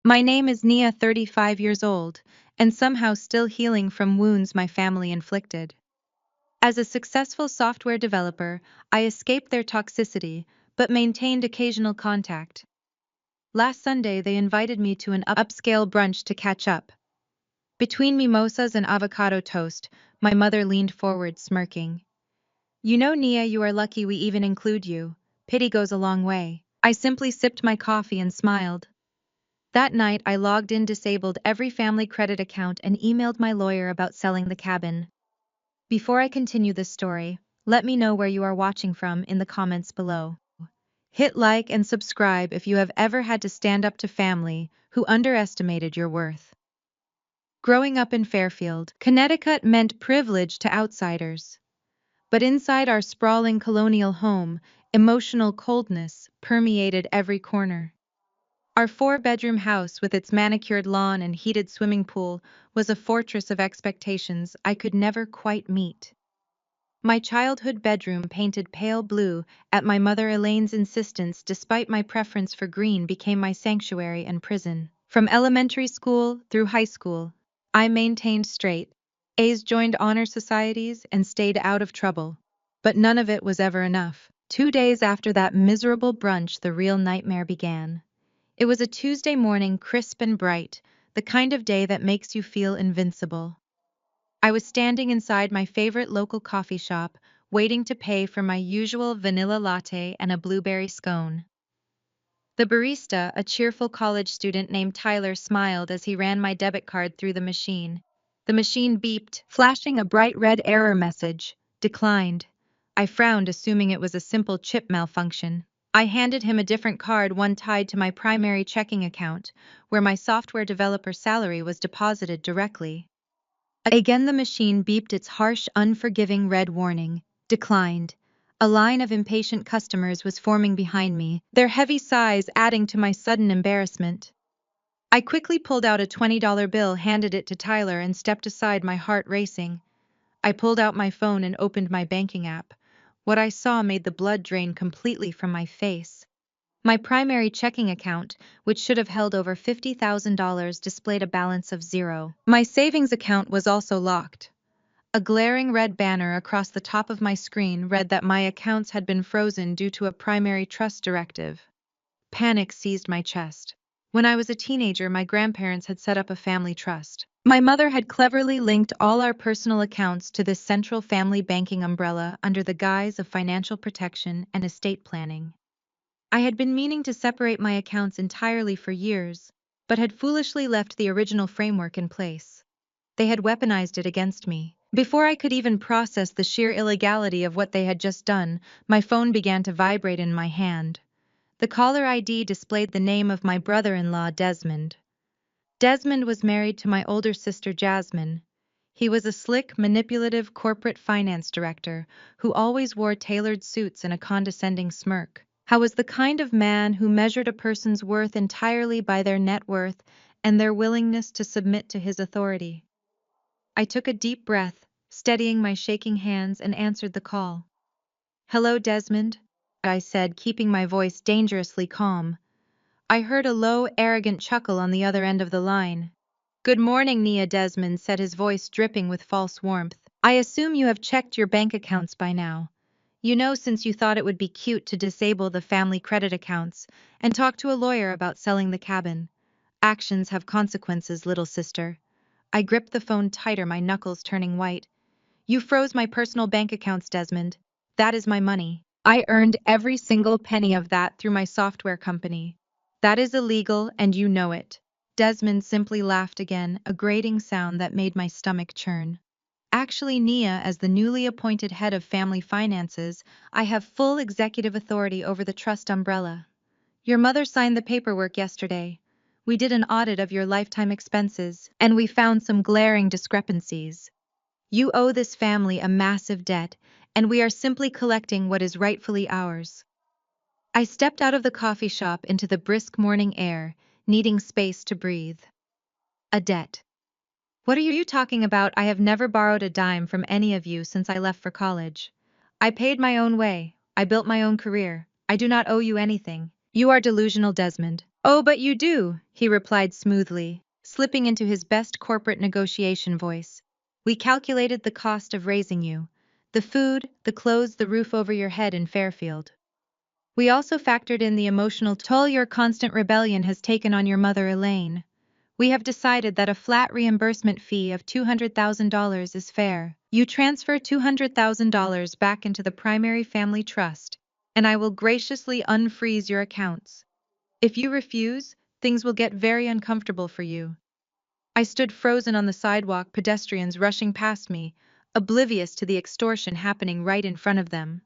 My name is Nia, 35 years old, and somehow still healing from wounds my family inflicted. As a successful software developer, I escaped their toxicity, but maintained occasional contact. Last Sunday, they invited me to an upscale brunch to catch up. Between mimosas and avocado toast, my mother leaned forward, smirking. You know, Nia, you are lucky we even include you. Pity goes a long way. I simply sipped my coffee and smiled. That night, I logged in, disabled every family credit account, and emailed my lawyer about selling the cabin. Before I continue this story, let me know where you are watching from in the comments below. Hit like and subscribe if you have ever had to stand up to family who underestimated your worth. Growing up in Fairfield, Connecticut meant privilege to outsiders. But inside our sprawling colonial home, emotional coldness permeated every corner. Our four-bedroom house with its manicured lawn and heated swimming pool was a fortress of expectations I could never quite meet. My childhood bedroom, painted pale blue at my mother Elaine's insistence despite my preference for green, became my sanctuary and prison. From elementary school through high school, I maintained straight A's, joined honor societies, and stayed out of trouble. But none of it was ever enough. 2 days after that miserable brunch, the real nightmare began. It was a Tuesday morning, crisp and bright, the kind of day that makes you feel invincible. I was standing inside my favorite local coffee shop, waiting to pay for my usual vanilla latte and a blueberry scone. The barista, a cheerful college student named Tyler, smiled as he ran my debit card through the machine. The machine beeped, flashing a bright red error message. Declined. I frowned, assuming it was a simple chip malfunction. I handed him a different card, one tied to my primary checking account, where my software developer salary was deposited directly. Again the machine beeped its harsh, unforgiving red warning. Declined. A line of impatient customers was forming behind me, their heavy sighs adding to my sudden embarrassment. I quickly pulled out a $20 bill, handed it to Tyler, and stepped aside, my heart racing. I pulled out my phone and opened my banking app. What I saw made the blood drain completely from my face. My primary checking account, which should have held over $50,000, displayed a balance of zero. My savings account was also locked. A glaring red banner across the top of my screen read that my accounts had been frozen due to a primary trust directive. Panic seized my chest. When I was a teenager, my grandparents had set up a family trust. My mother had cleverly linked all our personal accounts to this central family banking umbrella under the guise of financial protection and estate planning. I had been meaning to separate my accounts entirely for years, but had foolishly left the original framework in place. They had weaponized it against me. Before I could even process the sheer illegality of what they had just done, my phone began to vibrate in my hand. The caller ID displayed the name of my brother-in-law, Desmond. Desmond was married to my older sister, Jasmine. He was a slick, manipulative corporate finance director who always wore tailored suits and a condescending smirk. How was the kind of man who measured a person's worth entirely by their net worth and their willingness to submit to his authority. I took a deep breath, steadying my shaking hands, and answered the call. "Hello, Desmond," I said, keeping my voice dangerously calm. I heard a low, arrogant chuckle on the other end of the line. "Good morning, Nia," Desmond said, his voice dripping with false warmth. "I assume you have checked your bank accounts by now. You know, since you thought it would be cute to disable the family credit accounts and talk to a lawyer about selling the cabin. Actions have consequences, little sister." I gripped the phone tighter, my knuckles turning white. "You froze my personal bank accounts, Desmond. That is my money. I earned every single penny of that through my software company. That is illegal, and you know it." Desmond simply laughed again, a grating sound that made my stomach churn. "Actually, Nia, as the newly appointed head of family finances, I have full executive authority over the trust umbrella. Your mother signed the paperwork yesterday. We did an audit of your lifetime expenses, and we found some glaring discrepancies. You owe this family a massive debt, and we are simply collecting what is rightfully ours." I stepped out of the coffee shop into the brisk morning air, needing space to breathe. A debt. What are you talking about? I have never borrowed a dime from any of you since I left for college. I paid my own way. I built my own career. I do not owe you anything. You are delusional, Desmond. "Oh, but you do," he replied smoothly, slipping into his best corporate negotiation voice. "We calculated the cost of raising you. The food, the clothes, the roof over your head in Fairfield. We also factored in the emotional toll your constant rebellion has taken on your mother Elaine. We have decided that a flat reimbursement fee of $200,000 is fair. You transfer $200,000 back into the primary family trust, and I will graciously unfreeze your accounts. If you refuse, things will get very uncomfortable for you." I stood frozen on the sidewalk, pedestrians rushing past me, oblivious to the extortion happening right in front of them.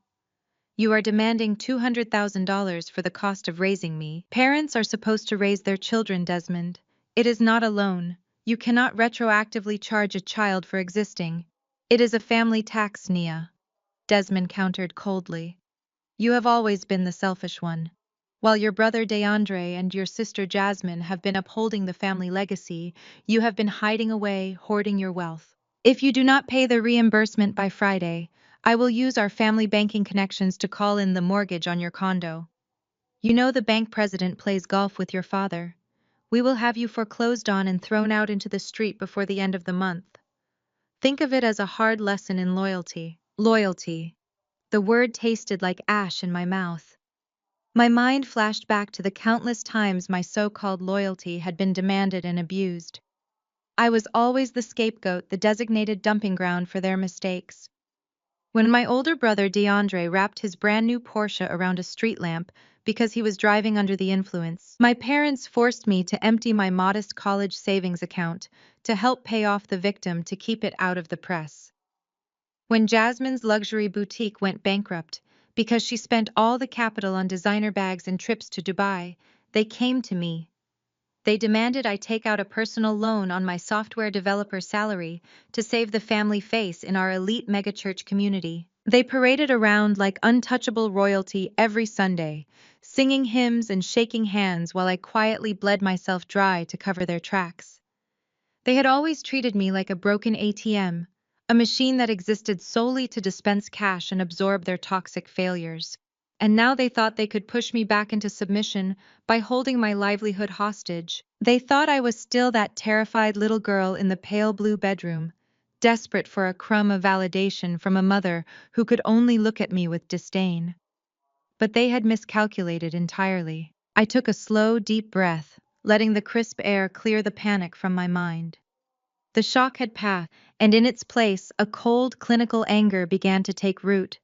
"You are demanding $200,000 for the cost of raising me. Parents are supposed to raise their children, Desmond. It is not a loan. You cannot retroactively charge a child for existing. It is a family tax, Nia," Desmond countered coldly. "You have always been the selfish one. While your brother DeAndre and your sister Jasmine have been upholding the family legacy, you have been hiding away, hoarding your wealth. If you do not pay the reimbursement by Friday, I will use our family banking connections to call in the mortgage on your condo. You know the bank president plays golf with your father. We will have you foreclosed on and thrown out into the street before the end of the month. Think of it as a hard lesson in loyalty." Loyalty. The word tasted like ash in my mouth. My mind flashed back to the countless times my so-called loyalty had been demanded and abused. I was always the scapegoat, the designated dumping ground for their mistakes. When my older brother DeAndre wrapped his brand new Porsche around a street lamp because he was driving under the influence, my parents forced me to empty my modest college savings account to help pay off the victim to keep it out of the press. When Jasmine's luxury boutique went bankrupt because she spent all the capital on designer bags and trips to Dubai, they came to me. They demanded I take out a personal loan on my software developer salary to save the family face in our elite megachurch community. They paraded around like untouchable royalty every Sunday, singing hymns and shaking hands while I quietly bled myself dry to cover their tracks. They had always treated me like a broken ATM, a machine that existed solely to dispense cash and absorb their toxic failures. And now they thought they could push me back into submission by holding my livelihood hostage. They thought I was still that terrified little girl in the pale blue bedroom, desperate for a crumb of validation from a mother who could only look at me with disdain. But they had miscalculated entirely. I took a slow, deep breath, letting the crisp air clear the panic from my mind. The shock had passed, and in its place, a cold, clinical anger began to take root.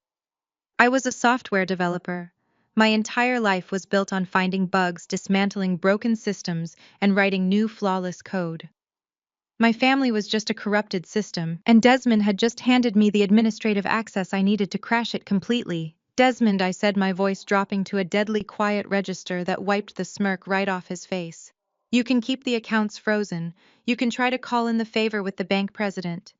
I was a software developer. My entire life was built on finding bugs, dismantling broken systems, and writing new flawless code. My family was just a corrupted system, and Desmond had just handed me the administrative access I needed to crash it completely. "Desmond," I said, my voice dropping to a deadly quiet register that wiped the smirk right off his face. "You can keep the accounts frozen. You can try to call in the favor with the bank president.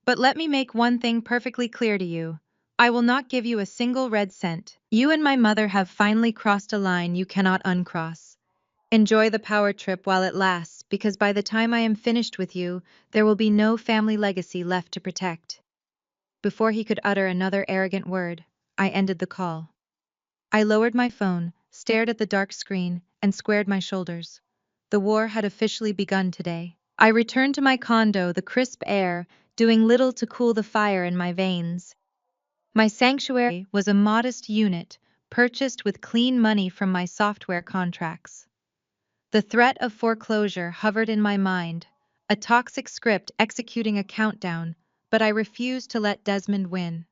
But let me make one thing perfectly clear to you. I will not give you a single red cent. You and my mother have finally crossed a line you cannot uncross. Enjoy the power trip while it lasts, because by the time I am finished with you, there will be no family legacy left to protect." Before he could utter another arrogant word, I ended the call. I lowered my phone, stared at the dark screen, and squared my shoulders. The war had officially begun today. I returned to my condo, the crisp air doing little to cool the fire in my veins. My sanctuary was a modest unit, purchased with clean money from my software contracts. The threat of foreclosure hovered in my mind, a toxic script executing a countdown, but I refused to let Desmond win.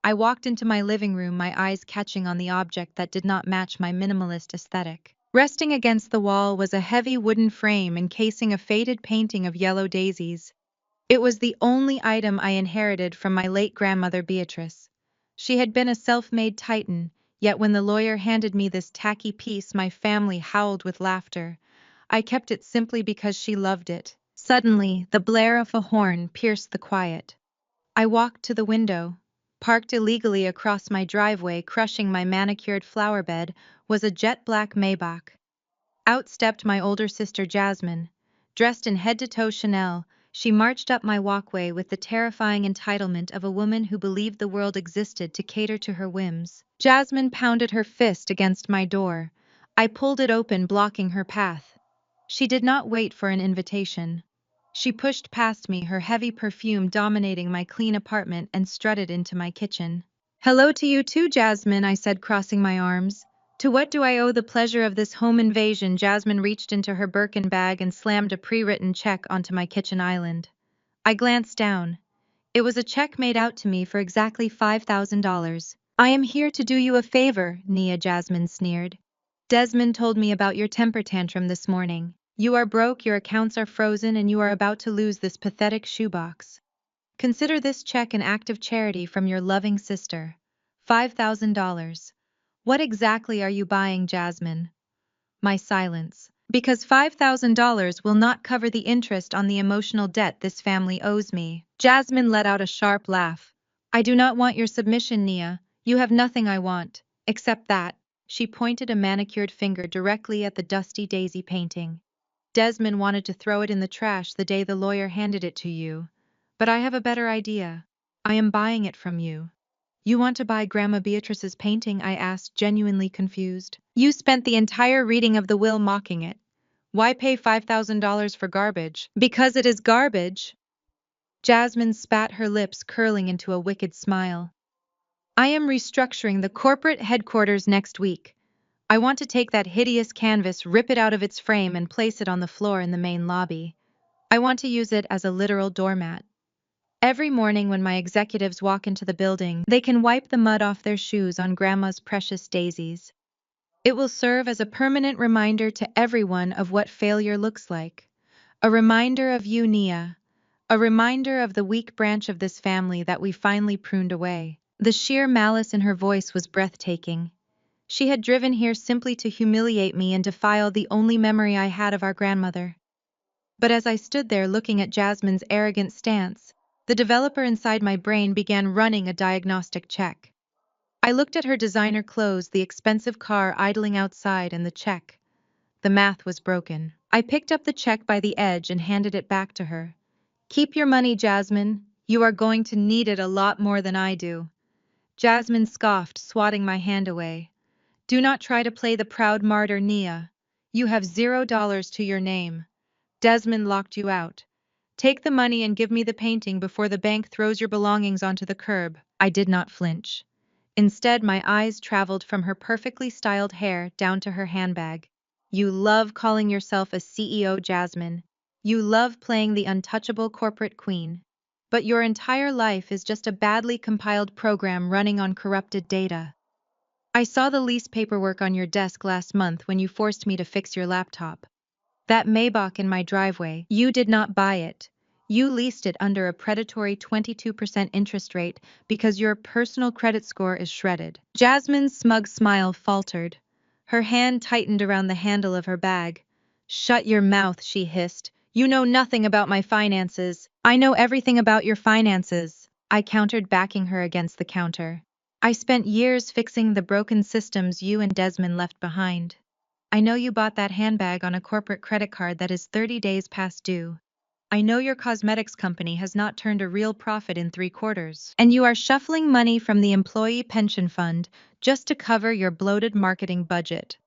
I walked into my living room, my eyes catching on the object that did not match my minimalist aesthetic. Resting against the wall was a heavy wooden frame encasing a faded painting of yellow daisies. It was the only item I inherited from my late grandmother Beatrice. She had been a self-made titan, yet when the lawyer handed me this tacky piece, my family howled with laughter. I kept it simply because she loved it. Suddenly, the blare of a horn pierced the quiet. I walked to the window. Parked illegally across my driveway, crushing my manicured flower bed, was a jet-black Maybach. Out stepped my older sister Jasmine. Dressed in head-to-toe Chanel, she marched up my walkway with the terrifying entitlement of a woman who believed the world existed to cater to her whims. Jasmine pounded her fist against my door. I pulled it open, blocking her path. She did not wait for an invitation. She pushed past me, her heavy perfume dominating my clean apartment, and strutted into my kitchen. "Hello to you too, Jasmine," I said, crossing my arms. "To what do I owe the pleasure of this home invasion?" Jasmine reached into her Birkin bag and slammed a pre-written check onto my kitchen island. I glanced down. It was a check made out to me for exactly $5,000. "I am here to do you a favor," Nia, Jasmine sneered. "Desmond told me about your temper tantrum this morning. You are broke, your accounts are frozen, and you are about to lose this pathetic shoebox. Consider this check an act of charity from your loving sister. $5,000. What exactly are you buying, Jasmine?" My silence. "Because $5,000 will not cover the interest on the emotional debt this family owes me." Jasmine let out a sharp laugh. "I do not want your submission, Nia. You have nothing I want, except that." She pointed a manicured finger directly at the dusty daisy painting. "Desmond wanted to throw it in the trash the day the lawyer handed it to you. But I have a better idea. I am buying it from you." "You want to buy Grandma Beatrice's painting?" I asked, genuinely confused. "You spent the entire reading of the will mocking it. Why pay $5,000 for garbage?" "Because it is garbage." Jasmine spat, her lips curling into a wicked smile. "I am restructuring the corporate headquarters next week. I want to take that hideous canvas, rip it out of its frame, and place it on the floor in the main lobby. I want to use it as a literal doormat. Every morning when my executives walk into the building, they can wipe the mud off their shoes on Grandma's precious daisies. It will serve as a permanent reminder to everyone of what failure looks like. A reminder of you, Nia. A reminder of the weak branch of this family that we finally pruned away." The sheer malice in her voice was breathtaking. She had driven here simply to humiliate me and defile the only memory I had of our grandmother. But as I stood there looking at Jasmine's arrogant stance, the developer inside my brain began running a diagnostic check. I looked at her designer clothes, the expensive car idling outside, and the check. The math was broken. I picked up the check by the edge and handed it back to her. "Keep your money, Jasmine. You are going to need it a lot more than I do." Jasmine scoffed, swatting my hand away. "Do not try to play the proud martyr, Nia. You have $0 to your name. Desmond locked you out. Take the money and give me the painting before the bank throws your belongings onto the curb." I did not flinch. Instead, my eyes traveled from her perfectly styled hair down to her handbag. "You love calling yourself a CEO, Jasmine. You love playing the untouchable corporate queen. But your entire life is just a badly compiled program running on corrupted data. I saw the lease paperwork on your desk last month when you forced me to fix your laptop. That Maybach in my driveway, you did not buy it. You leased it under a predatory 22% interest rate because your personal credit score is shredded." Jasmine's smug smile faltered. Her hand tightened around the handle of her bag. "Shut your mouth," she hissed. "You know nothing about my finances." "I know everything about your finances," I countered, backing her against the counter. "I spent years fixing the broken systems you and Desmond left behind. I know you bought that handbag on a corporate credit card that is 30 days past due. I know your cosmetics company has not turned a real profit in 3 quarters. And you are shuffling money from the employee pension fund just to cover your bloated marketing budget.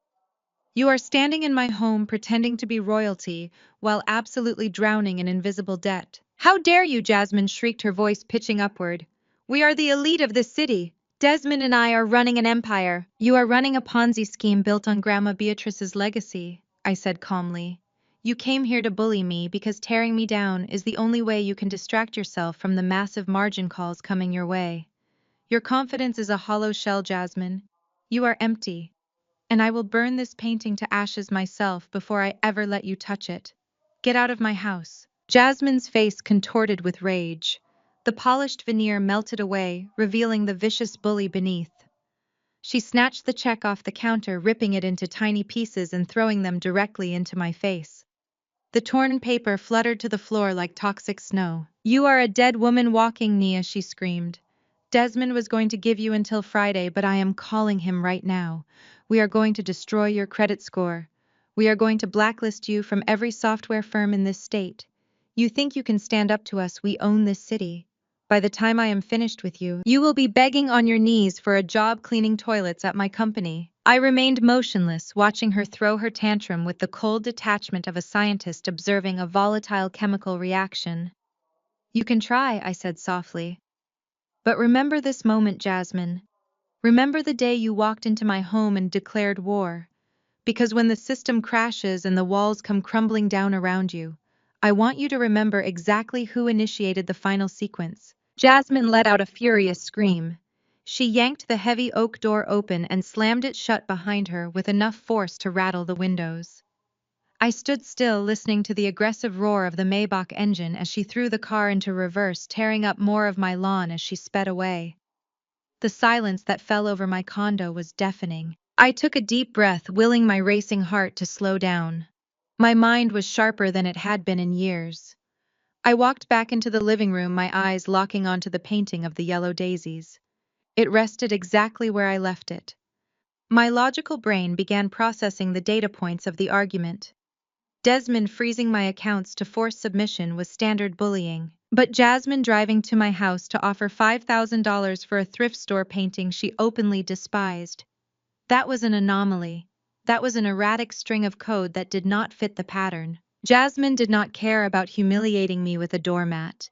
You are standing in my home pretending to be royalty while absolutely drowning in invisible debt." "How dare you!" Jasmine shrieked, her voice pitching upward. "We are the elite of this city. Desmond and I are running an empire." "You are running a Ponzi scheme built on Grandma Beatrice's legacy," I said calmly. "You came here to bully me because tearing me down is the only way you can distract yourself from the massive margin calls coming your way. Your confidence is a hollow shell, Jasmine. You are empty. And I will burn this painting to ashes myself before I ever let you touch it. Get out of my house." Jasmine's face contorted with rage. The polished veneer melted away, revealing the vicious bully beneath. She snatched the check off the counter, ripping it into tiny pieces and throwing them directly into my face. The torn paper fluttered to the floor like toxic snow. "You are a dead woman walking, Nia," she screamed. "Desmond was going to give you until Friday, but I am calling him right now. We are going to destroy your credit score. We are going to blacklist you from every software firm in this state. You think you can stand up to us? We own this city. By the time I am finished with you, you will be begging on your knees for a job cleaning toilets at my company." I remained motionless, watching her throw her tantrum with the cold detachment of a scientist observing a volatile chemical reaction. "You can try," I said softly. "But remember this moment, Jasmine. Remember the day you walked into my home and declared war. Because when the system crashes and the walls come crumbling down around you, I want you to remember exactly who initiated the final sequence." Jasmine let out a furious scream. She yanked the heavy oak door open and slammed it shut behind her with enough force to rattle the windows. I stood still, listening to the aggressive roar of the Maybach engine as she threw the car into reverse, tearing up more of my lawn as she sped away. The silence that fell over my condo was deafening. I took a deep breath, willing my racing heart to slow down. My mind was sharper than it had been in years. I walked back into the living room, my eyes locking onto the painting of the yellow daisies. It rested exactly where I left it. My logical brain began processing the data points of the argument. Desmond freezing my accounts to force submission was standard bullying. But Jasmine driving to my house to offer $5,000 for a thrift store painting she openly despised. That was an anomaly. That was an erratic string of code that did not fit the pattern. Jasmine did not care about humiliating me with a doormat.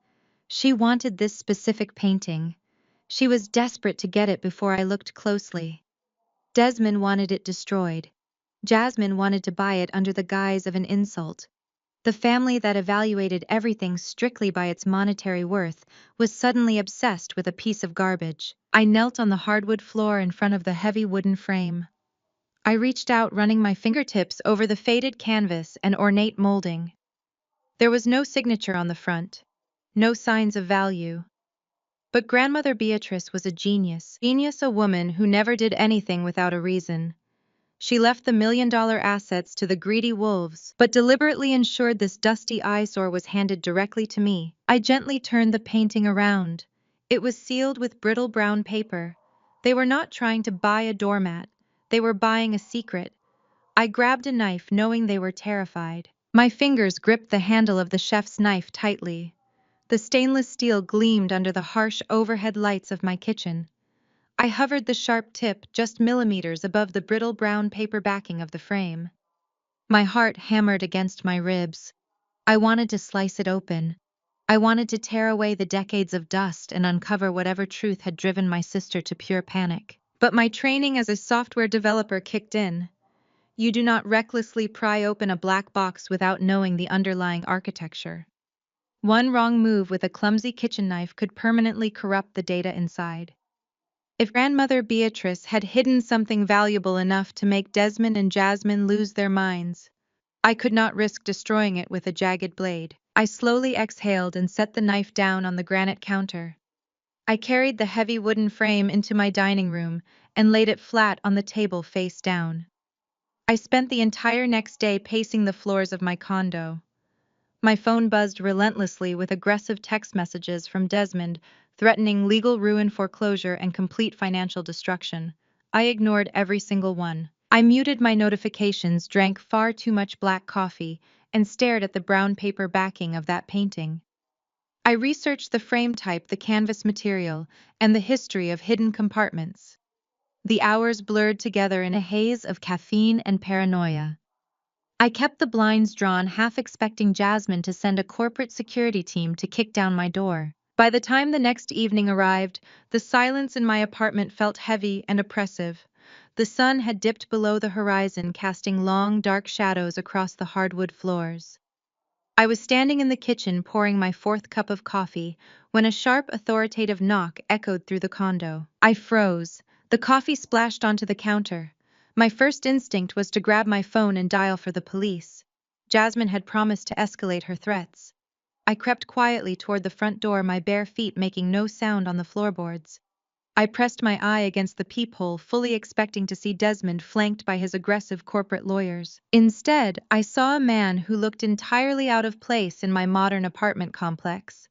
She wanted this specific painting. She was desperate to get it before I looked closely. Desmond wanted it destroyed. Jasmine wanted to buy it under the guise of an insult. The family that evaluated everything strictly by its monetary worth was suddenly obsessed with a piece of garbage. I knelt on the hardwood floor in front of the heavy wooden frame. I reached out, running my fingertips over the faded canvas and ornate molding. There was no signature on the front, no signs of value. But Grandmother Beatrice was a genius, a woman who never did anything without a reason. She left the million-dollar assets to the greedy wolves, but deliberately ensured this dusty eyesore was handed directly to me. I gently turned the painting around. It was sealed with brittle brown paper. They were not trying to buy a doormat. They were buying a secret. I grabbed a knife, knowing they were terrified. My fingers gripped the handle of the chef's knife tightly. The stainless steel gleamed under the harsh overhead lights of my kitchen. I hovered the sharp tip just millimeters above the brittle brown paper backing of the frame. My heart hammered against my ribs. I wanted to slice it open. I wanted to tear away the decades of dust and uncover whatever truth had driven my sister to pure panic. But my training as a software developer kicked in. You do not recklessly pry open a black box without knowing the underlying architecture. One wrong move with a clumsy kitchen knife could permanently corrupt the data inside. If Grandmother Beatrice had hidden something valuable enough to make Desmond and Jasmine lose their minds, I could not risk destroying it with a jagged blade. I slowly exhaled and set the knife down on the granite counter. I carried the heavy wooden frame into my dining room and laid it flat on the table face down. I spent the entire next day pacing the floors of my condo. My phone buzzed relentlessly with aggressive text messages from Desmond, threatening legal ruin, foreclosure, and complete financial destruction. I ignored every single one. I muted my notifications, drank far too much black coffee, and stared at the brown paper backing of that painting. I researched the frame type, the canvas material, and the history of hidden compartments. The hours blurred together in a haze of caffeine and paranoia. I kept the blinds drawn, half expecting Jasmine to send a corporate security team to kick down my door. By the time the next evening arrived, the silence in my apartment felt heavy and oppressive. The sun had dipped below the horizon, casting long, dark shadows across the hardwood floors. I was standing in the kitchen pouring my fourth cup of coffee when a sharp, authoritative knock echoed through the condo. I froze. The coffee splashed onto the counter. My first instinct was to grab my phone and dial for the police. Jasmine had promised to escalate her threats. I crept quietly toward the front door, my bare feet making no sound on the floorboards. I pressed my eye against the peephole, fully expecting to see Desmond flanked by his aggressive corporate lawyers. Instead, I saw a man who looked entirely out of place in my modern apartment complex.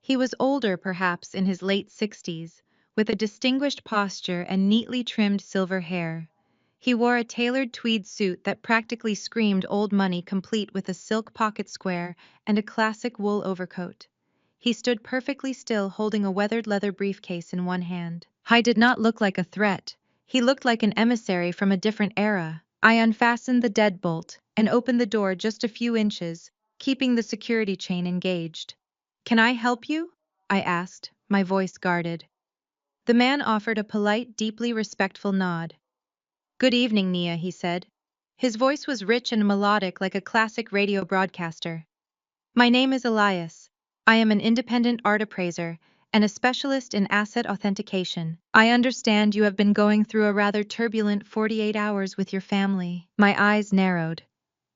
He was older, perhaps in his late 60s, with a distinguished posture and neatly trimmed silver hair. He wore a tailored tweed suit that practically screamed old money, complete with a silk pocket square and a classic wool overcoat. He stood perfectly still, holding a weathered leather briefcase in one hand. He did not look like a threat. He looked like an emissary from a different era. I unfastened the deadbolt and opened the door just a few inches, keeping the security chain engaged. "Can I help you?" I asked, my voice guarded. The man offered a polite, deeply respectful nod. "Good evening, Nia," he said. His voice was rich and melodic like a classic radio broadcaster. "My name is Elias. I am an independent art appraiser and a specialist in asset authentication. I understand you have been going through a rather turbulent 48 hours with your family." My eyes narrowed.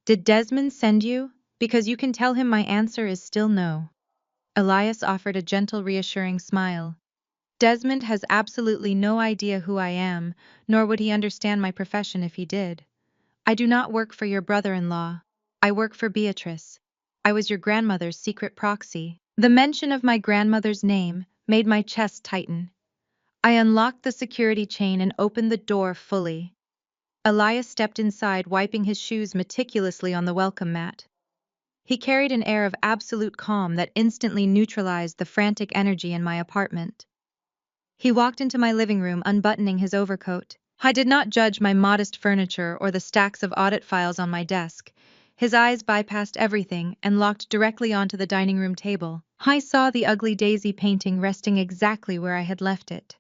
"Did Desmond send you? Because you can tell him my answer is still no." Elias offered a gentle, reassuring smile. "Desmond has absolutely no idea who I am, nor would he understand my profession if he did. I do not work for your brother-in-law. I work for Beatrice. I was your grandmother's secret proxy." The mention of my grandmother's name made my chest tighten. I unlocked the security chain and opened the door fully. Elias stepped inside, wiping his shoes meticulously on the welcome mat. He carried an air of absolute calm that instantly neutralized the frantic energy in my apartment. He walked into my living room, unbuttoning his overcoat. I did not judge my modest furniture or the stacks of audit files on my desk. His eyes bypassed everything and locked directly onto the dining room table. I saw the ugly daisy painting resting exactly where I had left it.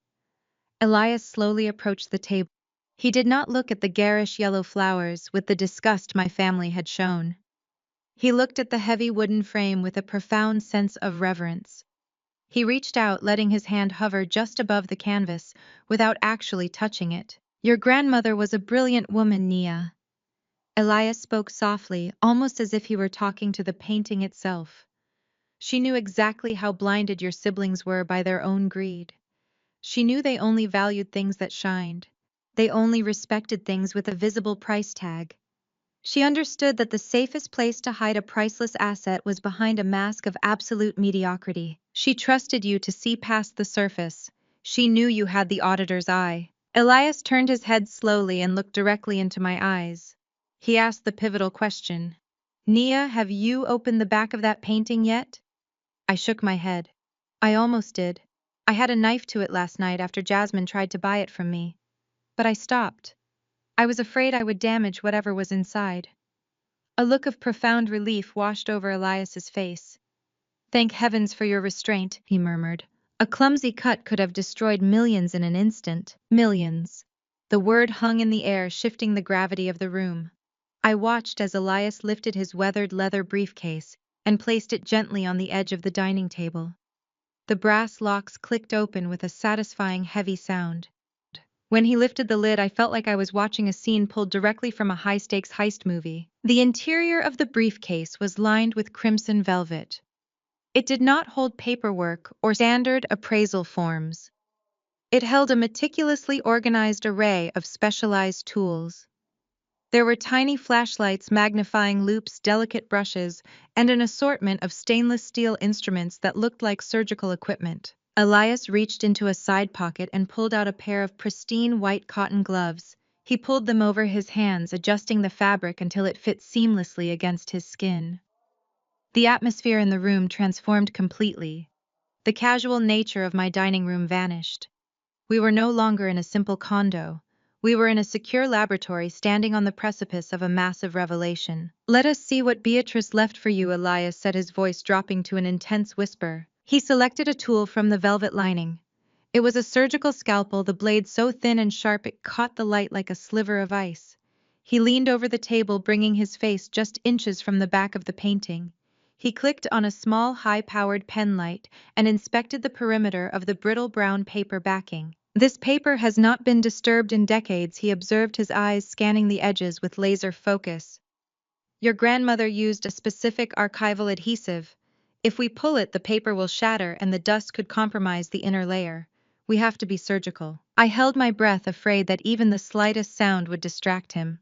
Elias slowly approached the table. He did not look at the garish yellow flowers with the disgust my family had shown. He looked at the heavy wooden frame with a profound sense of reverence. He reached out, letting his hand hover just above the canvas, without actually touching it. "Your grandmother was a brilliant woman, Nia." Elias spoke softly, almost as if he were talking to the painting itself. "She knew exactly how blinded your siblings were by their own greed. She knew they only valued things that shined. They only respected things with a visible price tag. She understood that the safest place to hide a priceless asset was behind a mask of absolute mediocrity. She trusted you to see past the surface. She knew you had the auditor's eye." Elias turned his head slowly and looked directly into my eyes. He asked the pivotal question. "Nia, have you opened the back of that painting yet?" I shook my head. "I almost did. I had a knife to it last night after Jasmine tried to buy it from me. But I stopped. I was afraid I would damage whatever was inside." A look of profound relief washed over Elias's face. "Thank heavens for your restraint," he murmured. "A clumsy cut could have destroyed millions in an instant." Millions. The word hung in the air, shifting the gravity of the room. I watched as Elias lifted his weathered leather briefcase and placed it gently on the edge of the dining table. The brass locks clicked open with a satisfying heavy sound. When he lifted the lid, I felt like I was watching a scene pulled directly from a high-stakes heist movie. The interior of the briefcase was lined with crimson velvet. It did not hold paperwork or standard appraisal forms. It held a meticulously organized array of specialized tools. There were tiny flashlights, magnifying loupes, delicate brushes, and an assortment of stainless steel instruments that looked like surgical equipment. Elias reached into a side pocket and pulled out a pair of pristine white cotton gloves. He pulled them over his hands, adjusting the fabric until it fit seamlessly against his skin. The atmosphere in the room transformed completely. The casual nature of my dining room vanished. We were no longer in a simple condo. We were in a secure laboratory standing on the precipice of a massive revelation. "Let us see what Beatrice left for you," Elias said, his voice dropping to an intense whisper. He selected a tool from the velvet lining. It was a surgical scalpel, the blade so thin and sharp it caught the light like a sliver of ice. He leaned over the table, bringing his face just inches from the back of the painting. He clicked on a small, high-powered pen light and inspected the perimeter of the brittle brown paper backing. "This paper has not been disturbed in decades," he observed, his eyes scanning the edges with laser focus. "Your grandmother used a specific archival adhesive. If we pull it, the paper will shatter and the dust could compromise the inner layer. We have to be surgical." I held my breath, afraid that even the slightest sound would distract him.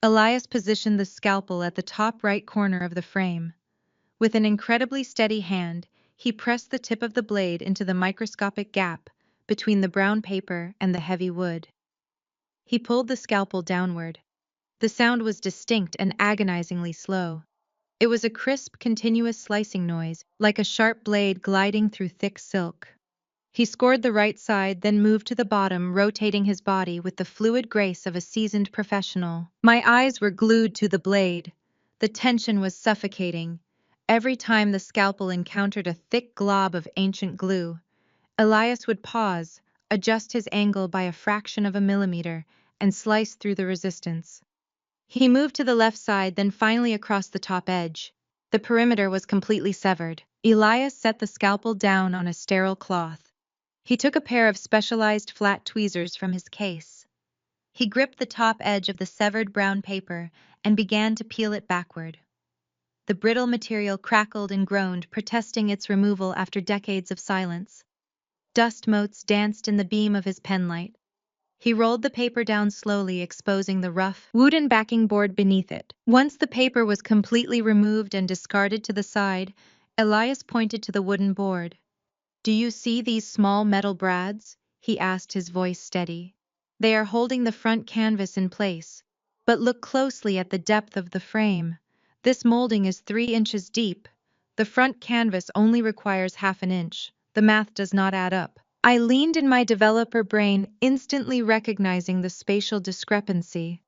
Elias positioned the scalpel at the top right corner of the frame. With an incredibly steady hand, he pressed the tip of the blade into the microscopic gap between the brown paper and the heavy wood. He pulled the scalpel downward. The sound was distinct and agonizingly slow. It was a crisp, continuous slicing noise, like a sharp blade gliding through thick silk. He scored the right side, then moved to the bottom, rotating his body with the fluid grace of a seasoned professional. My eyes were glued to the blade. The tension was suffocating. Every time the scalpel encountered a thick glob of ancient glue, Elias would pause, adjust his angle by a fraction of a millimeter, and slice through the resistance. He moved to the left side, then finally across the top edge. The perimeter was completely severed. Elias set the scalpel down on a sterile cloth. He took a pair of specialized flat tweezers from his case. He gripped the top edge of the severed brown paper and began to peel it backward. The brittle material crackled and groaned, protesting its removal after decades of silence. Dust motes danced in the beam of his penlight. He rolled the paper down slowly, exposing the rough, wooden backing board beneath it. Once the paper was completely removed and discarded to the side, Elias pointed to the wooden board. "Do you see these small metal brads?" he asked, his voice steady. "They are holding the front canvas in place. But look closely at the depth of the frame. This molding is 3 inches deep. The front canvas only requires half an inch. The math does not add up." I leaned in my developer brain, instantly recognizing the spatial discrepancy.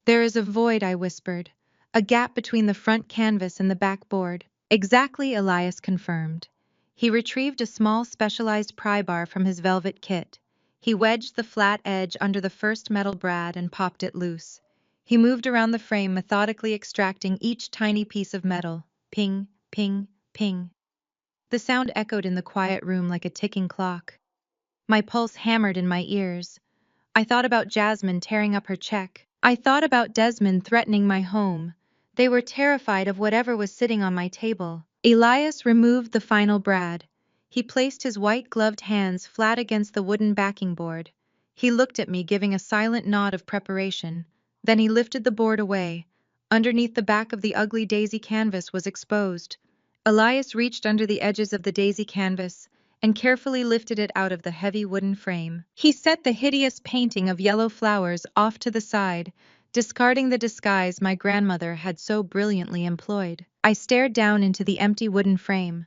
"There is a void," I whispered. "A gap between the front canvas and the back board." "Exactly," Elias confirmed. He retrieved a small specialized pry bar from his velvet kit. He wedged the flat edge under the first metal brad and popped it loose. He moved around the frame, methodically extracting each tiny piece of metal. Ping, ping, ping. The sound echoed in the quiet room like a ticking clock. My pulse hammered in my ears. I thought about Jasmine tearing up her check. I thought about Desmond threatening my home. They were terrified of whatever was sitting on my table. Elias removed the final brad. He placed his white-gloved hands flat against the wooden backing board. He looked at me, giving a silent nod of preparation. Then he lifted the board away. Underneath, the back of the ugly daisy canvas was exposed. Elias reached under the edges of the daisy canvas and carefully lifted it out of the heavy wooden frame. He set the hideous painting of yellow flowers off to the side, discarding the disguise my grandmother had so brilliantly employed. I stared down into the empty wooden frame.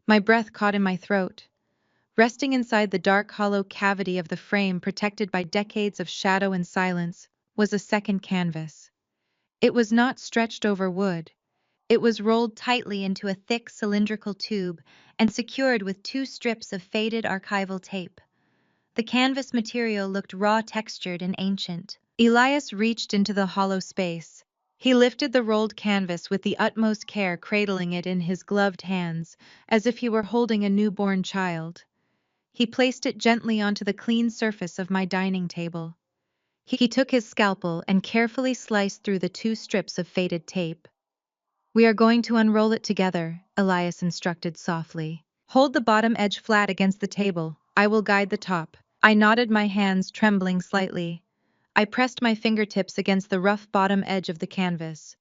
My breath caught in my throat. Resting inside the dark, hollow cavity of the frame, protected by decades of shadow and silence, was a second canvas. It was not stretched over wood. It was rolled tightly into a thick cylindrical tube and secured with 2 strips of faded archival tape. The canvas material looked raw, textured, and ancient. Elias reached into the hollow space. He lifted the rolled canvas with the utmost care, cradling it in his gloved hands, as if he were holding a newborn child. He placed it gently onto the clean surface of my dining table. He took his scalpel and carefully sliced through the 2 strips of faded tape. "We are going to unroll it together," Elias instructed softly. "Hold the bottom edge flat against the table. I will guide the top." I nodded, my hands trembling slightly. I pressed my fingertips against the rough bottom edge of the canvas.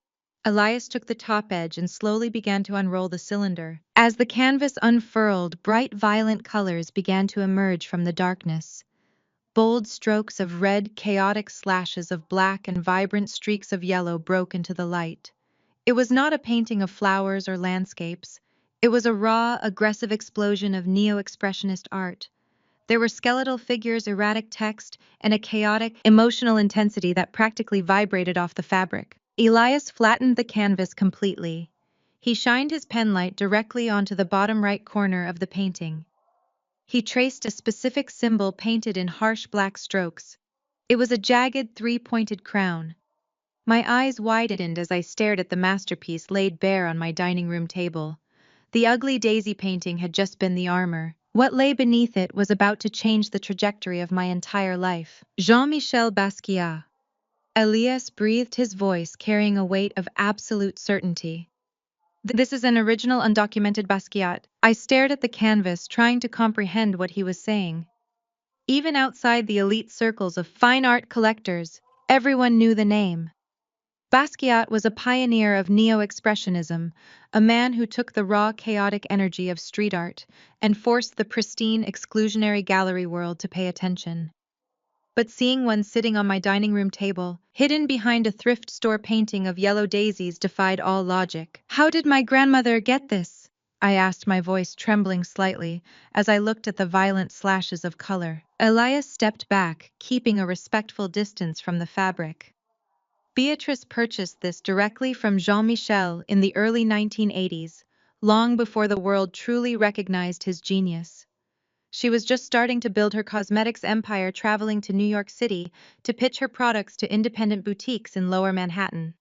Elias took the top edge and slowly began to unroll the cylinder. As the canvas unfurled, bright violet colors began to emerge from the darkness. Bold strokes of red, chaotic slashes of black, and vibrant streaks of yellow broke into the light. It was not a painting of flowers or landscapes. It was a raw, aggressive explosion of neo-expressionist art. There were skeletal figures, erratic text, and a chaotic, emotional intensity that practically vibrated off the fabric. Elias flattened the canvas completely. He shined his penlight directly onto the bottom right corner of the painting. He traced a specific symbol painted in harsh black strokes. It was a jagged, 3-pointed crown. My eyes widened as I stared at the masterpiece laid bare on my dining room table. The ugly daisy painting had just been the armor. What lay beneath it was about to change the trajectory of my entire life. Jean-Michel Basquiat. Elias breathed, his voice carrying a weight of absolute certainty. "This is an original, undocumented Basquiat." I stared at the canvas, trying to comprehend what he was saying. Even outside the elite circles of fine art collectors, everyone knew the name. Basquiat was a pioneer of neo-expressionism, a man who took the raw, chaotic energy of street art and forced the pristine, exclusionary gallery world to pay attention. But seeing one sitting on my dining room table, hidden behind a thrift store painting of yellow daisies, defied all logic. How did my grandmother get this? I asked, my voice trembling slightly as I looked at the violent slashes of color. Elias stepped back, keeping a respectful distance from the fabric. Beatrice purchased this directly from Jean-Michel in the early 1980s, long before the world truly recognized his genius. She was just starting to build her cosmetics empire, traveling to New York City to pitch her products to independent boutiques in Lower Manhattan.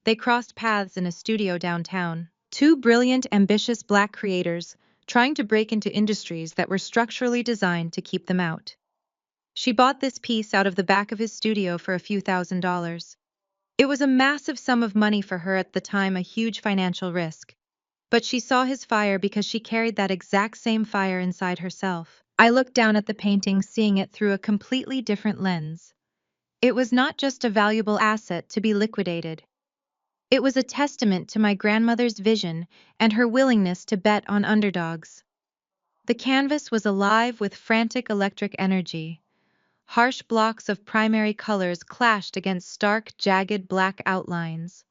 They crossed paths in a studio downtown. Two brilliant, ambitious black creators trying to break into industries that were structurally designed to keep them out. She bought this piece out of the back of his studio for a few $1,000s. It was a massive sum of money for her at the time, a huge financial risk. But she saw his fire because she carried that exact same fire inside herself. I looked down at the painting, seeing it through a completely different lens. It was not just a valuable asset to be liquidated. It was a testament to my grandmother's vision and her willingness to bet on underdogs. The canvas was alive with frantic electric energy. Harsh blocks of primary colors clashed against stark, jagged black outlines.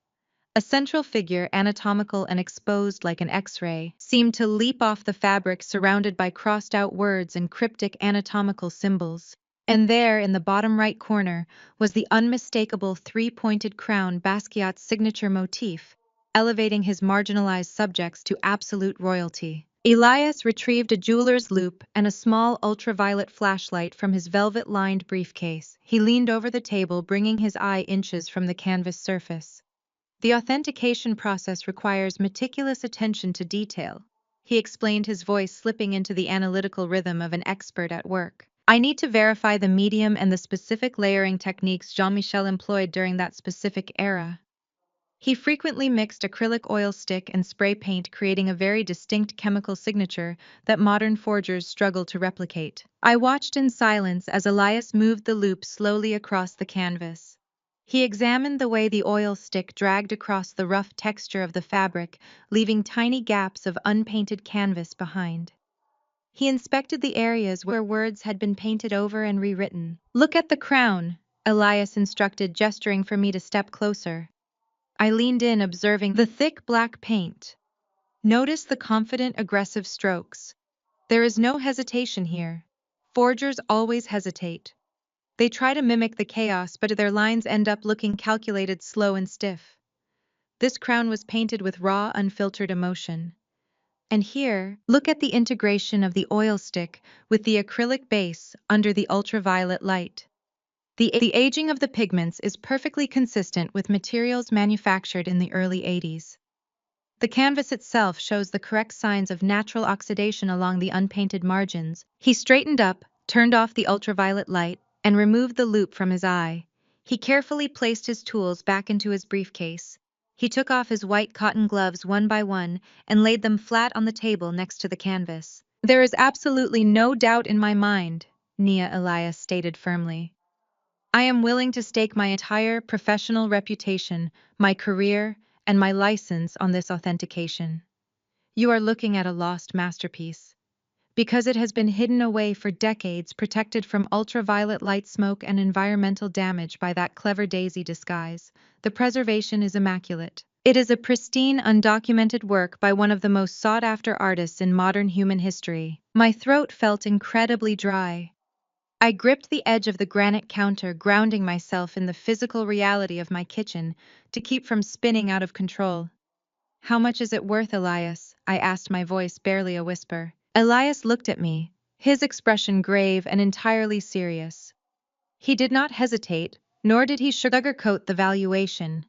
A central figure, anatomical and exposed like an X-ray, seemed to leap off the fabric, surrounded by crossed-out words and cryptic anatomical symbols. And there, in the bottom right corner, was the unmistakable three-pointed crown, Basquiat's signature motif, elevating his marginalized subjects to absolute royalty. Elias retrieved a jeweler's loupe and a small ultraviolet flashlight from his velvet-lined briefcase. He leaned over the table, bringing his eye inches from the canvas surface. The authentication process requires meticulous attention to detail, he explained, his voice slipping into the analytical rhythm of an expert at work. I need to verify the medium and the specific layering techniques Jean-Michel employed during that specific era. He frequently mixed acrylic oil stick and spray paint, creating a very distinct chemical signature that modern forgers struggle to replicate. I watched in silence as Elias moved the loupe slowly across the canvas. He examined the way the oil stick dragged across the rough texture of the fabric, leaving tiny gaps of unpainted canvas behind. He inspected the areas where words had been painted over and rewritten. Look at the crown, Elias instructed, gesturing for me to step closer. I leaned in, observing the thick black paint. Notice the confident, aggressive strokes. There is no hesitation here. Forgers always hesitate. They try to mimic the chaos, but their lines end up looking calculated, slow, and stiff. This crown was painted with raw, unfiltered emotion. And here, look at the integration of the oil stick with the acrylic base under the ultraviolet light. The aging of the pigments is perfectly consistent with materials manufactured in the early 80s. The canvas itself shows the correct signs of natural oxidation along the unpainted margins. He straightened up, turned off the ultraviolet light, and removed the loupe from his eye. He carefully placed his tools back into his briefcase. He took off his white cotton gloves one by one and laid them flat on the table next to the canvas. There is absolutely no doubt in my mind, Nia, Elias stated firmly. I am willing to stake my entire professional reputation, my career, and my license on this authentication. You are looking at a lost masterpiece. Because it has been hidden away for decades, protected from ultraviolet light, smoke, and environmental damage by that clever daisy disguise, the preservation is immaculate. It is a pristine, undocumented work by one of the most sought-after artists in modern human history. My throat felt incredibly dry. I gripped the edge of the granite counter, grounding myself in the physical reality of my kitchen to keep from spinning out of control. How much is it worth, Elias? I asked, my voice barely a whisper. Elias looked at me, his expression grave and entirely serious. He did not hesitate, nor did he sugarcoat the valuation.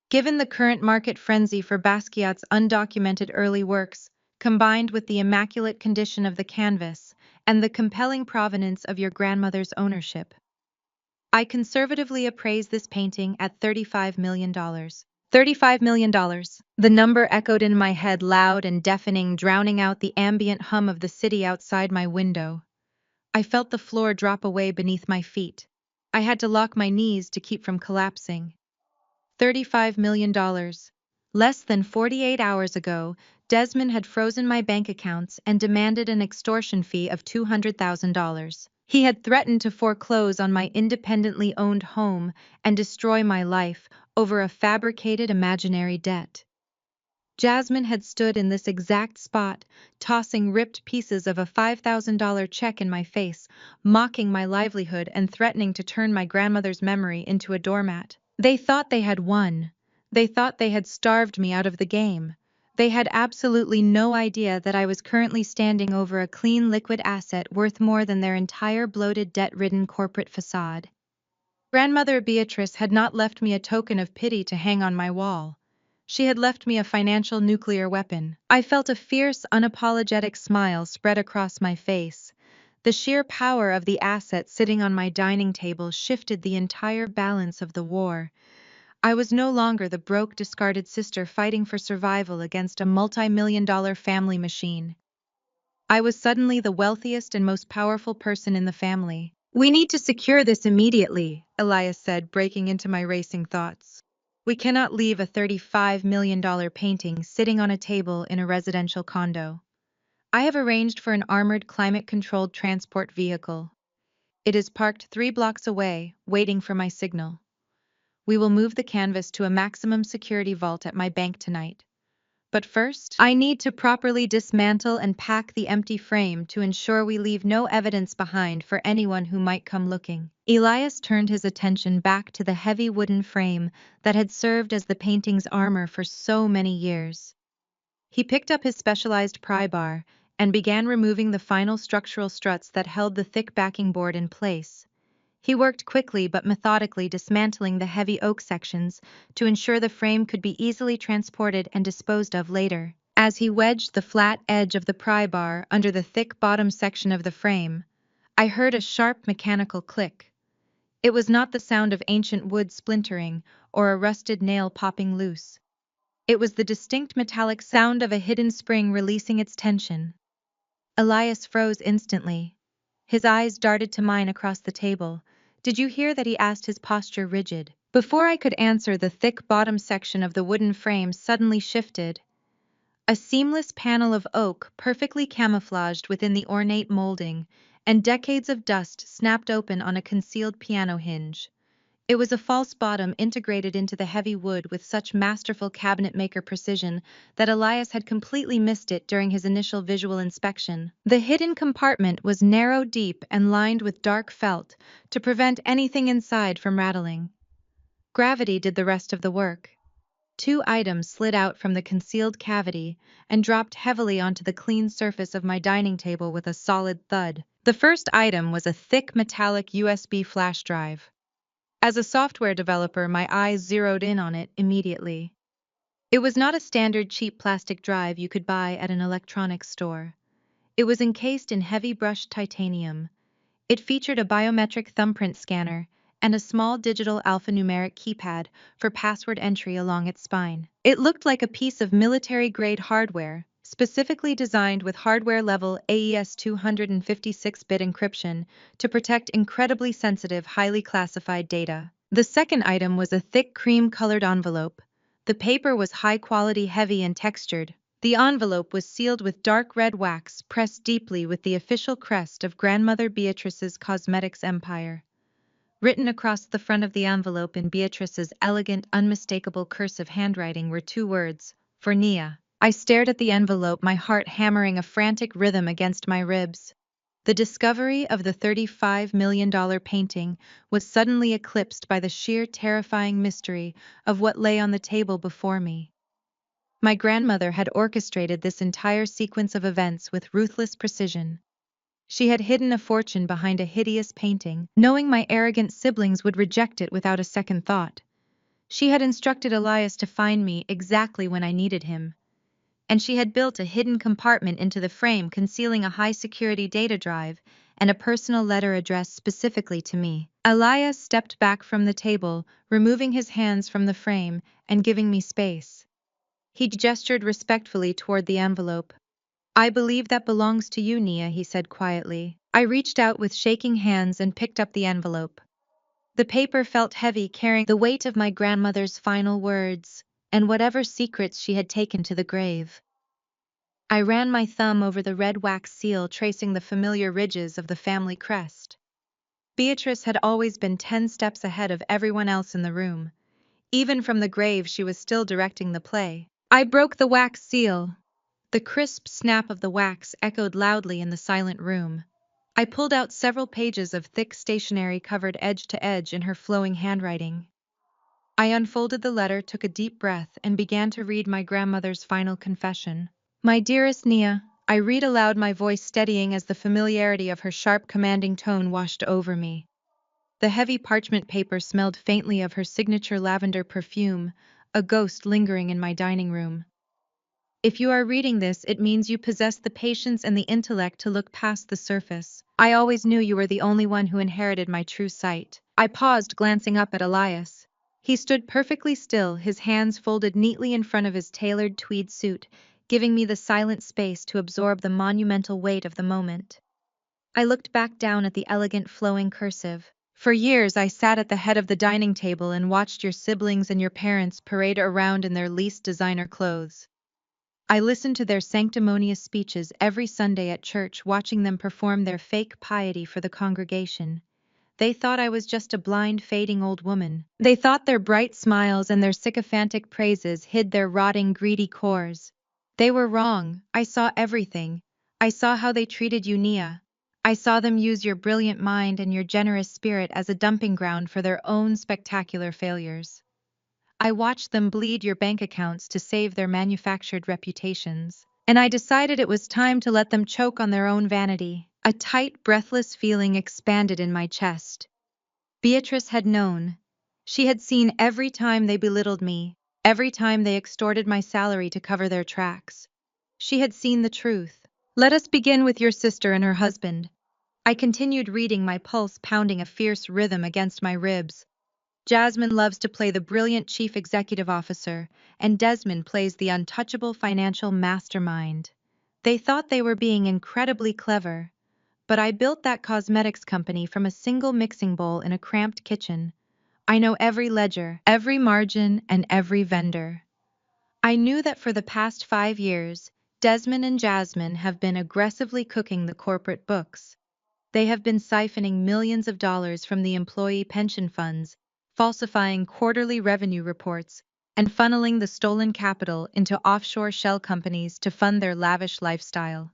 Given the current market frenzy for Basquiat's undocumented early works, combined with the immaculate condition of the canvas and the compelling provenance of your grandmother's ownership, I conservatively appraise this painting at $35 million. $35 million. The number echoed in my head, loud and deafening, drowning out the ambient hum of the city outside my window. I felt the floor drop away beneath my feet. I had to lock my knees to keep from collapsing. $35 million. Less than 48 hours ago, Desmond had frozen my bank accounts and demanded an extortion fee of $200,000. He had threatened to foreclose on my independently owned home and destroy my life over a fabricated imaginary debt. Jasmine had stood in this exact spot, tossing ripped pieces of a $5,000 check in my face, mocking my livelihood and threatening to turn my grandmother's memory into a doormat. They thought they had won. They thought they had starved me out of the game. They had absolutely no idea that I was currently standing over a clean liquid asset worth more than their entire bloated debt-ridden corporate facade. Grandmother Beatrice had not left me a token of pity to hang on my wall. She had left me a financial nuclear weapon. I felt a fierce, unapologetic smile spread across my face. The sheer power of the asset sitting on my dining table shifted the entire balance of the war. I was no longer the broke, discarded sister fighting for survival against a multi-million-dollar family machine. I was suddenly the wealthiest and most powerful person in the family. "We need to secure this immediately," Elias said, breaking into my racing thoughts. "We cannot leave a $35 million painting sitting on a table in a residential condo. I have arranged for an armored, climate-controlled transport vehicle. It is parked 3 blocks away, waiting for my signal. We will move the canvas to a maximum security vault at my bank tonight. But first, I need to properly dismantle and pack the empty frame to ensure we leave no evidence behind for anyone who might come looking." Elias turned his attention back to the heavy wooden frame that had served as the painting's armor for so many years. He picked up his specialized pry bar and began removing the final structural struts that held the thick backing board in place. He worked quickly but methodically, dismantling the heavy oak sections to ensure the frame could be easily transported and disposed of later. As he wedged the flat edge of the pry bar under the thick bottom section of the frame, I heard a sharp mechanical click. It was not the sound of ancient wood splintering or a rusted nail popping loose. It was the distinct metallic sound of a hidden spring releasing its tension. Elias froze instantly. His eyes darted to mine across the table. "Did you hear that?" he asked, his posture rigid. Before I could answer, the thick bottom section of the wooden frame suddenly shifted. A seamless panel of oak, perfectly camouflaged within the ornate molding, and decades of dust snapped open on a concealed piano hinge. It was a false bottom integrated into the heavy wood with such masterful cabinet-maker precision that Elias had completely missed it during his initial visual inspection. The hidden compartment was narrow, deep, and lined with dark felt to prevent anything inside from rattling. Gravity did the rest of the work. 2 items slid out from the concealed cavity and dropped heavily onto the clean surface of my dining table with a solid thud. The first item was a thick metallic USB flash drive. As a software developer, my eyes zeroed in on it immediately. It was not a standard cheap plastic drive you could buy at an electronics store. It was encased in heavy brushed titanium. It featured a biometric thumbprint scanner and a small digital alphanumeric keypad for password entry along its spine. It looked like a piece of military-grade hardware, specifically designed with hardware-level AES 256-bit encryption to protect incredibly sensitive, highly classified data. The second item was a thick cream-colored envelope. The paper was high-quality, heavy, and textured. The envelope was sealed with dark red wax pressed deeply with the official crest of Grandmother Beatrice's cosmetics empire. Written across the front of the envelope in Beatrice's elegant, unmistakable cursive handwriting were 2 words: "For Nia." I stared at the envelope, my heart hammering a frantic rhythm against my ribs. The discovery of the $35 million painting was suddenly eclipsed by the sheer terrifying mystery of what lay on the table before me. My grandmother had orchestrated this entire sequence of events with ruthless precision. She had hidden a fortune behind a hideous painting, knowing my arrogant siblings would reject it without a second thought. She had instructed Elias to find me exactly when I needed him. And she had built a hidden compartment into the frame concealing a high-security data drive and a personal letter addressed specifically to me. Elias stepped back from the table, removing his hands from the frame and giving me space. He gestured respectfully toward the envelope. "I believe that belongs to you, Nia," he said quietly. I reached out with shaking hands and picked up the envelope. The paper felt heavy, carrying the weight of my grandmother's final words and whatever secrets she had taken to the grave. I ran my thumb over the red wax seal, tracing the familiar ridges of the family crest. Beatrice had always been 10 steps ahead of everyone else in the room. Even from the grave, she was still directing the play. I broke the wax seal. The crisp snap of the wax echoed loudly in the silent room. I pulled out several pages of thick stationery covered edge to edge in her flowing handwriting. I unfolded the letter, took a deep breath, and began to read my grandmother's final confession. My dearest Nia, I read aloud, my voice steadying as the familiarity of her sharp, commanding tone washed over me. The heavy parchment paper smelled faintly of her signature lavender perfume, a ghost lingering in my dining room. If you are reading this, it means you possess the patience and the intellect to look past the surface. I always knew you were the only one who inherited my true sight. I paused, glancing up at Elias. He stood perfectly still, his hands folded neatly in front of his tailored tweed suit, giving me the silent space to absorb the monumental weight of the moment. I looked back down at the elegant flowing cursive. For years I sat at the head of the dining table and watched your siblings and your parents parade around in their least designer clothes. I listened to their sanctimonious speeches every Sunday at church, watching them perform their fake piety for the congregation. They thought I was just a blind, fading old woman. They thought their bright smiles and their sycophantic praises hid their rotting, greedy cores. They were wrong. I saw everything. I saw how they treated you, Nia. I saw them use your brilliant mind and your generous spirit as a dumping ground for their own spectacular failures. I watched them bleed your bank accounts to save their manufactured reputations. And I decided it was time to let them choke on their own vanity. A tight, breathless feeling expanded in my chest. Beatrice had known. She had seen every time they belittled me, every time they extorted my salary to cover their tracks. She had seen the truth. Let us begin with your sister and her husband. I continued reading, my pulse pounding a fierce rhythm against my ribs. Jasmine loves to play the brilliant chief executive officer, and Desmond plays the untouchable financial mastermind. They thought they were being incredibly clever, but I built that cosmetics company from a single mixing bowl in a cramped kitchen. I know every ledger, every margin, and every vendor. I knew that for the past 5 years, Desmond and Jasmine have been aggressively cooking the corporate books. They have been siphoning millions of dollars from the employee pension funds, falsifying quarterly revenue reports, and funneling the stolen capital into offshore shell companies to fund their lavish lifestyle.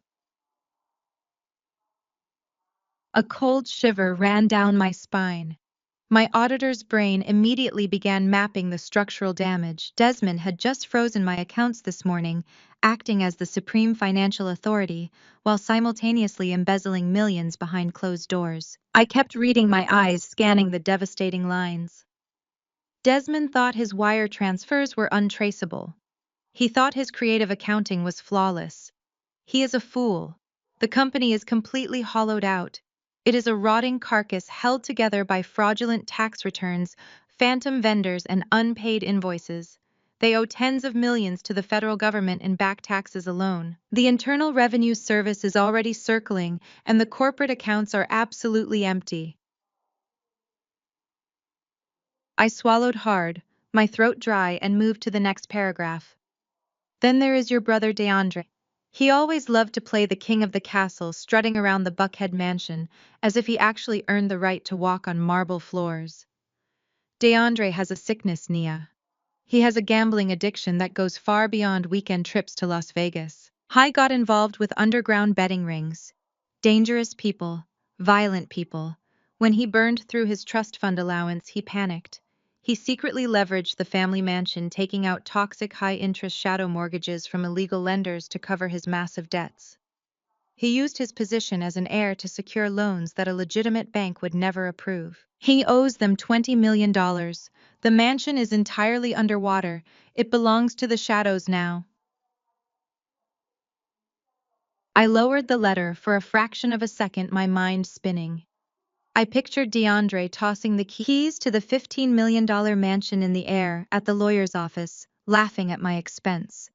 A cold shiver ran down my spine. My auditor's brain immediately began mapping the structural damage. Desmond had just frozen my accounts this morning, acting as the supreme financial authority, while simultaneously embezzling millions behind closed doors. I kept reading, my eyes scanning the devastating lines. Desmond thought his wire transfers were untraceable. He thought his creative accounting was flawless. He is a fool. The company is completely hollowed out. It is a rotting carcass held together by fraudulent tax returns, phantom vendors, and unpaid invoices. They owe tens of millions to the federal government in back taxes alone. The Internal Revenue Service is already circling, and the corporate accounts are absolutely empty. I swallowed hard, my throat dry, and moved to the next paragraph. Then there is your brother DeAndre. He always loved to play the king of the castle, strutting around the Buckhead mansion, as if he actually earned the right to walk on marble floors. DeAndre has a sickness, Nia. He has a gambling addiction that goes far beyond weekend trips to Las Vegas. He got involved with underground betting rings. Dangerous people, violent people. When he burned through his trust fund allowance, he panicked. He secretly leveraged the family mansion, taking out toxic high-interest shadow mortgages from illegal lenders to cover his massive debts. He used his position as an heir to secure loans that a legitimate bank would never approve. He owes them $20 million. The mansion is entirely underwater. It belongs to the shadows now. I lowered the letter, for a fraction of a second, my mind spinning. I pictured DeAndre tossing the keys to the $15 million mansion in the air at the lawyer's office, laughing at my expense.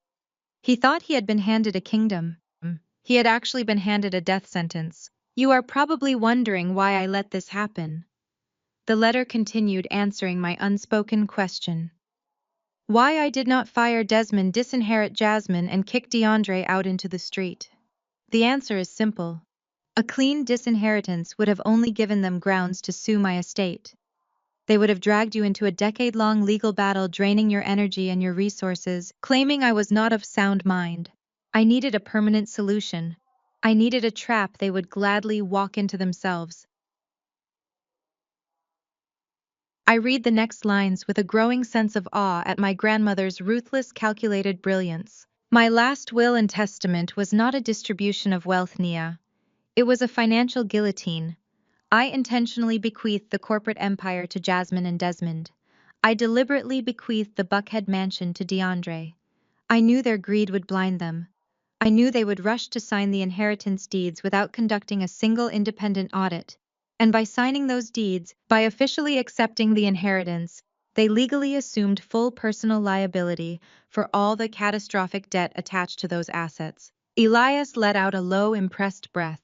He thought he had been handed a kingdom. He had actually been handed a death sentence. You are probably wondering why I let this happen. The letter continued, answering my unspoken question. Why I did not fire Desmond, disinherit Jasmine, and kick DeAndre out into the street. The answer is simple. A clean disinheritance would have only given them grounds to sue my estate. They would have dragged you into a decade-long legal battle, draining your energy and your resources, claiming I was not of sound mind. I needed a permanent solution. I needed a trap they would gladly walk into themselves. I read the next lines with a growing sense of awe at my grandmother's ruthless, calculated brilliance. My last will and testament was not a distribution of wealth, Nia. It was a financial guillotine. I intentionally bequeathed the corporate empire to Jasmine and Desmond. I deliberately bequeathed the Buckhead mansion to DeAndre. I knew their greed would blind them. I knew they would rush to sign the inheritance deeds without conducting a single independent audit. And by signing those deeds, by officially accepting the inheritance, they legally assumed full personal liability for all the catastrophic debt attached to those assets. Elias let out a low, impressed breath.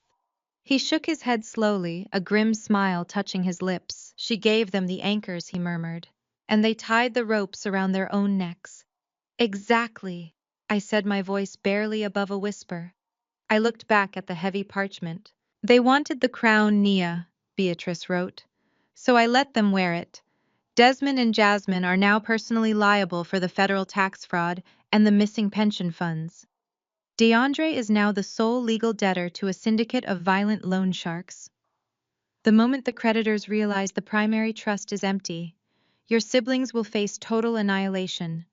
He shook his head slowly, a grim smile touching his lips. She gave them the anchors, he murmured. And they tied the ropes around their own necks. Exactly, I said, my voice barely above a whisper. I looked back at the heavy parchment. They wanted the crown, Nia, Beatrice wrote. So I let them wear it. Desmond and Jasmine are now personally liable for the federal tax fraud and the missing pension funds. DeAndre is now the sole legal debtor to a syndicate of violent loan sharks. The moment the creditors realize the primary trust is empty, your siblings will face total annihilation.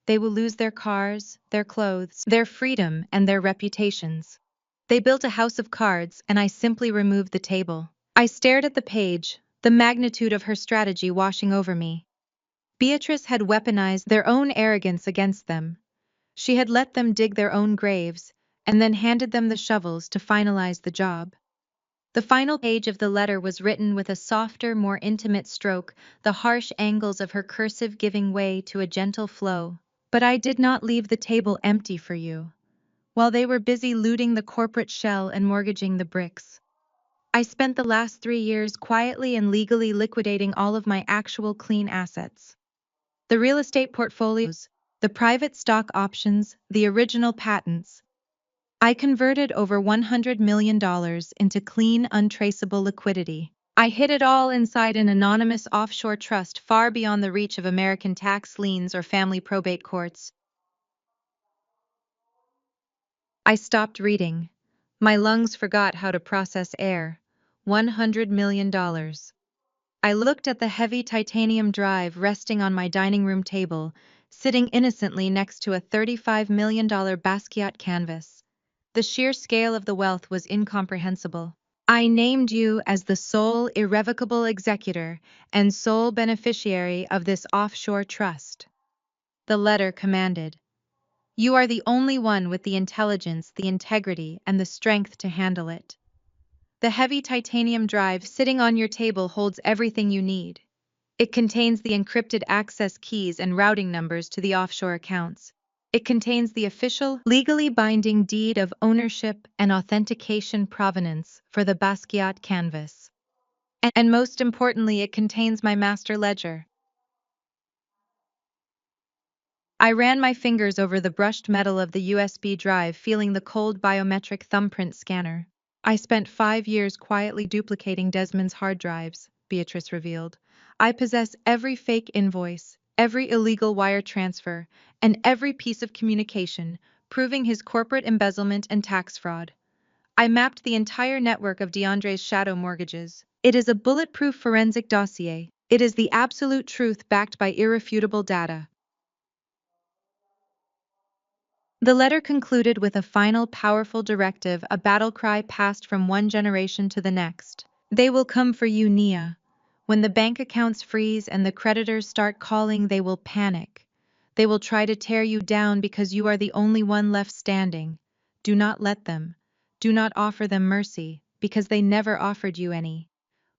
They will lose their cars, their clothes, their freedom, and their reputations. They built a house of cards, and I simply removed the table. I stared at the page, the magnitude of her strategy washing over me. Beatrice had weaponized their own arrogance against them. She had let them dig their own graves, and then handed them the shovels to finalize the job. The final page of the letter was written with a softer, more intimate stroke, the harsh angles of her cursive giving way to a gentle flow. But I did not leave the table empty for you. While they were busy looting the corporate shell and mortgaging the bricks, I spent the last 3 years quietly and legally liquidating all of my actual clean assets. The real estate portfolios, the private stock options, the original patents. I converted over $100 million into clean, untraceable liquidity. I hid it all inside an anonymous offshore trust far beyond the reach of American tax liens or family probate courts. I stopped reading. My lungs forgot how to process air. $100 million. I looked at the heavy titanium drive resting on my dining room table, sitting innocently next to a $35 million Basquiat canvas. The sheer scale of the wealth was incomprehensible. I named you as the sole irrevocable executor and sole beneficiary of this offshore trust. The letter commanded. You are the only one with the intelligence, the integrity, and the strength to handle it. The heavy titanium drive sitting on your table holds everything you need. It contains the encrypted access keys and routing numbers to the offshore accounts. It contains the official, legally binding deed of ownership and authentication provenance for the Basquiat canvas. And most importantly, it contains my master ledger. I ran my fingers over the brushed metal of the USB drive, feeling the cold biometric thumbprint scanner. I spent 5 years quietly duplicating Desmond's hard drives, Beatrice revealed. I possess every fake invoice, every illegal wire transfer, and every piece of communication, proving his corporate embezzlement and tax fraud. I mapped the entire network of DeAndre's shadow mortgages. It is a bulletproof forensic dossier. It is the absolute truth backed by irrefutable data. The letter concluded with a final powerful directive, a battle cry passed from one generation to the next. They will come for you, Nia. When the bank accounts freeze and the creditors start calling, they will panic. They will try to tear you down because you are the only one left standing. Do not let them. Do not offer them mercy, because they never offered you any.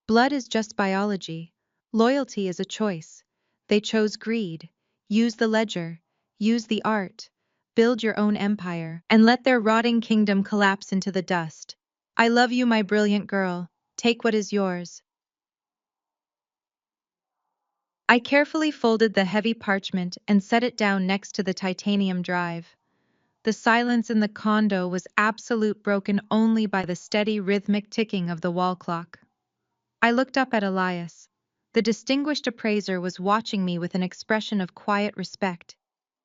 Blood is just biology. Loyalty is a choice. They chose greed. Use the ledger. Use the art. Build your own empire, and let their rotting kingdom collapse into the dust. I love you, my brilliant girl. Take what is yours. I carefully folded the heavy parchment and set it down next to the titanium drive. The silence in the condo was absolute, broken only by the steady rhythmic ticking of the wall clock. I looked up at Elias. The distinguished appraiser was watching me with an expression of quiet respect.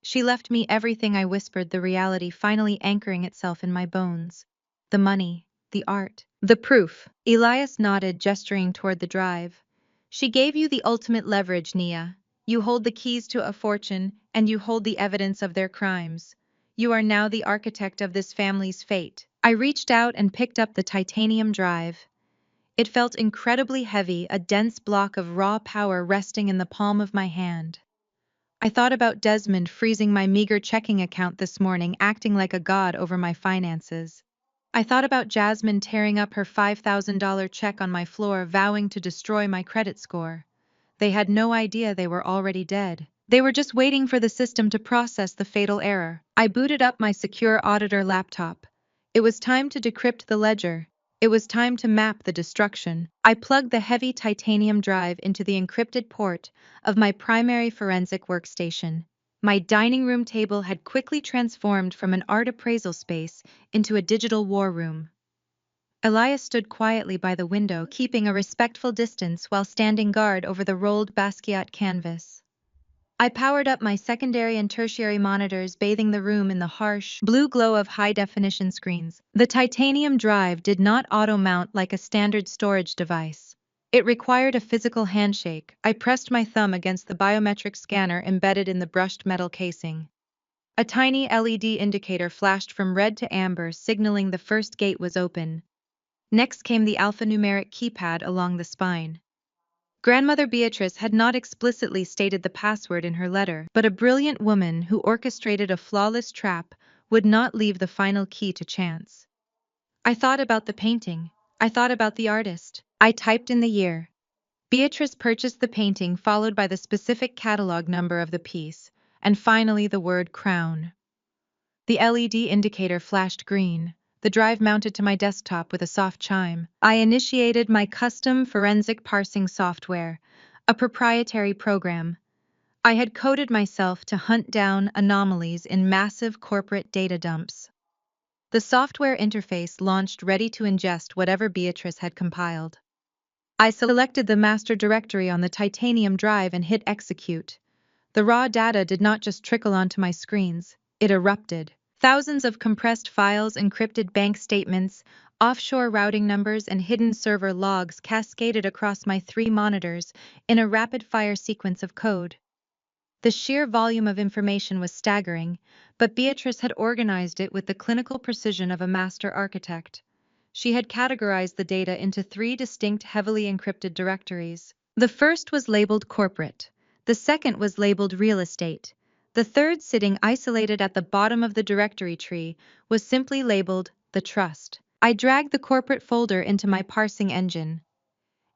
She left me everything I whispered, the reality finally anchoring itself in my bones. The money, the art, the proof. Elias nodded, gesturing toward the drive. She gave you the ultimate leverage, Nia. You hold the keys to a fortune, and you hold the evidence of their crimes. You are now the architect of this family's fate. I reached out and picked up the titanium drive. It felt incredibly heavy, a dense block of raw power resting in the palm of my hand. I thought about Desmond freezing my meager checking account this morning, acting like a god over my finances. I thought about Jasmine tearing up her $5,000 check on my floor, vowing to destroy my credit score. They had no idea they were already dead. They were just waiting for the system to process the fatal error. I booted up my secure auditor laptop. It was time to decrypt the ledger. It was time to map the destruction. I plugged the heavy titanium drive into the encrypted port of my primary forensic workstation. My dining room table had quickly transformed from an art appraisal space into a digital war room. Elias stood quietly by the window, keeping a respectful distance while standing guard over the rolled Basquiat canvas. I powered up my secondary and tertiary monitors, bathing the room in the harsh, blue glow of high-definition screens. The titanium drive did not auto-mount like a standard storage device. It required a physical handshake. I pressed my thumb against the biometric scanner embedded in the brushed metal casing. A tiny LED indicator flashed from red to amber, signaling the first gate was open. Next came the alphanumeric keypad along the spine. Grandmother Beatrice had not explicitly stated the password in her letter, but a brilliant woman who orchestrated a flawless trap would not leave the final key to chance. I thought about the painting. I thought about the artist. I typed in the year. Beatrice purchased the painting, followed by the specific catalog number of the piece, and finally the word crown. The LED indicator flashed green. The drive mounted to my desktop with a soft chime. I initiated my custom forensic parsing software, a proprietary program. I had coded myself to hunt down anomalies in massive corporate data dumps. The software interface launched, ready to ingest whatever Beatrice had compiled. I selected the master directory on the titanium drive and hit execute. The raw data did not just trickle onto my screens, it erupted. Thousands of compressed files, encrypted bank statements, offshore routing numbers, and hidden server logs cascaded across my 3 monitors in a rapid-fire sequence of code. The sheer volume of information was staggering, but Beatrice had organized it with the clinical precision of a master architect. She had categorized the data into 3 distinct, heavily encrypted directories. The first was labeled corporate. The second was labeled real estate. The third, sitting isolated at the bottom of the directory tree, was simply labeled the trust. I dragged the corporate folder into my parsing engine.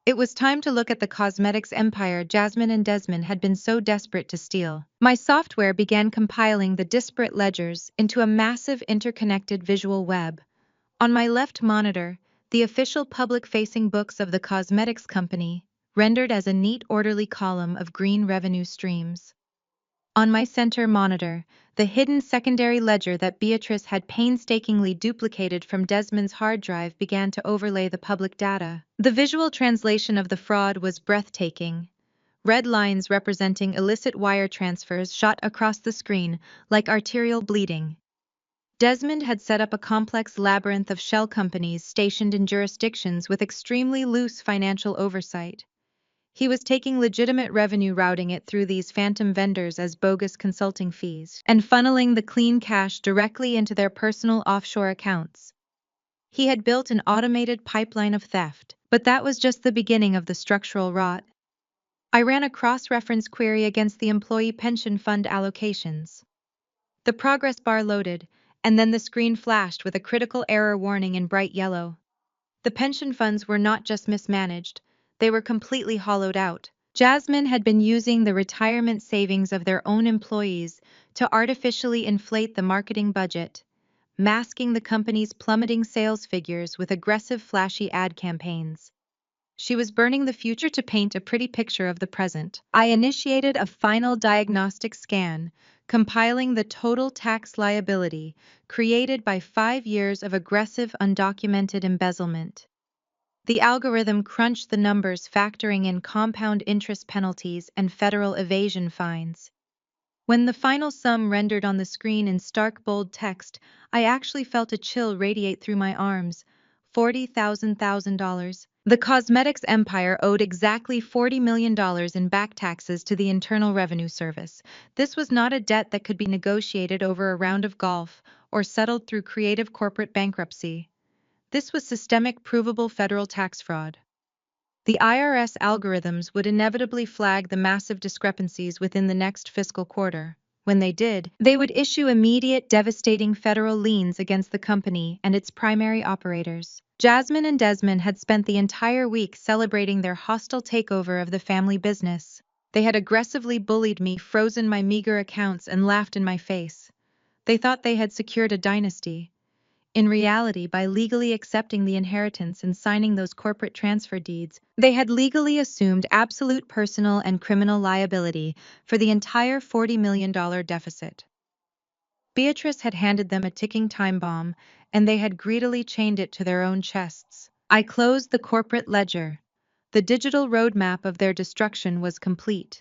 It was time to look at the cosmetics empire Jasmine and Desmond had been so desperate to steal. My software began compiling the disparate ledgers into a massive interconnected visual web. On my left monitor, the official public-facing books of the cosmetics company, rendered as a neat, orderly column of green revenue streams. On my center monitor, the hidden secondary ledger that Beatrice had painstakingly duplicated from Desmond's hard drive began to overlay the public data. The visual translation of the fraud was breathtaking. Red lines representing illicit wire transfers shot across the screen like arterial bleeding. Desmond had set up a complex labyrinth of shell companies stationed in jurisdictions with extremely loose financial oversight. He was taking legitimate revenue, routing it through these phantom vendors as bogus consulting fees, and funneling the clean cash directly into their personal offshore accounts. He had built an automated pipeline of theft, but that was just the beginning of the structural rot. I ran a cross-reference query against the employee pension fund allocations. The progress bar loaded, and then the screen flashed with a critical error warning in bright yellow. The pension funds were not just mismanaged, they were completely hollowed out. Jasmine had been using the retirement savings of their own employees to artificially inflate the marketing budget, masking the company's plummeting sales figures with aggressive, flashy ad campaigns. She was burning the future to paint a pretty picture of the present. I initiated a final diagnostic scan, compiling the total tax liability created by 5 years of aggressive, undocumented embezzlement. The algorithm crunched the numbers, factoring in compound interest penalties and federal evasion fines. When the final sum rendered on the screen in stark bold text, I actually felt a chill radiate through my arms. $40,000. The cosmetics empire owed exactly $40 million in back taxes to the Internal Revenue Service. This was not a debt that could be negotiated over a round of golf or settled through creative corporate bankruptcy. This was systemic, provable federal tax fraud. The IRS algorithms would inevitably flag the massive discrepancies within the next fiscal quarter. When they did, they would issue immediate, devastating federal liens against the company and its primary operators. Jasmine and Desmond had spent the entire week celebrating their hostile takeover of the family business. They had aggressively bullied me, frozen my meager accounts, and laughed in my face. They thought they had secured a dynasty. In reality, by legally accepting the inheritance and signing those corporate transfer deeds, they had legally assumed absolute personal and criminal liability for the entire $40 million deficit. Beatrice had handed them a ticking time bomb, and they had greedily chained it to their own chests. I closed the corporate ledger. The digital roadmap of their destruction was complete.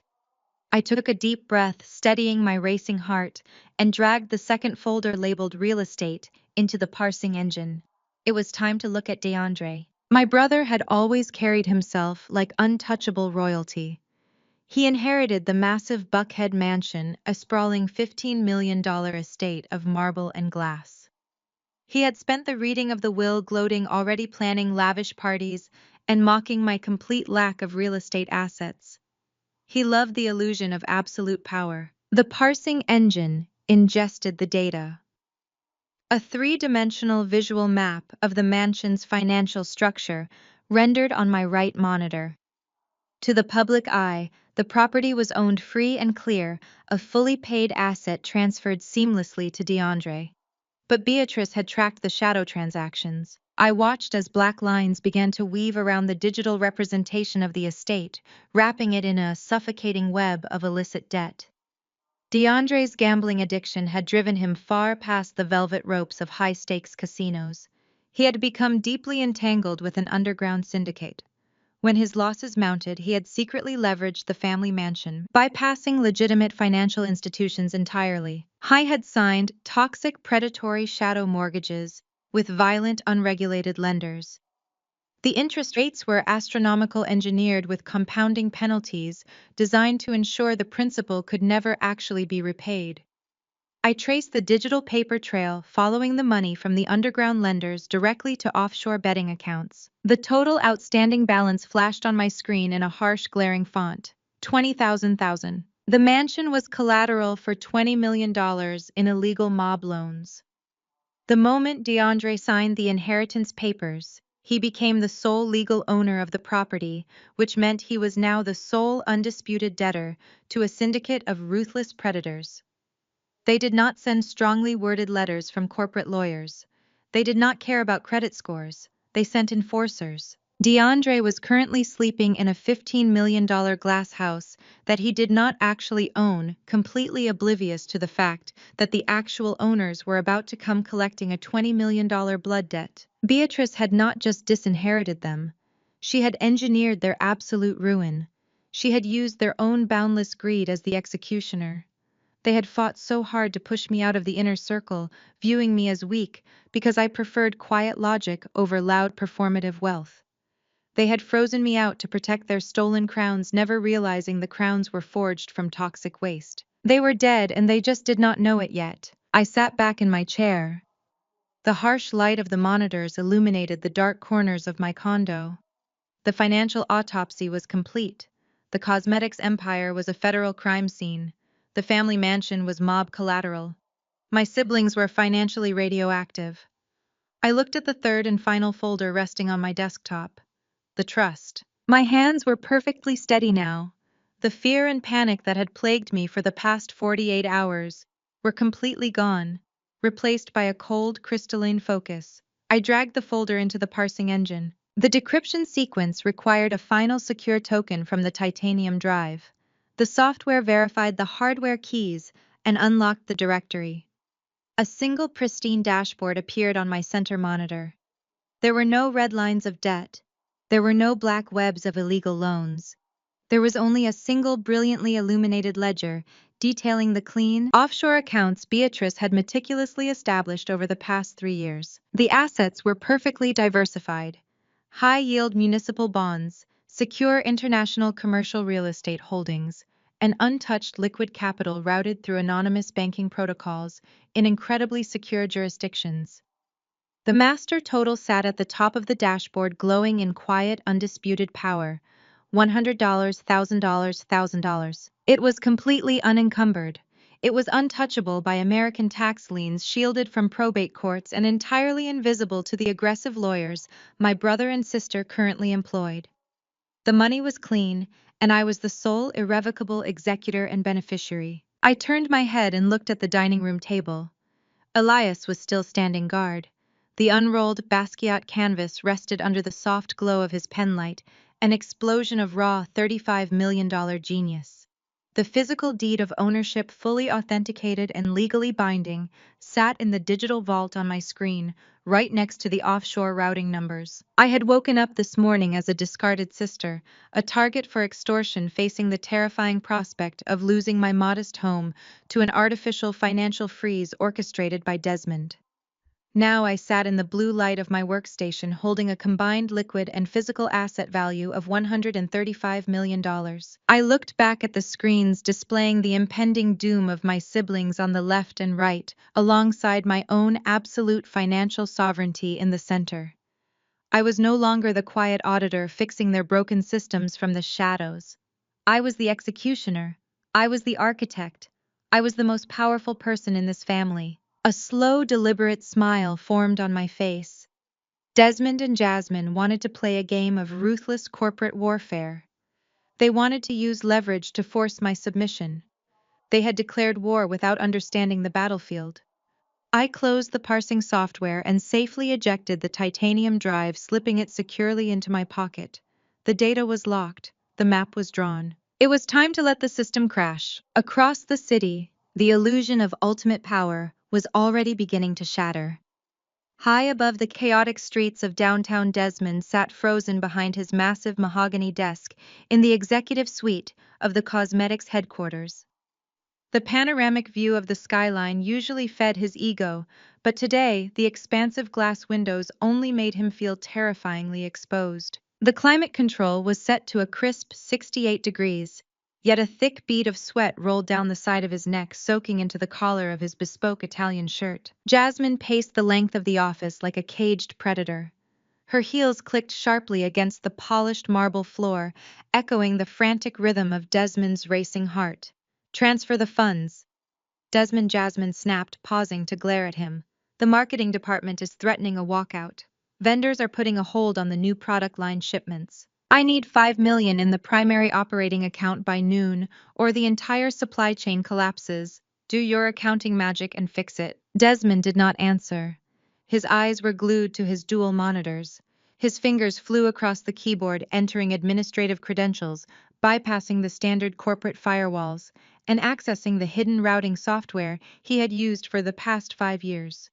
I took a deep breath, steadying my racing heart, and dragged the second folder labeled Real Estate into the parsing engine. It was time to look at DeAndre. My brother had always carried himself like untouchable royalty. He inherited the massive Buckhead mansion, a sprawling $15 million estate of marble and glass. He had spent the reading of the will gloating, already planning lavish parties, and mocking my complete lack of real estate assets. He loved the illusion of absolute power. The parsing engine ingested the data. A three-dimensional visual map of the mansion's financial structure rendered on my right monitor. To the public eye, the property was owned free and clear, a fully paid asset transferred seamlessly to DeAndre. But Beatrice had tracked the shadow transactions. I watched as black lines began to weave around the digital representation of the estate, wrapping it in a suffocating web of illicit debt. DeAndre's gambling addiction had driven him far past the velvet ropes of high-stakes casinos. He had become deeply entangled with an underground syndicate. When his losses mounted, he had secretly leveraged the family mansion, bypassing legitimate financial institutions entirely. He had signed toxic, predatory shadow mortgages with violent, unregulated lenders. The interest rates were astronomical, engineered with compounding penalties designed to ensure the principal could never actually be repaid. I traced the digital paper trail, following the money from the underground lenders directly to offshore betting accounts. The total outstanding balance flashed on my screen in a harsh, glaring font: 20,000. The mansion was collateral for $20 million in illegal mob loans. The moment DeAndre signed the inheritance papers, he became the sole legal owner of the property, which meant he was now the sole undisputed debtor to a syndicate of ruthless predators. They did not send strongly worded letters from corporate lawyers. They did not care about credit scores. They sent enforcers. DeAndre was currently sleeping in a $15 million glass house that he did not actually own, completely oblivious to the fact that the actual owners were about to come collecting a $20 million blood debt. Beatrice had not just disinherited them. She had engineered their absolute ruin. She had used their own boundless greed as the executioner. They had fought so hard to push me out of the inner circle, viewing me as weak because I preferred quiet logic over loud performative wealth. They had frozen me out to protect their stolen crowns, never realizing the crowns were forged from toxic waste. They were dead, and they just did not know it yet. I sat back in my chair. The harsh light of the monitors illuminated the dark corners of my condo. The financial autopsy was complete. The cosmetics empire was a federal crime scene. The family mansion was mob collateral. My siblings were financially radioactive. I looked at the third and final folder resting on my desktop: the trust. My hands were perfectly steady now. The fear and panic that had plagued me for the past 48 hours were completely gone, replaced by a cold, crystalline focus. I dragged the folder into the parsing engine. The decryption sequence required a final secure token from the titanium drive. The software verified the hardware keys and unlocked the directory. A single pristine dashboard appeared on my center monitor. There were no red lines of debt, There were no black webs of illegal loans. There was only a single brilliantly illuminated ledger detailing the clean, offshore accounts Beatrice had meticulously established over the past 3 years. The assets were perfectly diversified: high-yield municipal bonds, secure international commercial real estate holdings, and untouched liquid capital routed through anonymous banking protocols in incredibly secure jurisdictions. The master total sat at the top of the dashboard, glowing in quiet, undisputed power: $100, $1,000, $1,000. It was completely unencumbered. It was untouchable by American tax liens, shielded from probate courts, and entirely invisible to the aggressive lawyers my brother and sister currently employed. The money was clean, and I was the sole irrevocable executor and beneficiary. I turned my head and looked at the dining room table. Elias was still standing guard. The unrolled Basquiat canvas rested under the soft glow of his penlight, an explosion of raw $35 million genius. The physical deed of ownership, fully authenticated and legally binding, sat in the digital vault on my screen, right next to the offshore routing numbers. I had woken up this morning as a discarded sister, a target for extortion, facing the terrifying prospect of losing my modest home to an artificial financial freeze orchestrated by Desmond. Now I sat in the blue light of my workstation, holding a combined liquid and physical asset value of $135 million. I looked back at the screens displaying the impending doom of my siblings on the left and right, alongside my own absolute financial sovereignty in the center. I was no longer the quiet auditor fixing their broken systems from the shadows. I was the executioner. I was the architect. I was the most powerful person in this family. A slow, deliberate smile formed on my face. Desmond and Jasmine wanted to play a game of ruthless corporate warfare. They wanted to use leverage to force my submission. They had declared war without understanding the battlefield. I closed the parsing software and safely ejected the titanium drive, slipping it securely into my pocket. The data was locked. The map was drawn. It was time to let the system crash. Across the city, the illusion of ultimate power was already beginning to shatter. High above the chaotic streets of downtown, Desmond sat frozen behind his massive mahogany desk in the executive suite of the cosmetics headquarters. The panoramic view of the skyline usually fed his ego, but today the expansive glass windows only made him feel terrifyingly exposed. The climate control was set to a crisp 68 degrees, yet a thick bead of sweat rolled down the side of his neck, soaking into the collar of his bespoke Italian shirt. Jasmine paced the length of the office like a caged predator. Her heels clicked sharply against the polished marble floor, echoing the frantic rhythm of Desmond's racing heart. "Transfer the funds." Jasmine snapped, pausing to glare at him. "The marketing department is threatening a walkout. Vendors are putting a hold on the new product line shipments. I need $5 million in the primary operating account by noon, or the entire supply chain collapses. Do your accounting magic and fix it." Desmond did not answer. His eyes were glued to his dual monitors. His fingers flew across the keyboard, entering administrative credentials, bypassing the standard corporate firewalls, and accessing the hidden routing software he had used for the past 5 years.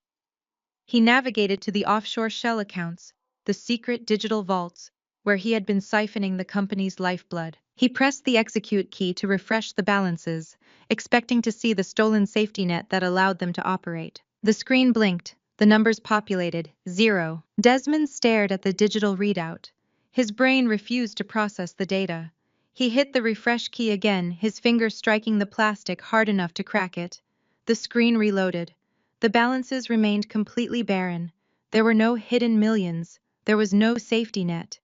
He navigated to the offshore shell accounts, the secret digital vaults, where he had been siphoning the company's lifeblood. He pressed the execute key to refresh the balances, expecting to see the stolen safety net that allowed them to operate. The screen blinked, the numbers populated: 0. Desmond stared at the digital readout. His brain refused to process the data. He hit the refresh key again, his finger striking the plastic hard enough to crack it. The screen reloaded. The balances remained completely barren. There were no hidden millions. There was no safety net.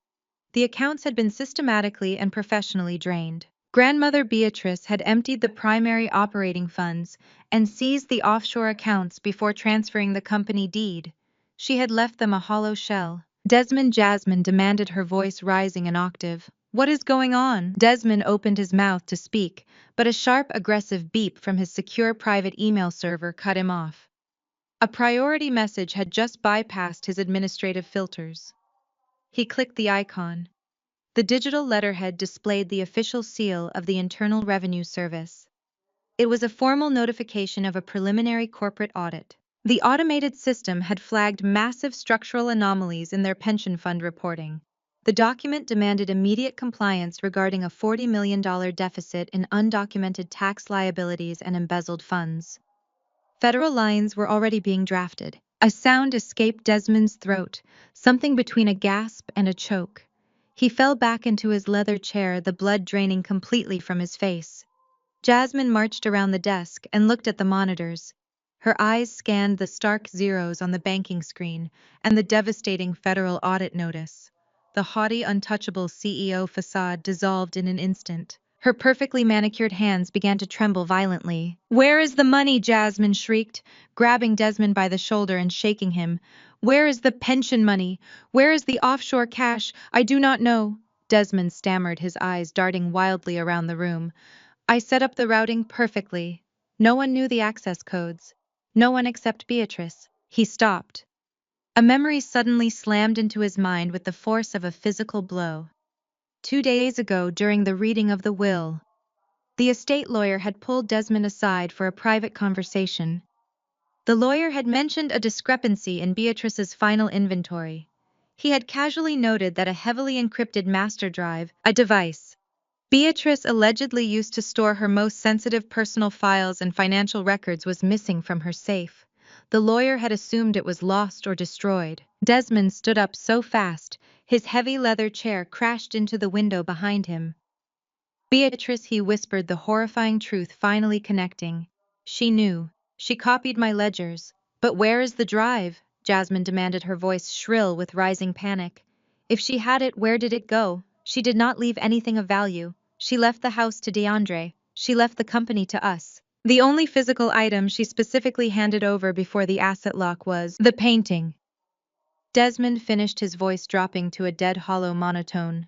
The accounts had been systematically and professionally drained. Grandmother Beatrice had emptied the primary operating funds and seized the offshore accounts before transferring the company deed. She had left them a hollow shell. Jasmine demanded, her voice rising an octave. "What is going on?" Desmond opened his mouth to speak, but a sharp, aggressive beep from his secure private email server cut him off. A priority message had just bypassed his administrative filters. He clicked the icon. The digital letterhead displayed the official seal of the Internal Revenue Service. It was a formal notification of a preliminary corporate audit. The automated system had flagged massive structural anomalies in their pension fund reporting. The document demanded immediate compliance regarding a $40 million deficit in undocumented tax liabilities and embezzled funds. Federal lines were already being drafted. A sound escaped Desmond's throat, something between a gasp and a choke. He fell back into his leather chair, the blood draining completely from his face. Jasmine marched around the desk and looked at the monitors. Her eyes scanned the stark zeros on the banking screen and the devastating federal audit notice. The haughty, untouchable CEO facade dissolved in an instant. Her perfectly manicured hands began to tremble violently. "Where is the money?" Jasmine shrieked, grabbing Desmond by the shoulder and shaking him. "Where is the pension money? Where is the offshore cash? I do not know." Desmond stammered, his eyes darting wildly around the room. "I set up the routing perfectly. No one knew the access codes. No one except Beatrice." He stopped. A memory suddenly slammed into his mind with the force of a physical blow. 2 days ago, during the reading of the will, the estate lawyer had pulled Desmond aside for a private conversation. The lawyer had mentioned a discrepancy in Beatrice's final inventory. He had casually noted that a heavily encrypted master drive, a device Beatrice allegedly used to store her most sensitive personal files and financial records, was missing from her safe. The lawyer had assumed it was lost or destroyed. Desmond stood up so fast, his heavy leather chair crashed into the window behind him. "Beatrice," he whispered, the horrifying truth finally connecting. "She knew. She copied my ledgers." "But where is the drive?" Jasmine demanded, her voice shrill with rising panic. "If she had it, where did it go? She did not leave anything of value. She left the house to DeAndre. She left the company to us. The only physical item she specifically handed over before the asset lock was the painting." Desmond finished, his voice dropping to a dead hollow monotone.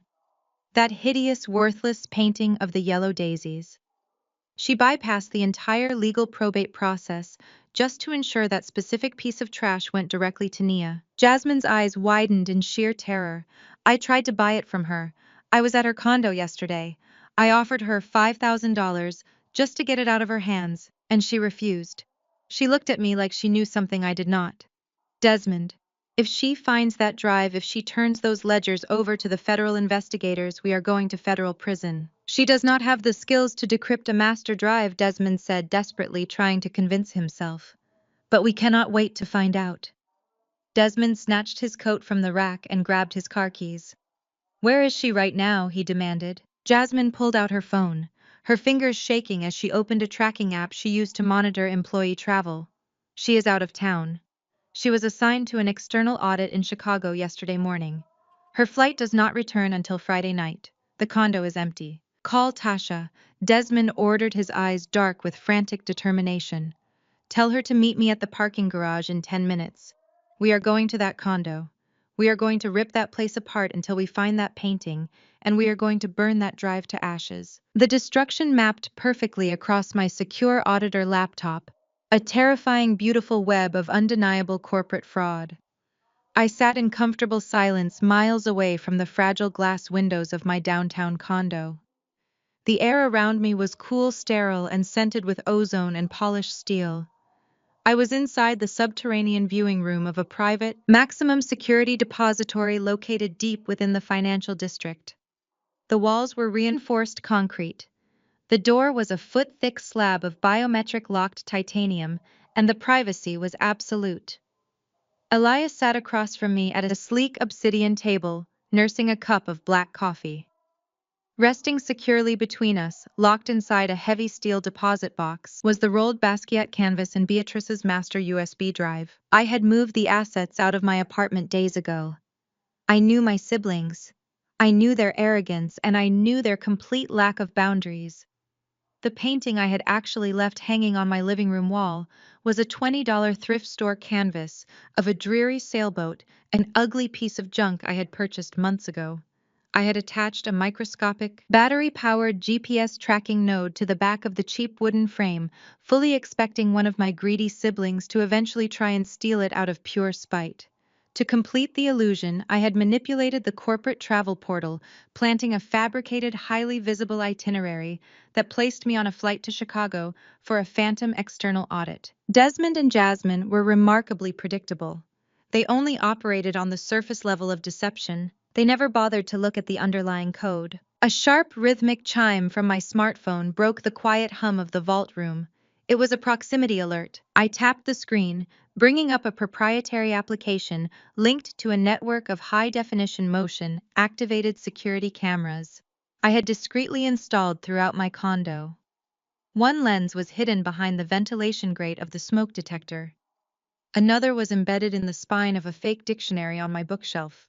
"That hideous, worthless painting of the yellow daisies. She bypassed the entire legal probate process just to ensure that specific piece of trash went directly to Nia." Jasmine's eyes widened in sheer terror. "I tried to buy it from her. I was at her condo yesterday. I offered her $5,000 just to get it out of her hands, and she refused. She looked at me like she knew something I did not." "Desmond, if she finds that drive, if she turns those ledgers over to the federal investigators, we are going to federal prison." "She does not have the skills to decrypt a master drive," Desmond said, desperately trying to convince himself. "But we cannot wait to find out." Desmond snatched his coat from the rack and grabbed his car keys. "Where is she right now?" he demanded. Jasmine pulled out her phone, her fingers shaking as she opened a tracking app she used to monitor employee travel. "She is out of town. She was assigned to an external audit in Chicago yesterday morning. Her flight does not return until Friday night. The condo is empty." "Call Tasha," Desmond ordered, his eyes dark with frantic determination. "Tell her to meet me at the parking garage in 10 minutes. We are going to that condo. We are going to rip that place apart until we find that painting, and we are going to burn that drive to ashes." The destruction mapped perfectly across my secure auditor laptop, a terrifying, beautiful web of undeniable corporate fraud. I sat in comfortable silence, miles away from the fragile glass windows of my downtown condo. The air around me was cool, sterile, and scented with ozone and polished steel. I was inside the subterranean viewing room of a private, maximum security depository located deep within the financial district. The walls were reinforced concrete. The door was a foot-thick slab of biometric locked titanium, and the privacy was absolute. Elias sat across from me at a sleek obsidian table, nursing a cup of black coffee. Resting securely between us, locked inside a heavy steel deposit box, was the rolled Basquiat canvas and Beatrice's master USB drive. I had moved the assets out of my apartment days ago. I knew my siblings. I knew their arrogance, and I knew their complete lack of boundaries. The painting I had actually left hanging on my living room wall was a $20 thrift store canvas of a dreary sailboat, an ugly piece of junk I had purchased months ago. I had attached a microscopic, battery-powered GPS tracking node to the back of the cheap wooden frame, fully expecting one of my greedy siblings to eventually try and steal it out of pure spite. To complete the illusion, I had manipulated the corporate travel portal, planting a fabricated, highly visible itinerary that placed me on a flight to Chicago for a phantom external audit. Desmond and Jasmine were remarkably predictable. They only operated on the surface level of deception, They never bothered to look at the underlying code. A sharp, rhythmic chime from my smartphone broke the quiet hum of the vault room. It was a proximity alert. I tapped the screen, bringing up a proprietary application linked to a network of high-definition motion-activated security cameras I had discreetly installed throughout my condo. One lens was hidden behind the ventilation grate of the smoke detector. Another was embedded in the spine of a fake dictionary on my bookshelf.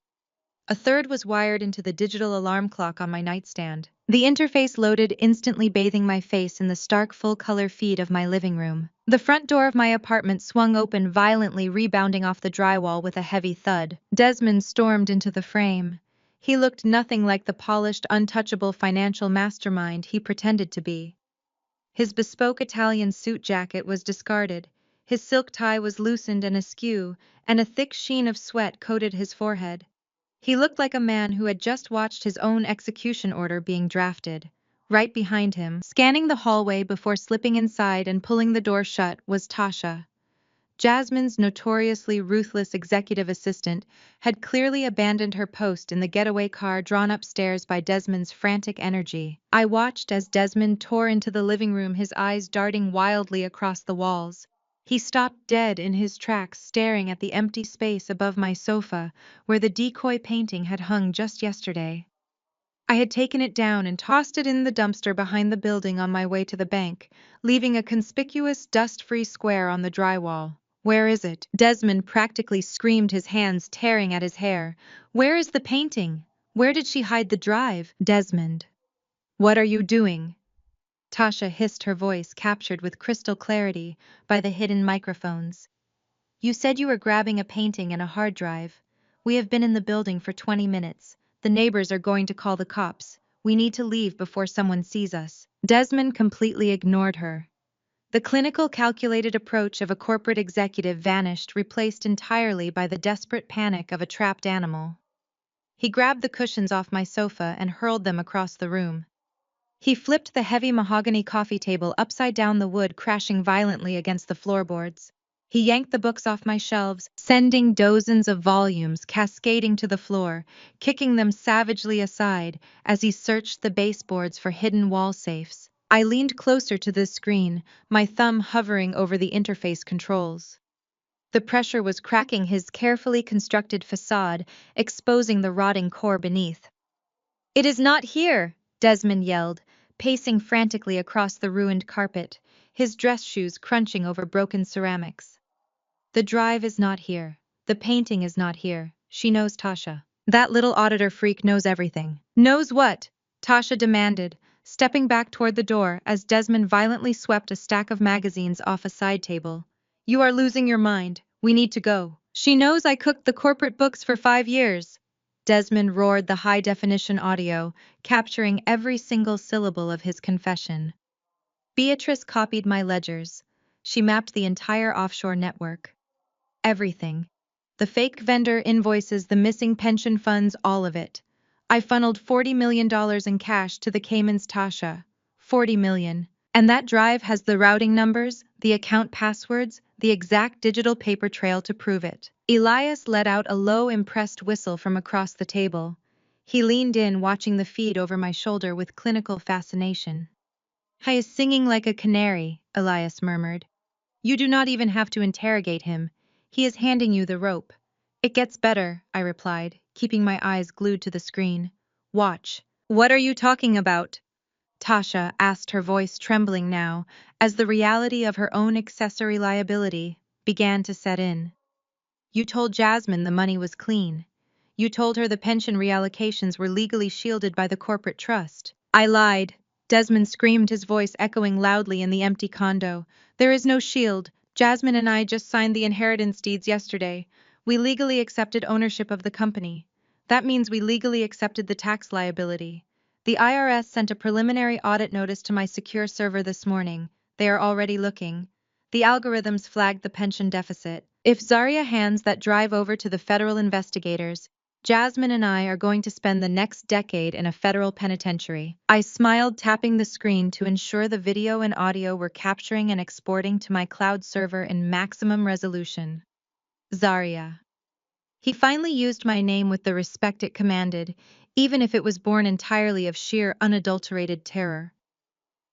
A third was wired into the digital alarm clock on my nightstand. The interface loaded, instantly bathing my face in the stark full-color feed of my living room. The front door of my apartment swung open, violently rebounding off the drywall with a heavy thud. Desmond stormed into the frame. He looked nothing like the polished, untouchable financial mastermind he pretended to be. His bespoke Italian suit jacket was discarded. His silk tie was loosened and askew, and a thick sheen of sweat coated his forehead. He looked like a man who had just watched his own execution order being drafted. Right behind him, scanning the hallway before slipping inside and pulling the door shut, was Tasha. Jasmine's notoriously ruthless executive assistant had clearly abandoned her post in the getaway car drawn upstairs by Desmond's frantic energy. I watched as Desmond tore into the living room, his eyes darting wildly across the walls. He stopped dead in his tracks, staring at the empty space above my sofa, where the decoy painting had hung just yesterday. I had taken it down and tossed it in the dumpster behind the building on my way to the bank, leaving a conspicuous, dust-free square on the drywall. Where is it? Desmond practically screamed, his hands tearing at his hair. Where is the painting? Where did she hide the drive? Desmond. What are you doing? Tasha hissed, her voice captured with crystal clarity by the hidden microphones. You said you were grabbing a painting and a hard drive. We have been in the building for 20 minutes. The neighbors are going to call the cops. We need to leave before someone sees us. Desmond completely ignored her. The clinical, calculated approach of a corporate executive vanished, replaced entirely by the desperate panic of a trapped animal. He grabbed the cushions off my sofa and hurled them across the room. He flipped the heavy mahogany coffee table upside down, the wood crashing violently against the floorboards. He yanked the books off my shelves, sending dozens of volumes cascading to the floor, kicking them savagely aside as he searched the baseboards for hidden wall safes. I leaned closer to the screen, my thumb hovering over the interface controls. The pressure was cracking his carefully constructed facade, exposing the rotting core beneath. "It is not here!" Desmond yelled, pacing frantically across the ruined carpet, his dress shoes crunching over broken ceramics. "The drive is not here. The painting is not here. She knows, Tasha. That little auditor freak knows everything." "Knows what?" Tasha demanded, stepping back toward the door as Desmond violently swept a stack of magazines off a side table. "You are losing your mind. We need to go." "She knows I cooked the corporate books for 5 years." Desmond roared the high-definition audio, capturing every single syllable of his confession. Beatrice copied my ledgers. She mapped the entire offshore network. Everything. The fake vendor invoices, the missing pension funds, all of it. I funneled $40 million in cash to the Caymans, Tasha. 40 million. And that drive has the routing numbers, the account passwords, the exact digital paper trail to prove it. Elias let out a low, impressed whistle from across the table. He leaned in, watching the feed over my shoulder with clinical fascination. "He is singing like a canary," Elias murmured. "You do not even have to interrogate him. He is handing you the rope." "It gets better," I replied, keeping my eyes glued to the screen. "Watch." "What are you talking about?" Tasha asked, her voice trembling now, as the reality of her own accessory liability began to set in. "You told Jasmine the money was clean. You told her the pension reallocations were legally shielded by the corporate trust." "I lied," Desmond screamed, his voice echoing loudly in the empty condo. "There is no shield. Jasmine and I just signed the inheritance deeds yesterday. We legally accepted ownership of the company. That means we legally accepted the tax liability. The IRS sent a preliminary audit notice to my secure server this morning. They are already looking. The algorithms flagged the pension deficit. If Zarya hands that drive over to the federal investigators, Jasmine and I are going to spend the next decade in a federal penitentiary." I smiled, tapping the screen to ensure the video and audio were capturing and exporting to my cloud server in maximum resolution. Zarya. He finally used my name with the respect it commanded, even if it was born entirely of sheer, unadulterated terror.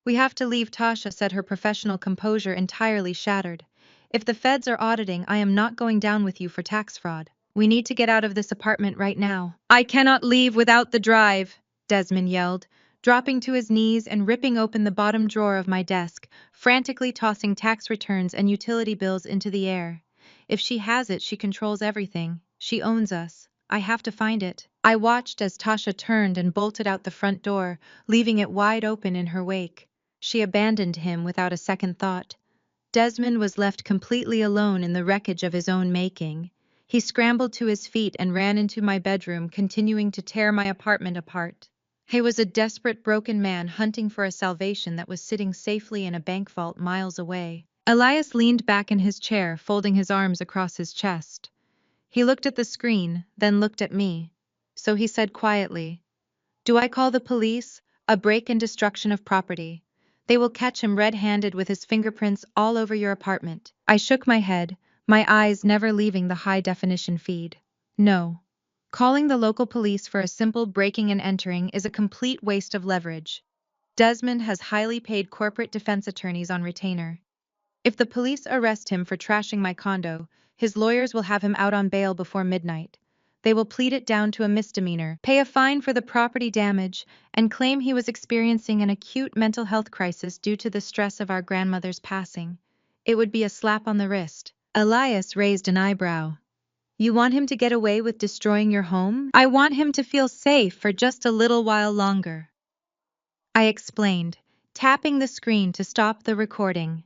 "We have to leave," Tasha said, her professional composure entirely shattered. "If the feds are auditing, I am not going down with you for tax fraud. We need to get out of this apartment right now." "I cannot leave without the drive," Desmond yelled, dropping to his knees and ripping open the bottom drawer of my desk, frantically tossing tax returns and utility bills into the air. "If she has it, she controls everything. She owns us. I have to find it." I watched as Tasha turned and bolted out the front door, leaving it wide open in her wake. She abandoned him without a second thought. Desmond was left completely alone in the wreckage of his own making. He scrambled to his feet and ran into my bedroom, continuing to tear my apartment apart. He was a desperate, broken man hunting for a salvation that was sitting safely in a bank vault miles away. Elias leaned back in his chair, folding his arms across his chest. He looked at the screen, then looked at me. So he said quietly, "Do I call the police? A break and destruction of property. They will catch him red-handed with his fingerprints all over your apartment." I shook my head, my eyes never leaving the high-definition feed. "No. Calling the local police for a simple breaking and entering is a complete waste of leverage. Desmond has highly paid corporate defense attorneys on retainer. If the police arrest him for trashing my condo, his lawyers will have him out on bail before midnight. They will plead it down to a misdemeanor, pay a fine for the property damage, and claim he was experiencing an acute mental health crisis due to the stress of our grandmother's passing. It would be a slap on the wrist." Elias raised an eyebrow. "You want him to get away with destroying your home?" "I want him to feel safe for just a little while longer," I explained, tapping the screen to stop the recording.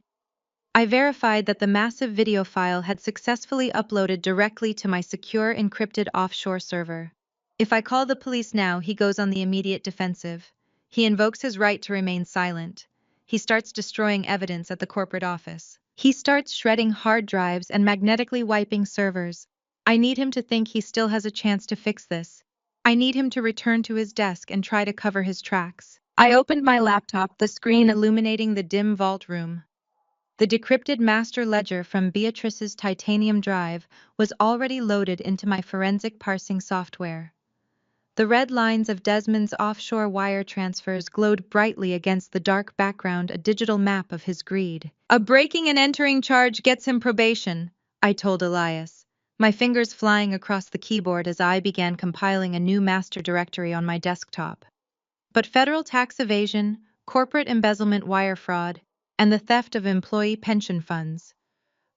I verified that the massive video file had successfully uploaded directly to my secure encrypted offshore server. If I call the police now, he goes on the immediate defensive. He invokes his right to remain silent. He starts destroying evidence at the corporate office. He starts shredding hard drives and magnetically wiping servers. I need him to think he still has a chance to fix this. I need him to return to his desk and try to cover his tracks. I opened my laptop, the screen illuminating the dim vault room. The decrypted master ledger from Beatrice's titanium drive was already loaded into my forensic parsing software. The red lines of Desmond's offshore wire transfers glowed brightly against the dark background, a digital map of his greed. "A breaking and entering charge gets him probation," I told Elias, my fingers flying across the keyboard as I began compiling a new master directory on my desktop. But federal tax evasion, corporate embezzlement, wire fraud, and the theft of employee pension funds,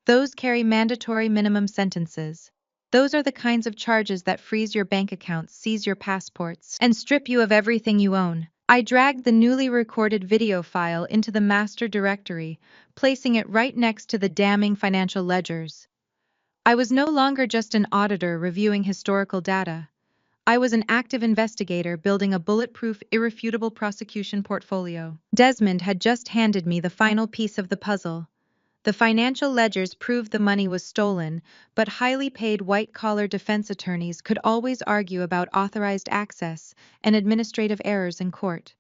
those carry mandatory minimum sentences. Those are the kinds of charges that freeze your bank accounts, seize your passports, and strip you of everything you own. I dragged the newly recorded video file into the master directory, placing it right next to the damning financial ledgers. I was no longer just an auditor reviewing historical data. I was an active investigator building a bulletproof, irrefutable prosecution portfolio. Desmond had just handed me the final piece of the puzzle. The financial ledgers proved the money was stolen, but highly paid white-collar defense attorneys could always argue about authorized access and administrative errors in court.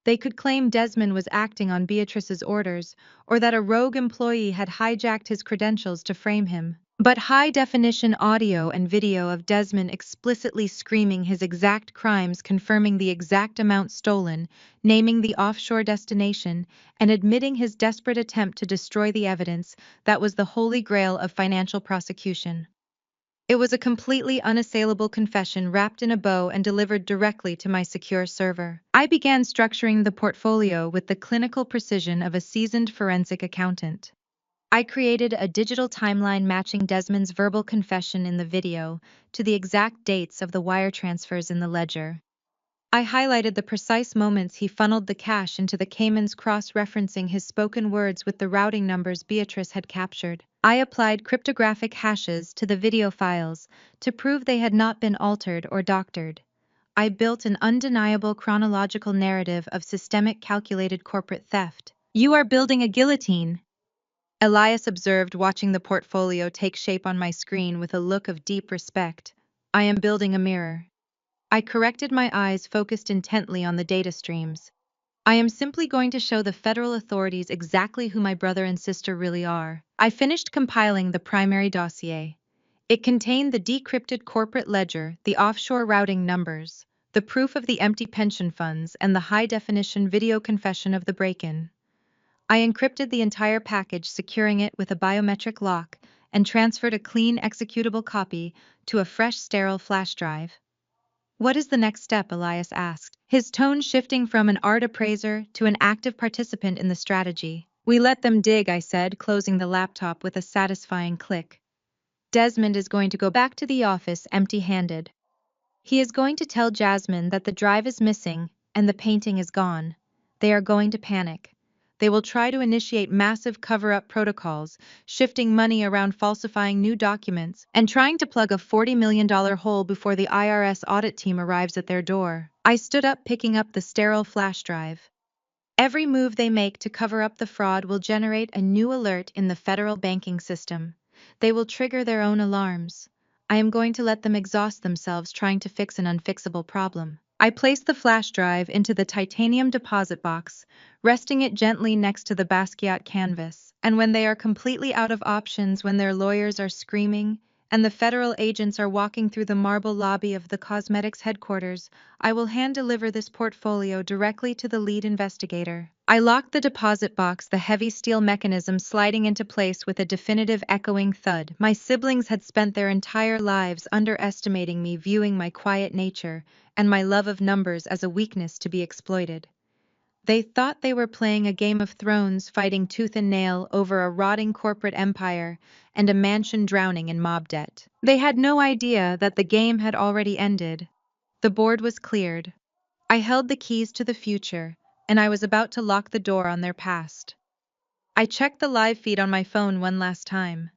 They could claim Desmond was acting on Beatrice's orders, or that a rogue employee had hijacked his credentials to frame him. But high-definition audio and video of Desmond explicitly screaming his exact crimes, confirming the exact amount stolen, naming the offshore destination, and admitting his desperate attempt to destroy the evidence, that was the holy grail of financial prosecution. It was a completely unassailable confession wrapped in a bow and delivered directly to my secure server. I began structuring the portfolio with the clinical precision of a seasoned forensic accountant. I created a digital timeline matching Desmond's verbal confession in the video to the exact dates of the wire transfers in the ledger. I highlighted the precise moments he funneled the cash into the Caymans, cross-referencing his spoken words with the routing numbers Beatrice had captured. I applied cryptographic hashes to the video files to prove they had not been altered or doctored. I built an undeniable chronological narrative of systemic, calculated corporate theft. "You are building a guillotine," Elias observed, watching the portfolio take shape on my screen with a look of deep respect. "I am building a mirror." I corrected, my eyes focused intently on the data streams. "I am simply going to show the federal authorities exactly who my brother and sister really are." I finished compiling the primary dossier. It contained the decrypted corporate ledger, the offshore routing numbers, the proof of the empty pension funds, and the high-definition video confession of the break-in. I encrypted the entire package, securing it with a biometric lock, and transferred a clean executable copy to a fresh, sterile flash drive. "What is the next step?" Elias asked, his tone shifting from an art appraiser to an active participant in the strategy. "We let them dig," I said, closing the laptop with a satisfying click. "Desmond is going to go back to the office empty-handed. He is going to tell Jasmine that the drive is missing and the painting is gone. They are going to panic. They will try to initiate massive cover-up protocols, shifting money around, falsifying new documents, and trying to plug a $40 million hole before the IRS audit team arrives at their door." I stood up, picking up the sterile flash drive. "Every move they make to cover up the fraud will generate a new alert in the federal banking system. They will trigger their own alarms. I am going to let them exhaust themselves trying to fix an unfixable problem." I placed the flash drive into the titanium deposit box, resting it gently next to the Basquiat canvas. "And when they are completely out of options, when their lawyers are screaming, and the federal agents are walking through the marble lobby of the cosmetics headquarters, I will hand-deliver this portfolio directly to the lead investigator." I locked the deposit box, the heavy steel mechanism sliding into place with a definitive echoing thud. My siblings had spent their entire lives underestimating me, viewing my quiet nature and my love of numbers as a weakness to be exploited. They thought they were playing a Game of Thrones, fighting tooth and nail over a rotting corporate empire and a mansion drowning in mob debt. They had no idea that the game had already ended. The board was cleared. I held the keys to the future, and I was about to lock the door on their past. I checked the live feed on my phone one last time.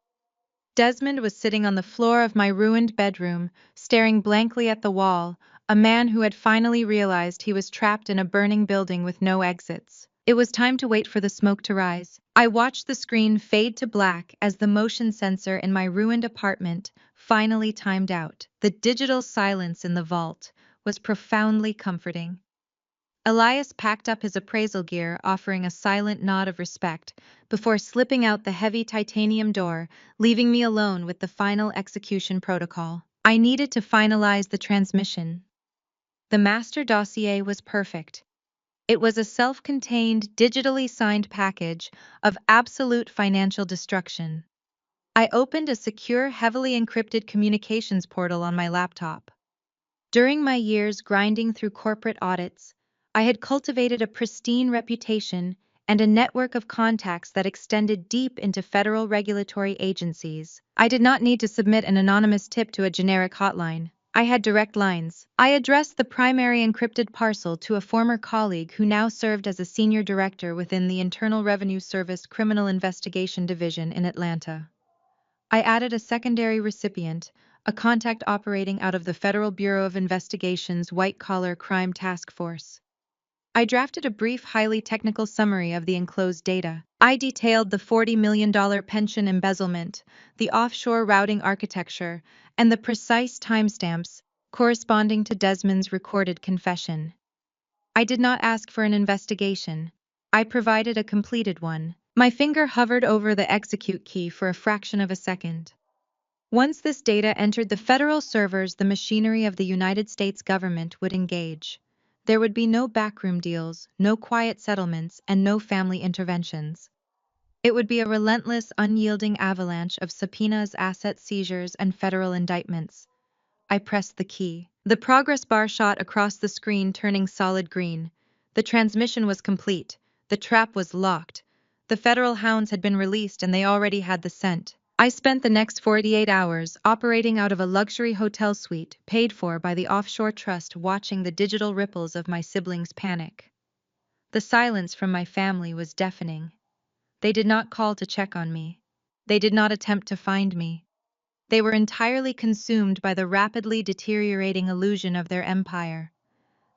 Desmond was sitting on the floor of my ruined bedroom, staring blankly at the wall, a man who had finally realized he was trapped in a burning building with no exits. It was time to wait for the smoke to rise. I watched the screen fade to black as the motion sensor in my ruined apartment finally timed out. The digital silence in the vault was profoundly comforting. Elias packed up his appraisal gear, offering a silent nod of respect, before slipping out the heavy titanium door, leaving me alone with the final execution protocol. I needed to finalize the transmission. The master dossier was perfect. It was a self-contained, digitally signed package of absolute financial destruction. I opened a secure, heavily encrypted communications portal on my laptop. During my years grinding through corporate audits, I had cultivated a pristine reputation and a network of contacts that extended deep into federal regulatory agencies. I did not need to submit an anonymous tip to a generic hotline. I had direct lines. I addressed the primary encrypted parcel to a former colleague who now served as a senior director within the Internal Revenue Service Criminal Investigation Division in Atlanta. I added a secondary recipient, a contact operating out of the Federal Bureau of Investigation's White-Collar Crime Task Force. I drafted a brief, highly technical summary of the enclosed data. I detailed the $40 million pension embezzlement, the offshore routing architecture, and the precise timestamps corresponding to Desmond's recorded confession. I did not ask for an investigation. I provided a completed one. My finger hovered over the execute key for a fraction of a second. Once this data entered the federal servers, the machinery of the United States government would engage. There would be no backroom deals, no quiet settlements, and no family interventions. It would be a relentless, unyielding avalanche of subpoenas, asset seizures, and federal indictments. I pressed the key. The progress bar shot across the screen, turning solid green. The transmission was complete. The trap was locked. The federal hounds had been released, and they already had the scent. I spent the next 48 hours operating out of a luxury hotel suite paid for by the offshore trust, watching the digital ripples of my siblings' panic. The silence from my family was deafening. They did not call to check on me. They did not attempt to find me. They were entirely consumed by the rapidly deteriorating illusion of their empire.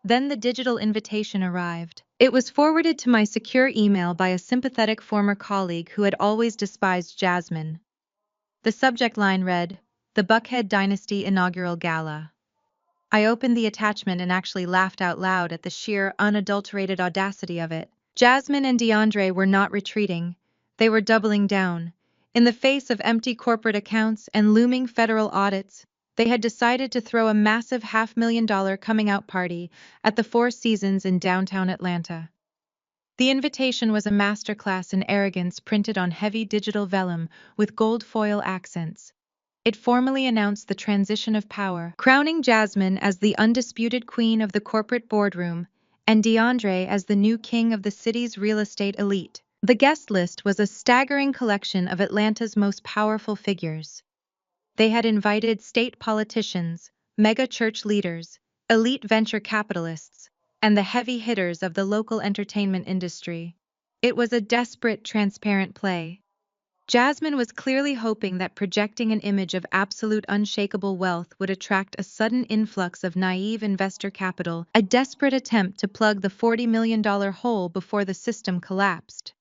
Then the digital invitation arrived. It was forwarded to my secure email by a sympathetic former colleague who had always despised Jasmine. The subject line read, "The Buckhead Dynasty Inaugural Gala." I opened the attachment and actually laughed out loud at the sheer, unadulterated audacity of it. Jasmine and DeAndre were not retreating. They were doubling down. In the face of empty corporate accounts and looming federal audits, they had decided to throw a massive $500,000 coming out party at the Four Seasons in downtown Atlanta. The invitation was a masterclass in arrogance printed on heavy digital vellum with gold foil accents. It formally announced the transition of power, crowning Jasmine as the undisputed queen of the corporate boardroom and DeAndre as the new king of the city's real estate elite. The guest list was a staggering collection of Atlanta's most powerful figures. They had invited state politicians, mega church leaders, elite venture capitalists, and the heavy hitters of the local entertainment industry. It was a desperate, transparent play. Jasmine was clearly hoping that projecting an image of absolute unshakable wealth would attract a sudden influx of naive investor capital, a desperate attempt to plug the $40 million hole before the system collapsed.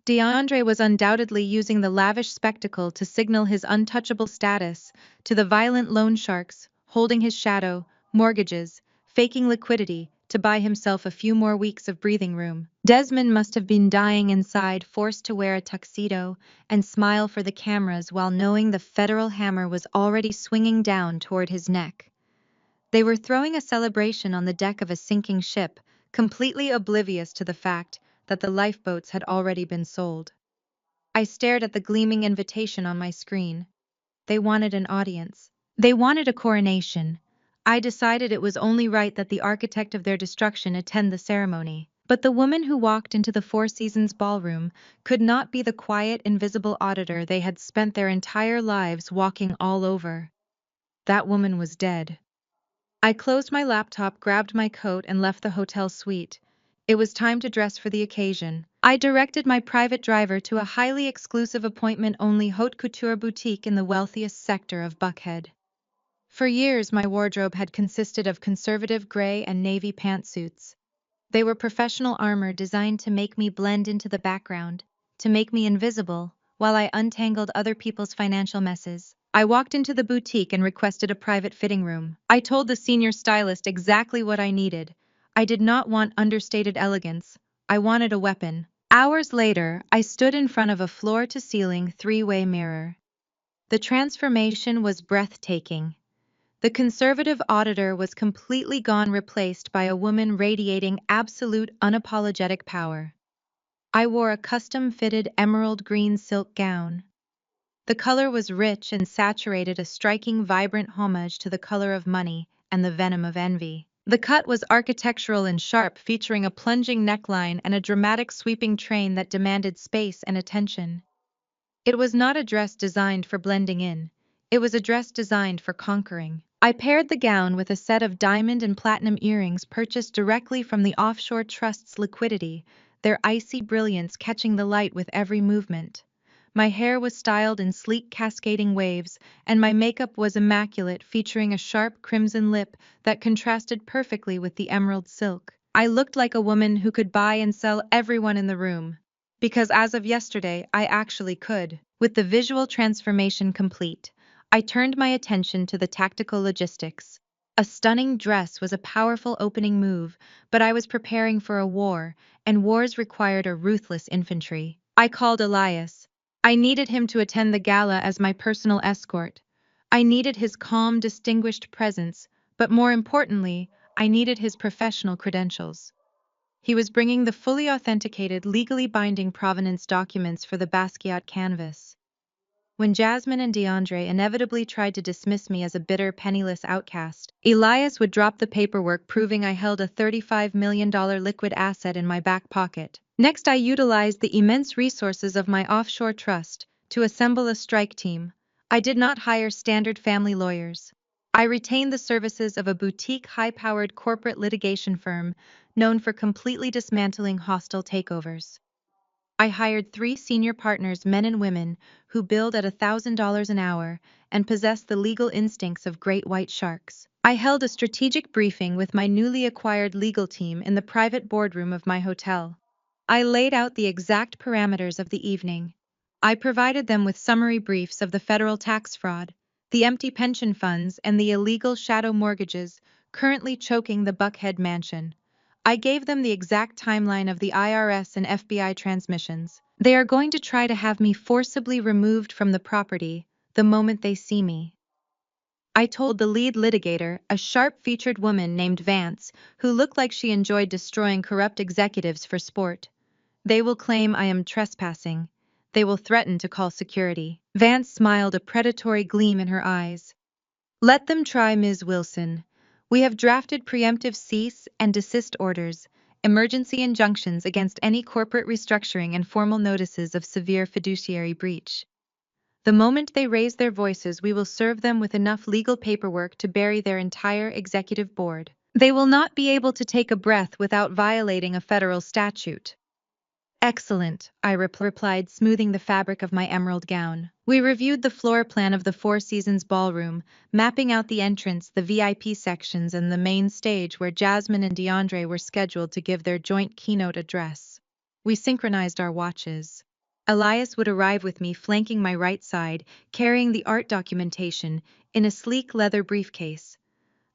DeAndre was undoubtedly using the lavish spectacle to signal his untouchable status to the violent loan sharks, holding his shadow, mortgages, faking liquidity to buy himself a few more weeks of breathing room. Desmond must have been dying inside, forced to wear a tuxedo and smile for the cameras while knowing the federal hammer was already swinging down toward his neck. They were throwing a celebration on the deck of a sinking ship, completely oblivious to the fact that the lifeboats had already been sold. I stared at the gleaming invitation on my screen. They wanted an audience. They wanted a coronation. I decided it was only right that the architect of their destruction attend the ceremony. But the woman who walked into the Four Seasons ballroom could not be the quiet, invisible auditor they had spent their entire lives walking all over. That woman was dead. I closed my laptop, grabbed my coat, and left the hotel suite. It was time to dress for the occasion. I directed my private driver to a highly exclusive appointment-only haute couture boutique in the wealthiest sector of Buckhead. For years, my wardrobe had consisted of conservative gray and navy pantsuits. They were professional armor designed to make me blend into the background, to make me invisible, while I untangled other people's financial messes. I walked into the boutique and requested a private fitting room. I told the senior stylist exactly what I needed. I did not want understated elegance. I wanted a weapon. Hours later, I stood in front of a floor-to-ceiling three-way mirror. The transformation was breathtaking. The conservative auditor was completely gone, replaced by a woman radiating absolute unapologetic power. I wore a custom-fitted emerald green silk gown. The color was rich and saturated, a striking, vibrant homage to the color of money and the venom of envy. The cut was architectural and sharp, featuring a plunging neckline and a dramatic sweeping train that demanded space and attention. It was not a dress designed for blending in. It was a dress designed for conquering. I paired the gown with a set of diamond and platinum earrings purchased directly from the offshore trust's liquidity, their icy brilliance catching the light with every movement. My hair was styled in sleek cascading waves, and my makeup was immaculate, featuring a sharp crimson lip that contrasted perfectly with the emerald silk. I looked like a woman who could buy and sell everyone in the room. Because as of yesterday, I actually could. With the visual transformation complete, I turned my attention to the tactical logistics. A stunning dress was a powerful opening move, but I was preparing for a war, and wars required a ruthless infantry. I called Elias. I needed him to attend the gala as my personal escort. I needed his calm, distinguished presence, but more importantly, I needed his professional credentials. He was bringing the fully authenticated, legally binding provenance documents for the Basquiat canvas. When Jasmine and DeAndre inevitably tried to dismiss me as a bitter, penniless outcast, Elias would drop the paperwork proving I held a $35 million liquid asset in my back pocket. Next, I utilized the immense resources of my offshore trust to assemble a strike team. I did not hire standard family lawyers. I retained the services of a boutique, high-powered corporate litigation firm known for completely dismantling hostile takeovers. I hired 3 senior partners, men and women, who billed at $1,000 an hour and possessed the legal instincts of great white sharks. I held a strategic briefing with my newly acquired legal team in the private boardroom of my hotel. I laid out the exact parameters of the evening. I provided them with summary briefs of the federal tax fraud, the empty pension funds, and the illegal shadow mortgages currently choking the Buckhead mansion. I gave them the exact timeline of the IRS and FBI transmissions. They are going to try to have me forcibly removed from the property the moment they see me. I told the lead litigator, a sharp-featured woman named Vance, who looked like she enjoyed destroying corrupt executives for sport. They will claim I am trespassing. They will threaten to call security. Vance smiled, a predatory gleam in her eyes. Let them try, Ms. Wilson. We have drafted preemptive cease and desist orders, emergency injunctions against any corporate restructuring, and formal notices of severe fiduciary breach. The moment they raise their voices, we will serve them with enough legal paperwork to bury their entire executive board. They will not be able to take a breath without violating a federal statute. Excellent, I replied, smoothing the fabric of my emerald gown. We reviewed the floor plan of the Four Seasons ballroom, mapping out the entrance, the VIP sections, and the main stage where Jasmine and DeAndre were scheduled to give their joint keynote address. We synchronized our watches. Elias would arrive with me, flanking my right side, carrying the art documentation in a sleek leather briefcase.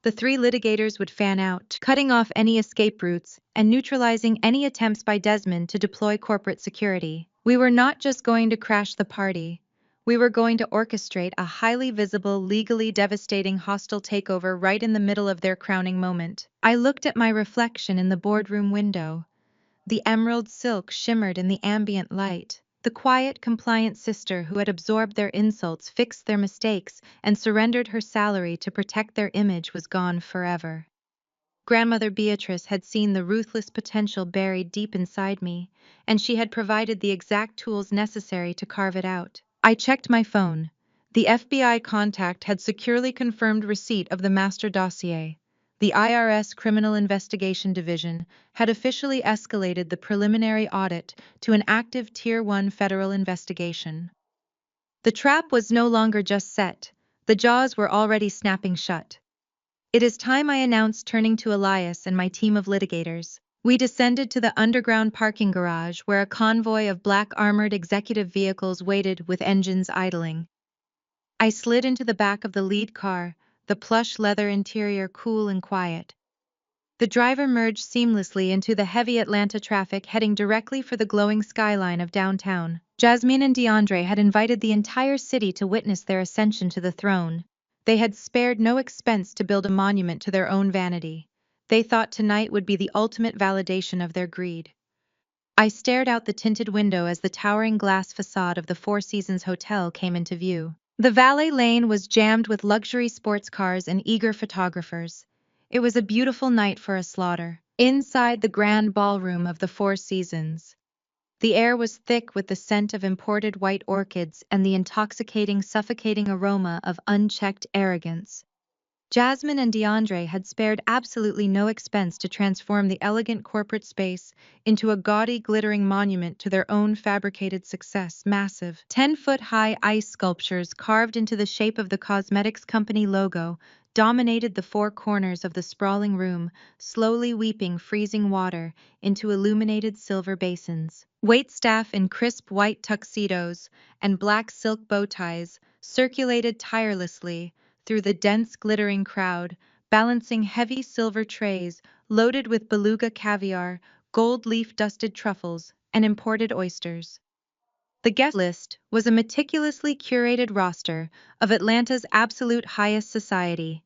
The three litigators would fan out, cutting off any escape routes and neutralizing any attempts by Desmond to deploy corporate security. We were not just going to crash the party. We were going to orchestrate a highly visible, legally devastating hostile takeover right in the middle of their crowning moment. I looked at my reflection in the boardroom window. The emerald silk shimmered in the ambient light. The quiet, compliant sister who had absorbed their insults, fixed their mistakes, and surrendered her salary to protect their image was gone forever. Grandmother Beatrice had seen the ruthless potential buried deep inside me, and she had provided the exact tools necessary to carve it out. I checked my phone. The FBI contact had securely confirmed receipt of the master dossier. The IRS Criminal Investigation Division had officially escalated the preliminary audit to an active Tier 1 federal investigation. The trap was no longer just set. The jaws were already snapping shut. It is time, I announced, turning to Elias and my team of litigators. We descended to the underground parking garage where a convoy of black armored executive vehicles waited with engines idling. I slid into the back of the lead car, the plush leather interior cool and quiet. The driver merged seamlessly into the heavy Atlanta traffic, heading directly for the glowing skyline of downtown. Jasmine and DeAndre had invited the entire city to witness their ascension to the throne. They had spared no expense to build a monument to their own vanity. They thought tonight would be the ultimate validation of their greed. I stared out the tinted window as the towering glass facade of the Four Seasons Hotel came into view. The valet lane was jammed with luxury sports cars and eager photographers. It was a beautiful night for a slaughter. Inside the grand ballroom of the Four Seasons, the air was thick with the scent of imported white orchids and the intoxicating, suffocating aroma of unchecked arrogance. Jasmine and DeAndre had spared absolutely no expense to transform the elegant corporate space into a gaudy, glittering monument to their own fabricated success. Massive, 10-foot-high ice sculptures carved into the shape of the cosmetics company logo dominated the four corners of the sprawling room, slowly weeping freezing water into illuminated silver basins. Waitstaff in crisp white tuxedos and black silk bow ties circulated tirelessly through the dense, glittering crowd, balancing heavy silver trays loaded with beluga caviar, gold leaf-dusted truffles, and imported oysters. The guest list was a meticulously curated roster of Atlanta's absolute highest society.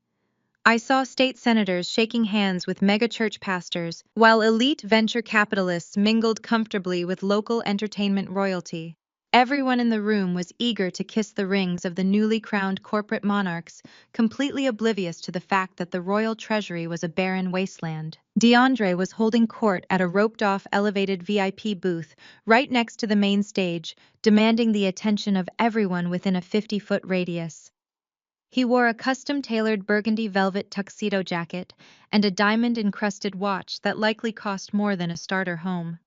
I saw state senators shaking hands with megachurch pastors, while elite venture capitalists mingled comfortably with local entertainment royalty. Everyone in the room was eager to kiss the rings of the newly crowned corporate monarchs, completely oblivious to the fact that the royal treasury was a barren wasteland. DeAndre was holding court at a roped-off elevated VIP booth right next to the main stage, demanding the attention of everyone within a 50-foot radius. He wore a custom-tailored burgundy velvet tuxedo jacket and a diamond-encrusted watch that likely cost more than a starter home.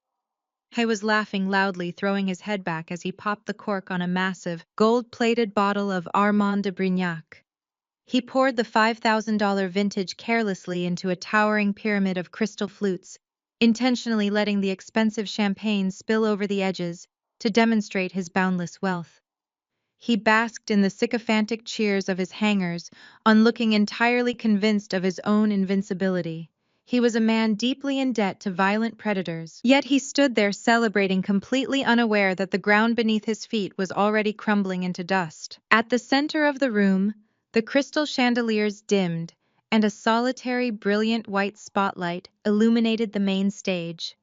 He was laughing loudly, throwing his head back as he popped the cork on a massive, gold-plated bottle of Armand de Brignac. He poured the $5,000 vintage carelessly into a towering pyramid of crystal flutes, intentionally letting the expensive champagne spill over the edges to demonstrate his boundless wealth. He basked in the sycophantic cheers of his hangers, on looking entirely convinced of his own invincibility. He was a man deeply in debt to violent predators, yet he stood there celebrating, completely unaware that the ground beneath his feet was already crumbling into dust. At the center of the room, the crystal chandeliers dimmed, and a solitary, brilliant white spotlight illuminated the main stage.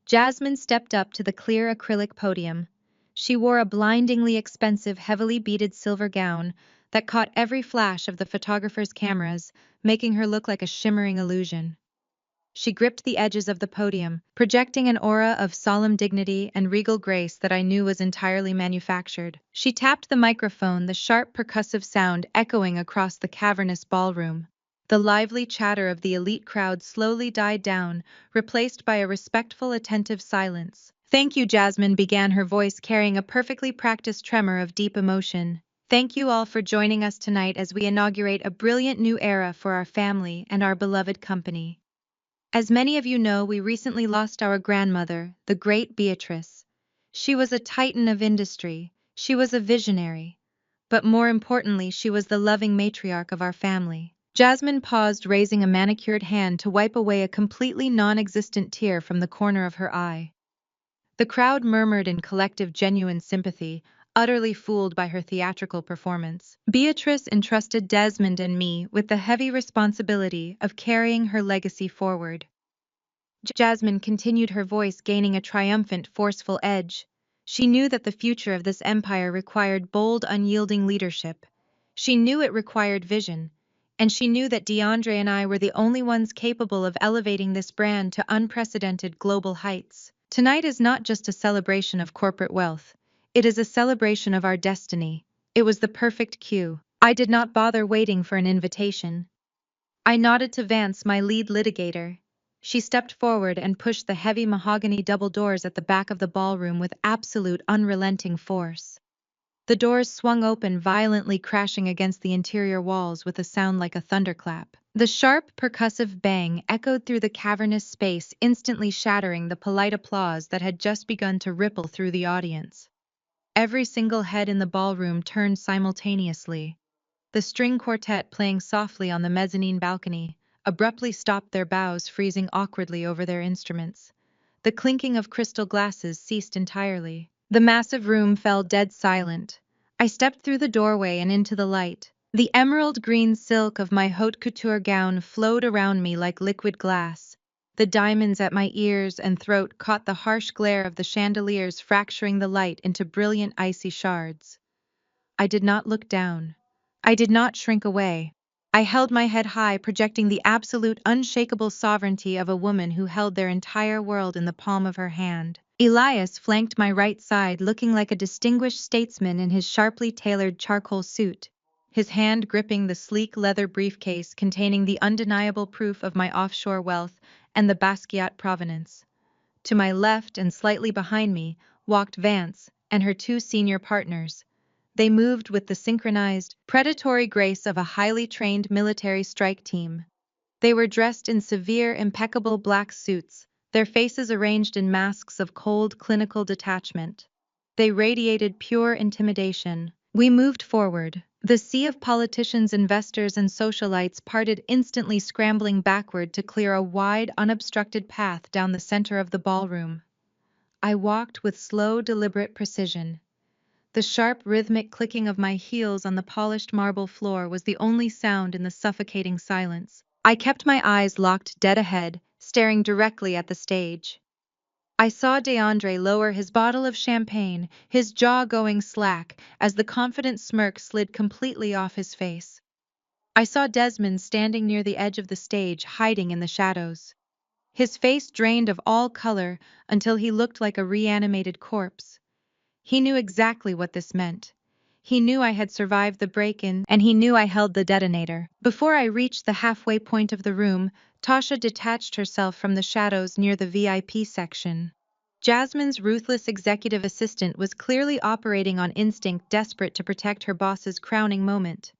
Jasmine stepped up to the clear acrylic podium. She wore a blindingly expensive, heavily beaded silver gown that caught every flash of the photographer's cameras, making her look like a shimmering illusion. She gripped the edges of the podium, projecting an aura of solemn dignity and regal grace that I knew was entirely manufactured. She tapped the microphone, the sharp percussive sound echoing across the cavernous ballroom. The lively chatter of the elite crowd slowly died down, replaced by a respectful, attentive silence. "Thank you," Jasmine began, her voice carrying a perfectly practiced tremor of deep emotion. "Thank you all for joining us tonight as we inaugurate a brilliant new era for our family and our beloved company. As many of you know, we recently lost our grandmother, the great Beatrice. She was a titan of industry, she was a visionary, but more importantly, she was the loving matriarch of our family." Jasmine paused, raising a manicured hand to wipe away a completely non-existent tear from the corner of her eye. The crowd murmured in collective, genuine sympathy, utterly fooled by her theatrical performance. Beatrice entrusted Desmond and me with the heavy responsibility of carrying her legacy forward. Jasmine continued, her voice gaining a triumphant, forceful edge. She knew that the future of this empire required bold, unyielding leadership. She knew it required vision, and she knew that DeAndre and I were the only ones capable of elevating this brand to unprecedented global heights. Tonight is not just a celebration of corporate wealth. It is a celebration of our destiny. It was the perfect cue. I did not bother waiting for an invitation. I nodded to Vance, my lead litigator. She stepped forward and pushed the heavy mahogany double doors at the back of the ballroom with absolute, unrelenting force. The doors swung open, violently crashing against the interior walls with a sound like a thunderclap. The sharp, percussive bang echoed through the cavernous space, instantly shattering the polite applause that had just begun to ripple through the audience. Every single head in the ballroom turned simultaneously. The string quartet, playing softly on the mezzanine balcony, abruptly stopped their bows, freezing awkwardly over their instruments. The clinking of crystal glasses ceased entirely. The massive room fell dead silent. I stepped through the doorway and into the light. The emerald green silk of my haute couture gown flowed around me like liquid glass. The diamonds at my ears and throat caught the harsh glare of the chandeliers, fracturing the light into brilliant icy shards. I did not look down. I did not shrink away. I held my head high, projecting the absolute, unshakable sovereignty of a woman who held their entire world in the palm of her hand. Elias flanked my right side, looking like a distinguished statesman in his sharply tailored charcoal suit, his hand gripping the sleek leather briefcase containing the undeniable proof of my offshore wealth and the Basquiat provenance. To my left and slightly behind me walked Vance and her two senior partners. They moved with the synchronized, predatory grace of a highly trained military strike team. They were dressed in severe, impeccable black suits, their faces arranged in masks of cold, clinical detachment. They radiated pure intimidation. We moved forward. The sea of politicians, investors, and socialites parted instantly, scrambling backward to clear a wide, unobstructed path down the center of the ballroom. I walked with slow, deliberate precision. The sharp, rhythmic clicking of my heels on the polished marble floor was the only sound in the suffocating silence. I kept my eyes locked dead ahead, staring directly at the stage. I saw DeAndre lower his bottle of champagne, his jaw going slack as the confident smirk slid completely off his face. I saw Desmond standing near the edge of the stage, hiding in the shadows. His face drained of all color until he looked like a reanimated corpse. He knew exactly what this meant. He knew I had survived the break-in, and he knew I held the detonator. Before I reached the halfway point of the room, Tasha detached herself from the shadows near the VIP section. Jasmine's ruthless executive assistant was clearly operating on instinct, desperate to protect her boss's crowning moment.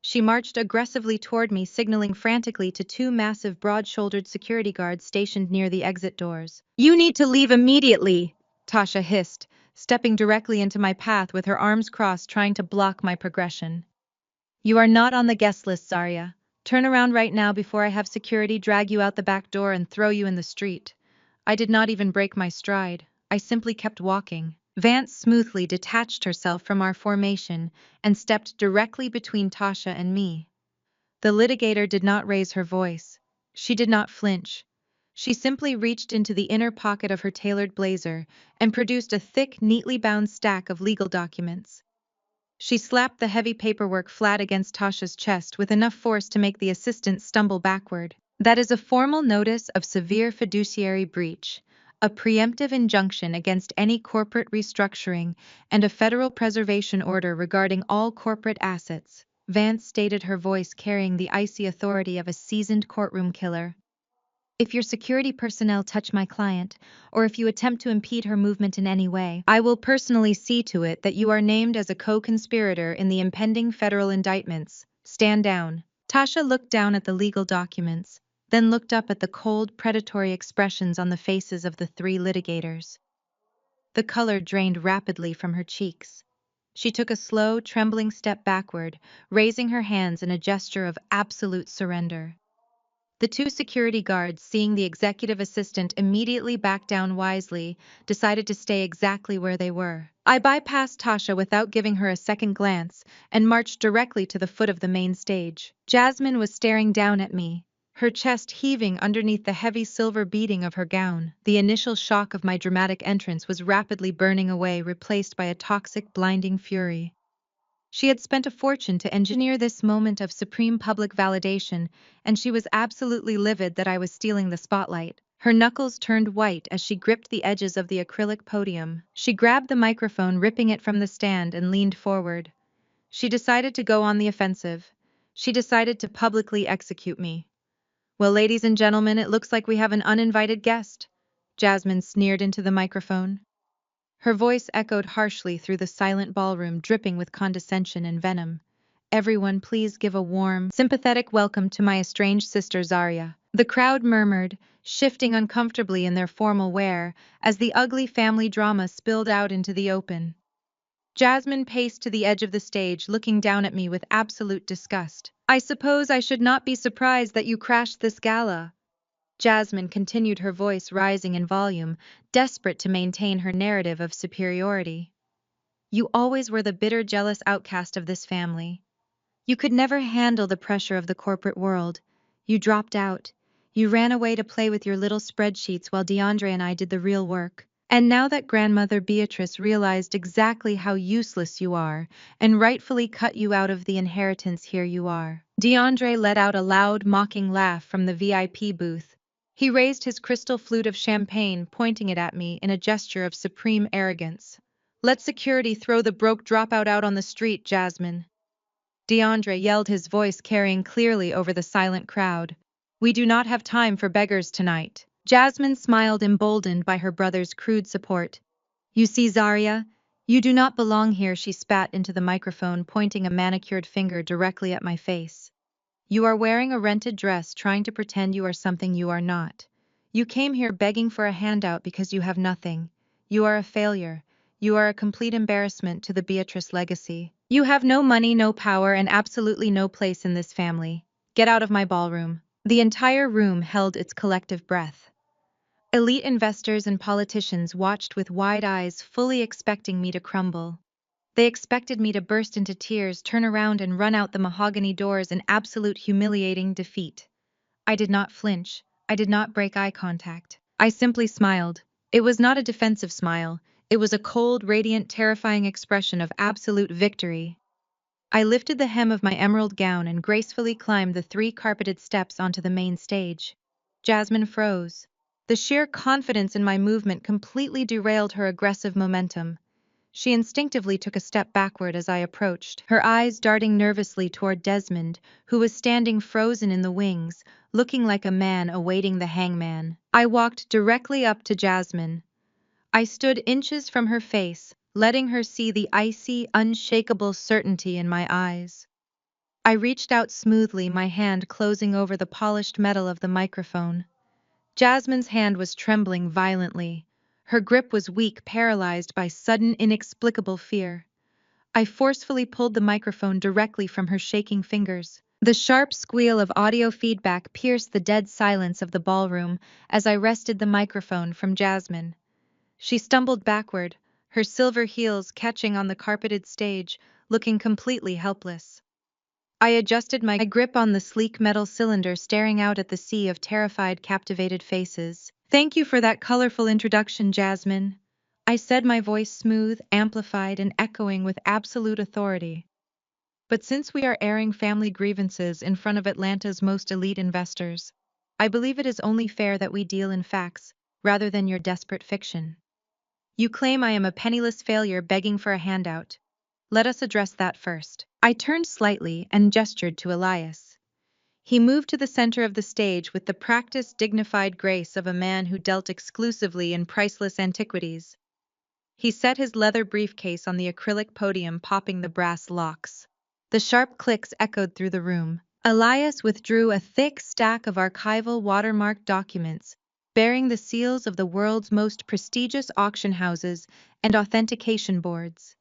She marched aggressively toward me, signaling frantically to two massive, broad-shouldered security guards stationed near the exit doors. "You need to leave immediately," Tasha hissed, stepping directly into my path with her arms crossed, trying to block my progression. "You are not on the guest list, Zarya," Turn around right now before I have security drag you out the back door and throw you in the street. I did not even break my stride. I simply kept walking. Vance smoothly detached herself from our formation and stepped directly between Tasha and me. The litigator did not raise her voice. She did not flinch. She simply reached into the inner pocket of her tailored blazer and produced a thick, neatly bound stack of legal documents. She slapped the heavy paperwork flat against Tasha's chest with enough force to make the assistant stumble backward. That is a formal notice of severe fiduciary breach, a preemptive injunction against any corporate restructuring, and a federal preservation order regarding all corporate assets, Vance stated, her voice carrying the icy authority of a seasoned courtroom killer. If your security personnel touch my client, or if you attempt to impede her movement in any way, I will personally see to it that you are named as a co-conspirator in the impending federal indictments. Stand down. Tasha looked down at the legal documents, then looked up at the cold, predatory expressions on the faces of the three litigators. The color drained rapidly from her cheeks. She took a slow, trembling step backward, raising her hands in a gesture of absolute surrender. The two security guards, seeing the executive assistant immediately back down wisely, decided to stay exactly where they were. I bypassed Tasha without giving her a second glance and marched directly to the foot of the main stage. Jasmine was staring down at me, her chest heaving underneath the heavy silver beading of her gown. The initial shock of my dramatic entrance was rapidly burning away, replaced by a toxic, blinding fury. She had spent a fortune to engineer this moment of supreme public validation, and she was absolutely livid that I was stealing the spotlight. Her knuckles turned white as she gripped the edges of the acrylic podium. She grabbed the microphone, ripping it from the stand, and leaned forward. She decided to go on the offensive. She decided to publicly execute me. Well, ladies and gentlemen, it looks like we have an uninvited guest, Jasmine sneered into the microphone. Her voice echoed harshly through the silent ballroom, dripping with condescension and venom. Everyone, please give a warm, sympathetic welcome to my estranged sister Zarya. The crowd murmured, shifting uncomfortably in their formal wear as the ugly family drama spilled out into the open. Jasmine paced to the edge of the stage, looking down at me with absolute disgust. I suppose I should not be surprised that you crashed this gala. Jasmine continued, her voice rising in volume, desperate to maintain her narrative of superiority. You always were the bitter, jealous outcast of this family. You could never handle the pressure of the corporate world. You dropped out. You ran away to play with your little spreadsheets while DeAndre and I did the real work. And now that grandmother Beatrice realized exactly how useless you are and rightfully cut you out of the inheritance, here you are. DeAndre let out a loud, mocking laugh from the VIP booth. He raised his crystal flute of champagne, pointing it at me in a gesture of supreme arrogance. Let security throw the broke dropout out on the street, Jasmine. DeAndre yelled, his voice carrying clearly over the silent crowd. We do not have time for beggars tonight. Jasmine smiled, emboldened by her brother's crude support. You see, Zarya, you do not belong here, she spat into the microphone, pointing a manicured finger directly at my face. You are wearing a rented dress, trying to pretend you are something you are not. You came here begging for a handout because you have nothing. You are a failure. You are a complete embarrassment to the Beatrice legacy. You have no money, no power, and absolutely no place in this family. Get out of my ballroom. The entire room held its collective breath. Elite investors and politicians watched with wide eyes, fully expecting me to crumble. They expected me to burst into tears, turn around and run out the mahogany doors in absolute humiliating defeat. I did not flinch. I did not break eye contact. I simply smiled. It was not a defensive smile. It was a cold, radiant, terrifying expression of absolute victory. I lifted the hem of my emerald gown and gracefully climbed the 3 carpeted steps onto the main stage. Jasmine froze. The sheer confidence in my movement completely derailed her aggressive momentum. She instinctively took a step backward as I approached, her eyes darting nervously toward Desmond, who was standing frozen in the wings, looking like a man awaiting the hangman. I walked directly up to Jasmine. I stood inches from her face, letting her see the icy, unshakable certainty in my eyes. I reached out smoothly, my hand closing over the polished metal of the microphone. Jasmine's hand was trembling violently. Her grip was weak, paralyzed by sudden, inexplicable fear. I forcefully pulled the microphone directly from her shaking fingers. The sharp squeal of audio feedback pierced the dead silence of the ballroom as I wrested the microphone from Jasmine. She stumbled backward, her silver heels catching on the carpeted stage, looking completely helpless. I adjusted my grip on the sleek metal cylinder, staring out at the sea of terrified, captivated faces. "Thank you for that colorful introduction, Jasmine," I said, my voice smooth, amplified, and echoing with absolute authority. "But since we are airing family grievances in front of Atlanta's most elite investors, I believe it is only fair that we deal in facts, rather than your desperate fiction. You claim I am a penniless failure begging for a handout. Let us address that first." I turned slightly and gestured to Elias. He moved to the center of the stage with the practiced, dignified grace of a man who dealt exclusively in priceless antiquities. He set his leather briefcase on the acrylic podium, popping the brass locks. The sharp clicks echoed through the room. Elias withdrew a thick stack of archival watermarked documents, bearing the seals of the world's most prestigious auction houses and authentication boards.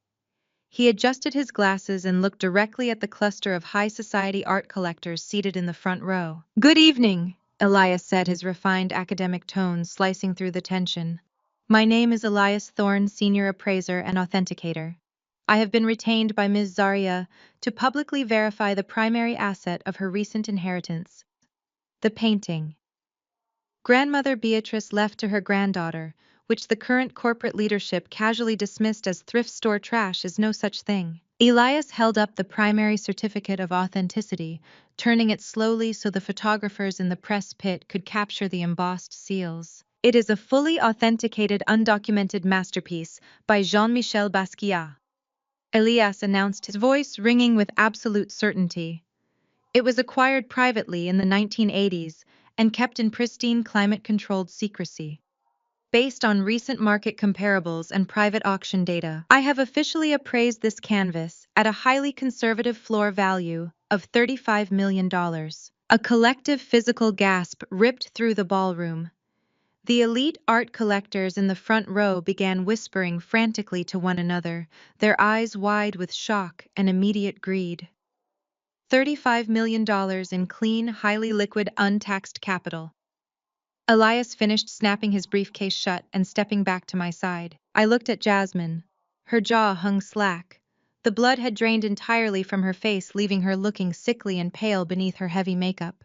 He adjusted his glasses and looked directly at the cluster of high society art collectors seated in the front row. "Good evening," Elias said, his refined academic tones slicing through the tension. "My name is Elias Thorne, Senior Appraiser and Authenticator. I have been retained by Ms. Zaria to publicly verify the primary asset of her recent inheritance, the painting Grandmother Beatrice left to her granddaughter, which the current corporate leadership casually dismissed as thrift store trash, is no such thing." Elias held up the primary certificate of authenticity, turning it slowly so the photographers in the press pit could capture the embossed seals. "It is a fully authenticated, undocumented masterpiece by Jean-Michel Basquiat," Elias announced, his voice ringing with absolute certainty. "It was acquired privately in the 1980s and kept in pristine climate-controlled secrecy. Based on recent market comparables and private auction data, I have officially appraised this canvas at a highly conservative floor value of $35 million. A collective physical gasp ripped through the ballroom. The elite art collectors in the front row began whispering frantically to one another, their eyes wide with shock and immediate greed. $35 million in clean, highly liquid, untaxed capital. Elias finished snapping his briefcase shut and stepping back to my side. I looked at Jasmine. Her jaw hung slack. The blood had drained entirely from her face, leaving her looking sickly and pale beneath her heavy makeup.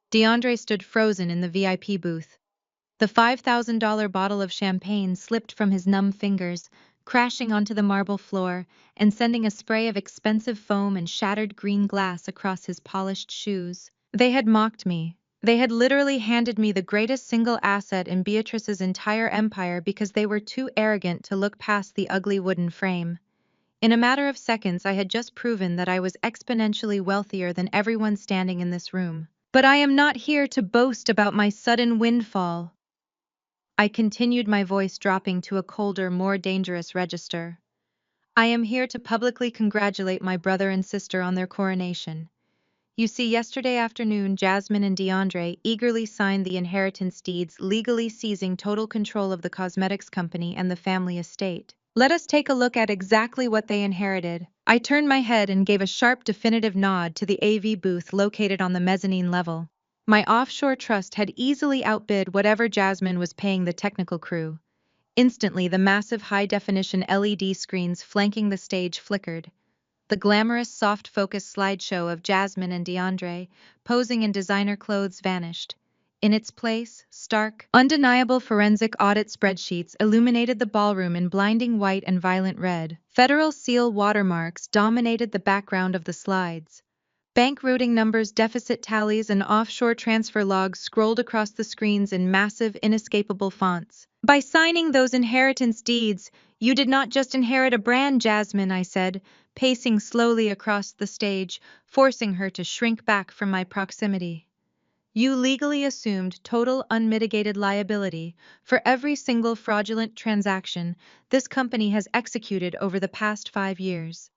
DeAndre stood frozen in the VIP booth. The $5,000 bottle of champagne slipped from his numb fingers, crashing onto the marble floor and sending a spray of expensive foam and shattered green glass across his polished shoes. They had mocked me. They had literally handed me the greatest single asset in Beatrice's entire empire because they were too arrogant to look past the ugly wooden frame. In a matter of seconds, I had just proven that I was exponentially wealthier than everyone standing in this room. But I am not here to boast about my sudden windfall. I continued, my voice dropping to a colder, more dangerous register. I am here to publicly congratulate my brother and sister on their coronation. You see, yesterday afternoon, Jasmine and DeAndre eagerly signed the inheritance deeds, legally seizing total control of the cosmetics company and the family estate. Let us take a look at exactly what they inherited. I turned my head and gave a sharp, definitive nod to the AV booth located on the mezzanine level. My offshore trust had easily outbid whatever Jasmine was paying the technical crew. Instantly, the massive high-definition LED screens flanking the stage flickered. The glamorous, soft-focus slideshow of Jasmine and DeAndre posing in designer clothes vanished. In its place, stark, undeniable forensic audit spreadsheets illuminated the ballroom in blinding white and violent red. Federal seal watermarks dominated the background of the slides. Bank routing numbers, deficit tallies, and offshore transfer logs scrolled across the screens in massive, inescapable fonts. "By signing those inheritance deeds, you did not just inherit a brand, Jasmine," I said, pacing slowly across the stage, forcing her to shrink back from my proximity. "You legally assumed total unmitigated liability for every single fraudulent transaction this company has executed over the past 5 years.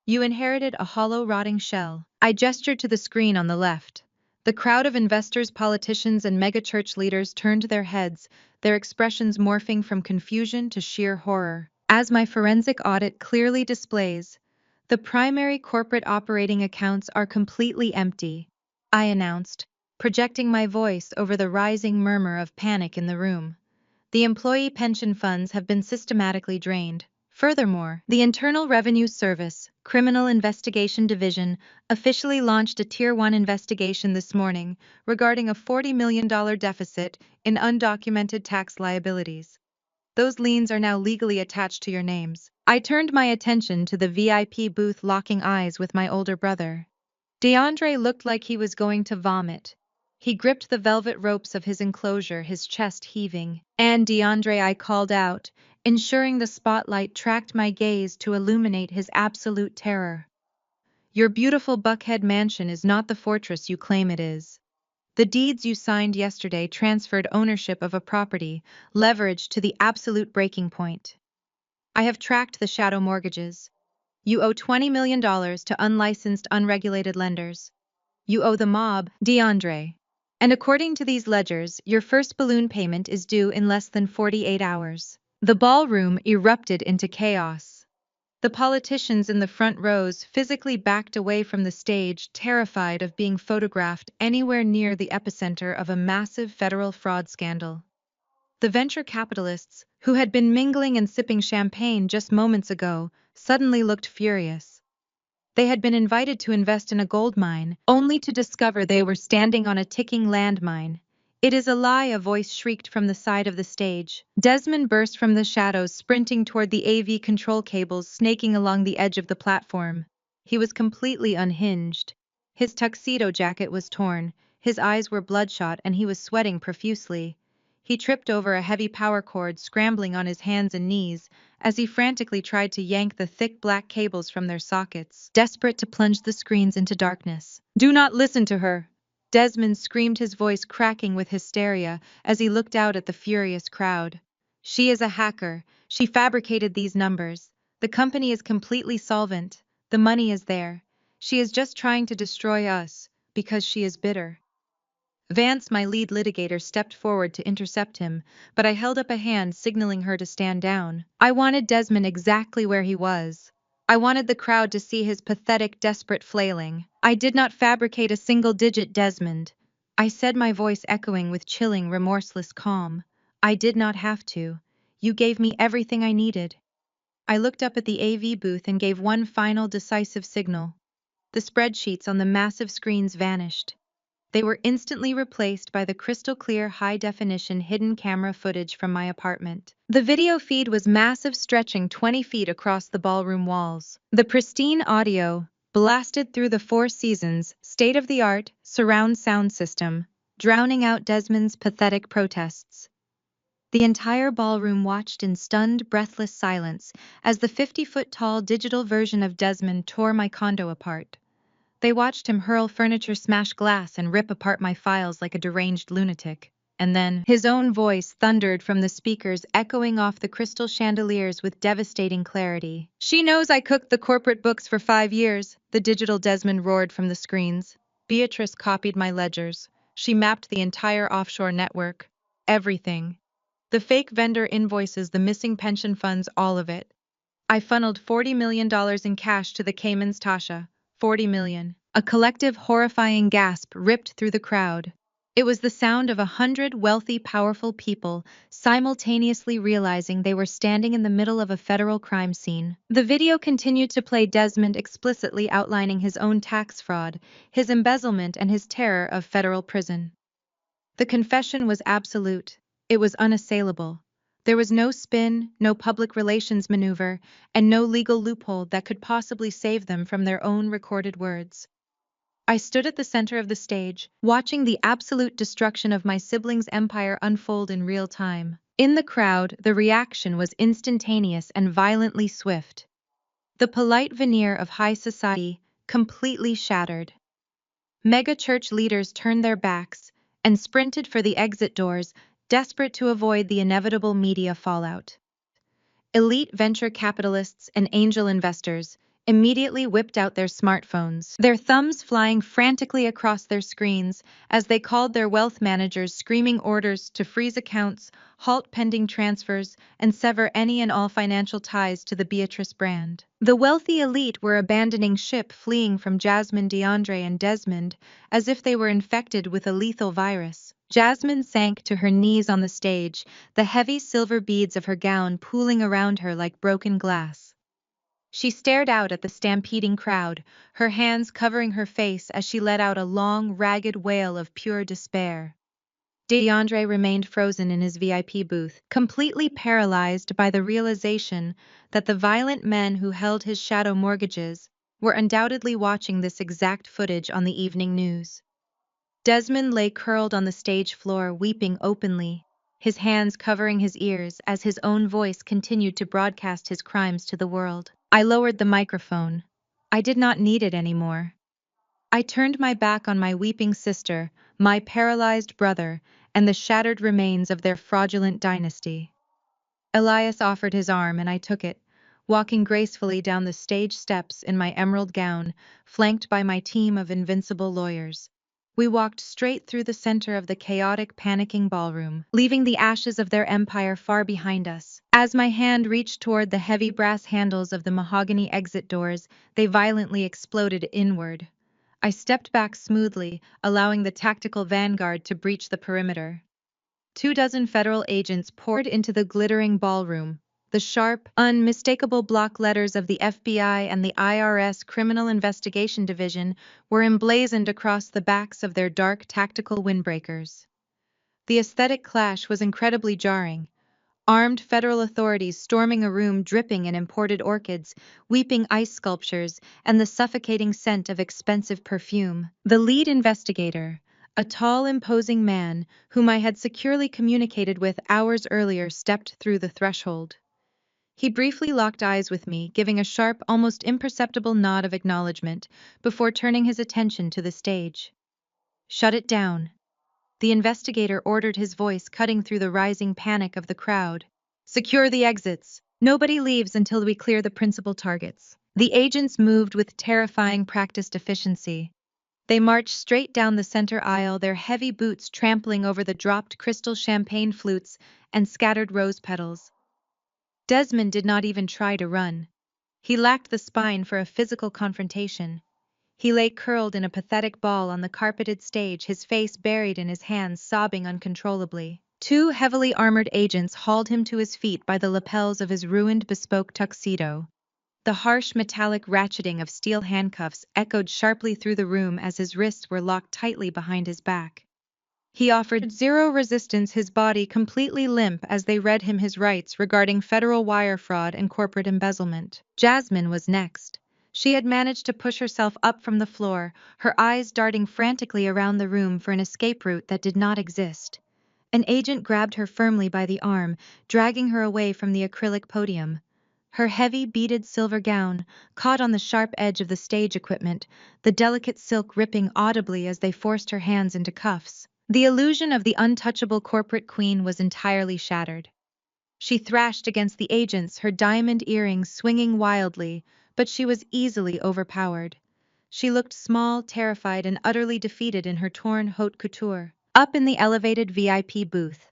You inherited a hollow, rotting shell." I gestured to the screen on the left. The crowd of investors, politicians, and megachurch leaders turned their heads, their expressions morphing from confusion to sheer horror. As my forensic audit clearly displays, the The primary corporate operating accounts are completely empty, I announced, projecting my voice over the rising murmur of panic in the room. The employee pension funds have been systematically drained. Furthermore, the Internal Revenue Service, Criminal Investigation Division, officially launched a Tier 1 investigation this morning regarding a $40 million deficit in undocumented tax liabilities. Those liens are now legally attached to your names. I turned my attention to the VIP booth, locking eyes with my older brother. DeAndre looked like he was going to vomit. He gripped the velvet ropes of his enclosure, his chest heaving. "And DeAndre," I called out, ensuring the spotlight tracked my gaze to illuminate his absolute terror. "Your beautiful Buckhead mansion is not the fortress you claim it is. The deeds you signed yesterday transferred ownership of a property, leveraged to the absolute breaking point. I have tracked the shadow mortgages. You owe $20 million to unlicensed, unregulated lenders. You owe the mob, DeAndre. And according to these ledgers, your first balloon payment is due in less than 48 hours. The ballroom erupted into chaos. The politicians in the front rows physically backed away from the stage, terrified of being photographed anywhere near the epicenter of a massive federal fraud scandal. The venture capitalists, who had been mingling and sipping champagne just moments ago, suddenly looked furious. They had been invited to invest in a gold mine, only to discover they were standing on a ticking landmine. "It is a lie," a voice shrieked from the side of the stage. Desmond burst from the shadows, sprinting toward the AV control cables snaking along the edge of the platform. He was completely unhinged. His tuxedo jacket was torn, his eyes were bloodshot, and he was sweating profusely. He tripped over a heavy power cord, scrambling on his hands and knees, as he frantically tried to yank the thick black cables from their sockets, desperate to plunge the screens into darkness. "Do not listen to her!" Desmond screamed, his voice cracking with hysteria as he looked out at the furious crowd. "She is a hacker. She fabricated these numbers. The company is completely solvent. The money is there. She is just trying to destroy us, because she is bitter." Vance, my lead litigator, stepped forward to intercept him, but I held up a hand signaling her to stand down. I wanted Desmond exactly where he was. I wanted the crowd to see his pathetic, desperate flailing. "I did not fabricate a single digit, Desmond," I said, my voice echoing with chilling, remorseless calm. "I did not have to. You gave me everything I needed." I looked up at the AV booth and gave one final decisive signal. The spreadsheets on the massive screens vanished. They were instantly replaced by the crystal-clear, high-definition hidden camera footage from my apartment. The video feed was massive, stretching 20 feet across the ballroom walls. The pristine audio, blasted through the Four Seasons, state-of-the-art, surround sound system, drowning out Desmond's pathetic protests. The entire ballroom watched in stunned, breathless silence as the 50-foot-tall digital version of Desmond tore my condo apart. They watched him hurl furniture, smash glass, and rip apart my files like a deranged lunatic. And then, his own voice thundered from the speakers, echoing off the crystal chandeliers with devastating clarity. "She knows I cooked the corporate books for 5 years, the digital Desmond roared from the screens. "Beatrice copied my ledgers. She mapped the entire offshore network. Everything. The fake vendor invoices, the missing pension funds, all of it. I funneled $40 million in cash to the Caymans, Tasha. 40 million. A collective, horrifying gasp ripped through the crowd. It was the sound of 100 wealthy, powerful people simultaneously realizing they were standing in the middle of a federal crime scene. The video continued to play, Desmond explicitly outlining his own tax fraud, his embezzlement, and his terror of federal prison. The confession was absolute. It was unassailable. There was no spin, no public relations maneuver, and no legal loophole that could possibly save them from their own recorded words. I stood at the center of the stage, watching the absolute destruction of my siblings' empire unfold in real time. In the crowd, the reaction was instantaneous and violently swift. The polite veneer of high society completely shattered. Mega-church leaders turned their backs and sprinted for the exit doors, desperate to avoid the inevitable media fallout. Elite venture capitalists and angel investors, immediately whipped out their smartphones, their thumbs flying frantically across their screens as they called their wealth managers, screaming orders to freeze accounts, halt pending transfers, and sever any and all financial ties to the Beatrice brand. The wealthy elite were abandoning ship, fleeing from Jasmine, DeAndre, and Desmond as if they were infected with a lethal virus. Jasmine sank to her knees on the stage, the heavy silver beads of her gown pooling around her like broken glass. She stared out at the stampeding crowd, her hands covering her face as she let out a long, ragged wail of pure despair. DeAndre remained frozen in his VIP booth, completely paralyzed by the realization that the violent men who held his shadow mortgages were undoubtedly watching this exact footage on the evening news. Desmond lay curled on the stage floor, weeping openly, his hands covering his ears as his own voice continued to broadcast his crimes to the world. I lowered the microphone. I did not need it anymore. I turned my back on my weeping sister, my paralyzed brother, and the shattered remains of their fraudulent dynasty. Elias offered his arm and I took it, walking gracefully down the stage steps in my emerald gown, flanked by my team of invincible lawyers. We walked straight through the center of the chaotic, panicking ballroom, leaving the ashes of their empire far behind us. As my hand reached toward the heavy brass handles of the mahogany exit doors, they violently exploded inward. I stepped back smoothly, allowing the tactical vanguard to breach the perimeter. 24 federal agents poured into the glittering ballroom. The sharp, unmistakable block letters of the FBI and the IRS Criminal Investigation Division were emblazoned across the backs of their dark tactical windbreakers. The aesthetic clash was incredibly jarring. Armed federal authorities storming a room dripping in imported orchids, weeping ice sculptures, and the suffocating scent of expensive perfume. The lead investigator, a tall, imposing man whom I had securely communicated with hours earlier, stepped through the threshold. He briefly locked eyes with me, giving a sharp, almost imperceptible nod of acknowledgement before turning his attention to the stage. "Shut it down," the investigator ordered, his voice cutting through the rising panic of the crowd. "Secure the exits. Nobody leaves until we clear the principal targets." The agents moved with terrifying practiced efficiency. They marched straight down the center aisle, their heavy boots trampling over the dropped crystal champagne flutes and scattered rose petals. Desmond did not even try to run. He lacked the spine for a physical confrontation. He lay curled in a pathetic ball on the carpeted stage, his face buried in his hands, sobbing uncontrollably. Two heavily armored agents hauled him to his feet by the lapels of his ruined bespoke tuxedo. The harsh metallic ratcheting of steel handcuffs echoed sharply through the room as his wrists were locked tightly behind his back. He offered zero resistance, his body completely limp as they read him his rights regarding federal wire fraud and corporate embezzlement. Jasmine was next. She had managed to push herself up from the floor, her eyes darting frantically around the room for an escape route that did not exist. An agent grabbed her firmly by the arm, dragging her away from the acrylic podium. Her heavy beaded silver gown caught on the sharp edge of the stage equipment, the delicate silk ripping audibly as they forced her hands into cuffs. The illusion of the untouchable corporate queen was entirely shattered. She thrashed against the agents, her diamond earrings swinging wildly, but she was easily overpowered. She looked small, terrified, and utterly defeated in her torn haute couture. Up in the elevated VIP booth,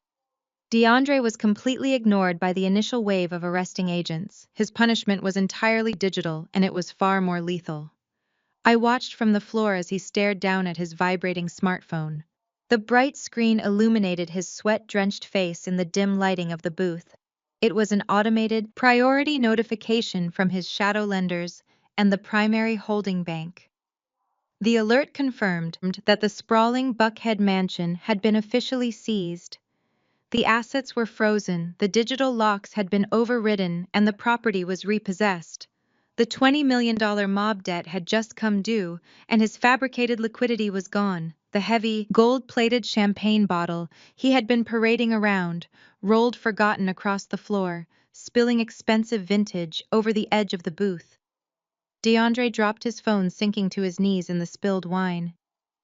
DeAndre was completely ignored by the initial wave of arresting agents. His punishment was entirely digital, and it was far more lethal. I watched from the floor as he stared down at his vibrating smartphone. The bright screen illuminated his sweat-drenched face in the dim lighting of the booth. It was an automated, priority notification from his shadow lenders and the primary holding bank. The alert confirmed that the sprawling Buckhead mansion had been officially seized. The assets were frozen, the digital locks had been overridden, and the property was repossessed. The $20 million mob debt had just come due, and his fabricated liquidity was gone. The heavy, gold-plated champagne bottle he had been parading around rolled forgotten across the floor, spilling expensive vintage over the edge of the booth. DeAndre dropped his phone, sinking to his knees in the spilled wine.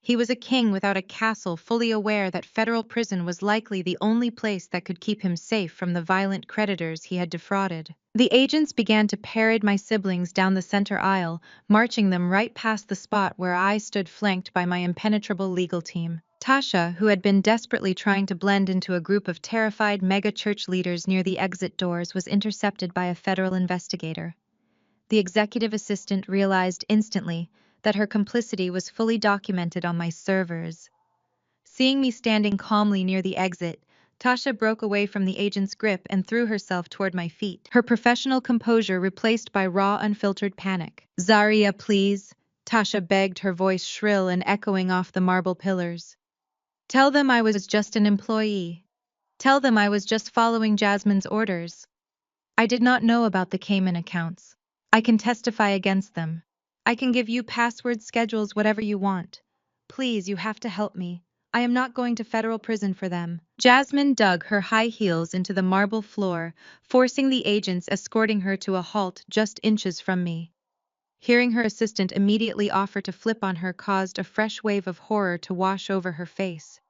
He was a king without a castle, fully aware that federal prison was likely the only place that could keep him safe from the violent creditors he had defrauded. The agents began to parade my siblings down the center aisle, marching them right past the spot where I stood flanked by my impenetrable legal team. Tasha, who had been desperately trying to blend into a group of terrified mega-church leaders near the exit doors, was intercepted by a federal investigator. The executive assistant realized instantly that her complicity was fully documented on my servers. Seeing me standing calmly near the exit, Tasha broke away from the agent's grip and threw herself toward my feet, her professional composure replaced by raw, unfiltered panic. "Zaria, please," Tasha begged, her voice shrill and echoing off the marble pillars. "Tell them I was just an employee. Tell them I was just following Jasmine's orders. I did not know about the Cayman accounts. I can testify against them. I can give you password schedules, whatever you want. Please, you have to help me. I am not going to federal prison for them." Jasmine dug her high heels into the marble floor, forcing the agents escorting her to a halt just inches from me. Hearing her assistant immediately offer to flip on her caused a fresh wave of horror to wash over her face.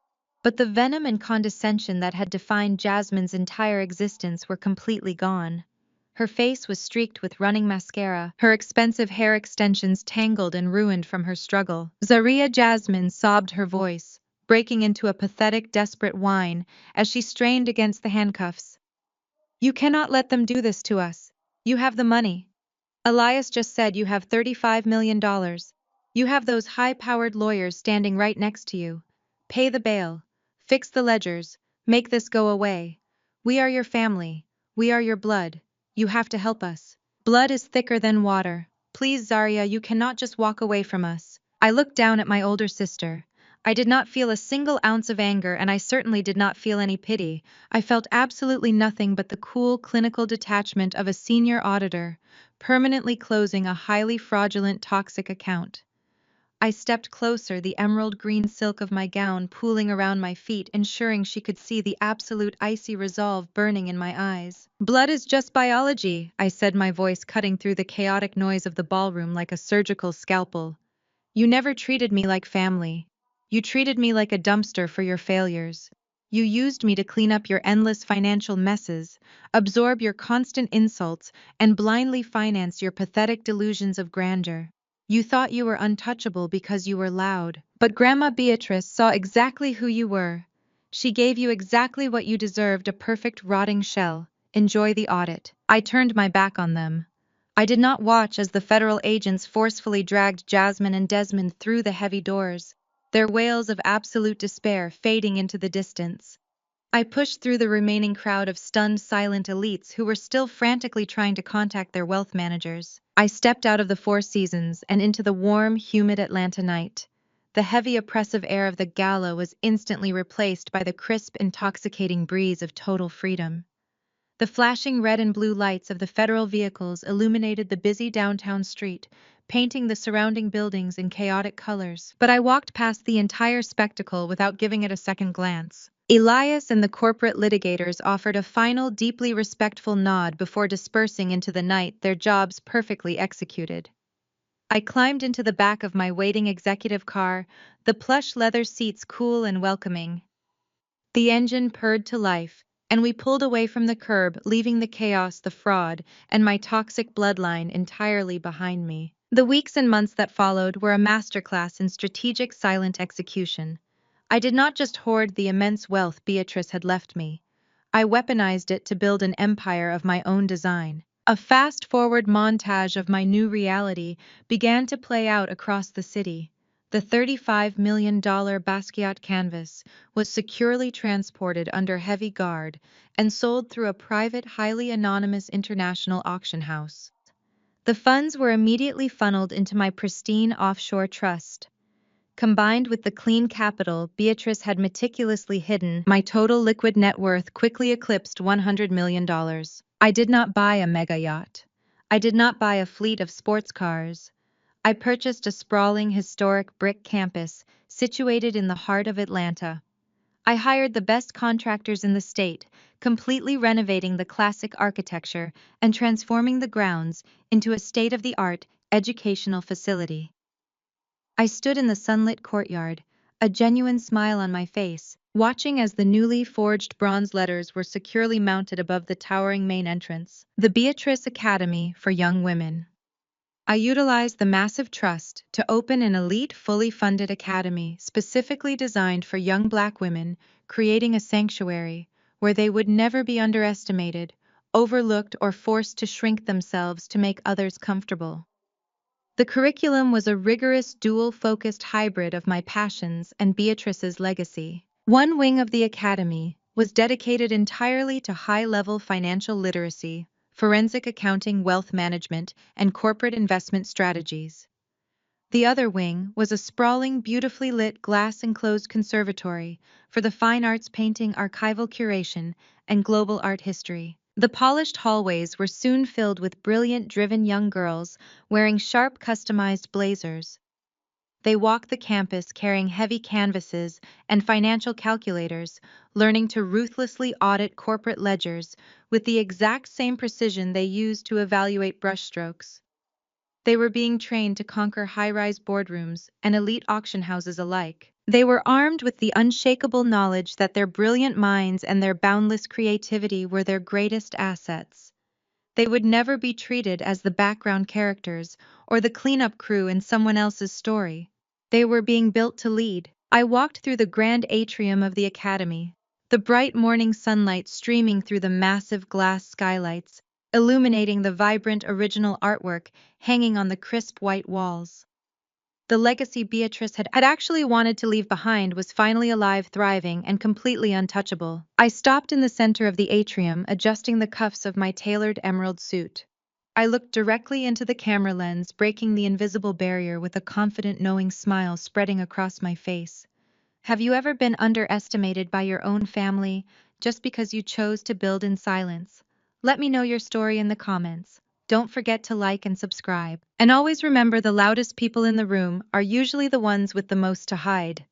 But the venom and condescension that had defined Jasmine's entire existence were completely gone. Her face was streaked with running mascara, her expensive hair extensions tangled and ruined from her struggle. "Zaria," Jasmine sobbed, her voice breaking into a pathetic, desperate whine as she strained against the handcuffs. "You cannot let them do this to us. You have the money. Elias just said you have $35 million. You have those high-powered lawyers standing right next to you. Pay the bail. Fix the ledgers. Make this go away. We are your family. We are your blood. You have to help us. Blood is thicker than water. Please, Zaria, you cannot just walk away from us." I looked down at my older sister. I did not feel a single ounce of anger, and I certainly did not feel any pity. I felt absolutely nothing but the cool, clinical detachment of a senior auditor, permanently closing a highly fraudulent, toxic account. I stepped closer, the emerald green silk of my gown pooling around my feet, ensuring she could see the absolute icy resolve burning in my eyes. "Blood is just biology," I said, my voice cutting through the chaotic noise of the ballroom like a surgical scalpel. "You never treated me like family. You treated me like a dumpster for your failures. You used me to clean up your endless financial messes, absorb your constant insults, and blindly finance your pathetic delusions of grandeur. You thought you were untouchable because you were loud. But Grandma Beatrice saw exactly who you were. She gave you exactly what you deserved, a perfect rotting shell. Enjoy the audit." I turned my back on them. I did not watch as the federal agents forcefully dragged Jasmine and Desmond through the heavy doors, their wails of absolute despair fading into the distance. I pushed through the remaining crowd of stunned, silent elites who were still frantically trying to contact their wealth managers. I stepped out of the Four Seasons and into the warm, humid Atlanta night. The heavy, oppressive air of the gala was instantly replaced by the crisp, intoxicating breeze of total freedom. The flashing red and blue lights of the federal vehicles illuminated the busy downtown street, painting the surrounding buildings in chaotic colors. But I walked past the entire spectacle without giving it a second glance. Elias and the corporate litigators offered a final, deeply respectful nod before dispersing into the night, their jobs perfectly executed. I climbed into the back of my waiting executive car, the plush leather seats cool and welcoming. The engine purred to life, and we pulled away from the curb, leaving the chaos, the fraud, and my toxic bloodline entirely behind me. The weeks and months that followed were a masterclass in strategic, silent execution. I did not just hoard the immense wealth Beatrice had left me. I weaponized it to build an empire of my own design. A fast-forward montage of my new reality began to play out across the city. The $35 million Basquiat canvas was securely transported under heavy guard and sold through a private, highly anonymous international auction house. The funds were immediately funneled into my pristine offshore trust. Combined with the clean capital Beatrice had meticulously hidden, my total liquid net worth quickly eclipsed $100 million. I did not buy a mega yacht. I did not buy a fleet of sports cars. I purchased a sprawling, historic brick campus situated in the heart of Atlanta. I hired the best contractors in the state, completely renovating the classic architecture and transforming the grounds into a state-of-the-art educational facility. I stood in the sunlit courtyard, a genuine smile on my face, watching as the newly forged bronze letters were securely mounted above the towering main entrance. The Beatrice Academy for Young Women. I utilized the massive trust to open an elite, fully funded academy specifically designed for young Black women, creating a sanctuary where they would never be underestimated, overlooked, or forced to shrink themselves to make others comfortable. The curriculum was a rigorous, dual-focused hybrid of my passions and Beatrice's legacy. One wing of the academy was dedicated entirely to high-level financial literacy, forensic accounting, wealth management, and corporate investment strategies. The other wing was a sprawling, beautifully lit glass-enclosed conservatory for the fine arts, painting, archival curation, and global art history. The polished hallways were soon filled with brilliant, driven young girls wearing sharp, customized blazers. They walked the campus carrying heavy canvases and financial calculators, learning to ruthlessly audit corporate ledgers with the exact same precision they used to evaluate brushstrokes. They were being trained to conquer high-rise boardrooms and elite auction houses alike. They were armed with the unshakable knowledge that their brilliant minds and their boundless creativity were their greatest assets. They would never be treated as the background characters or the cleanup crew in someone else's story. They were being built to lead. I walked through the grand atrium of the academy, the bright morning sunlight streaming through the massive glass skylights, illuminating the vibrant original artwork hanging on the crisp white walls. The legacy Beatrice had actually wanted to leave behind was finally alive, thriving, and completely untouchable. I stopped in the center of the atrium, adjusting the cuffs of my tailored emerald suit. I looked directly into the camera lens, breaking the invisible barrier with a confident, knowing smile spreading across my face. Have you ever been underestimated by your own family just because you chose to build in silence? Let me know your story in the comments. Don't forget to like and subscribe. And always remember, the loudest people in the room are usually the ones with the most to hide.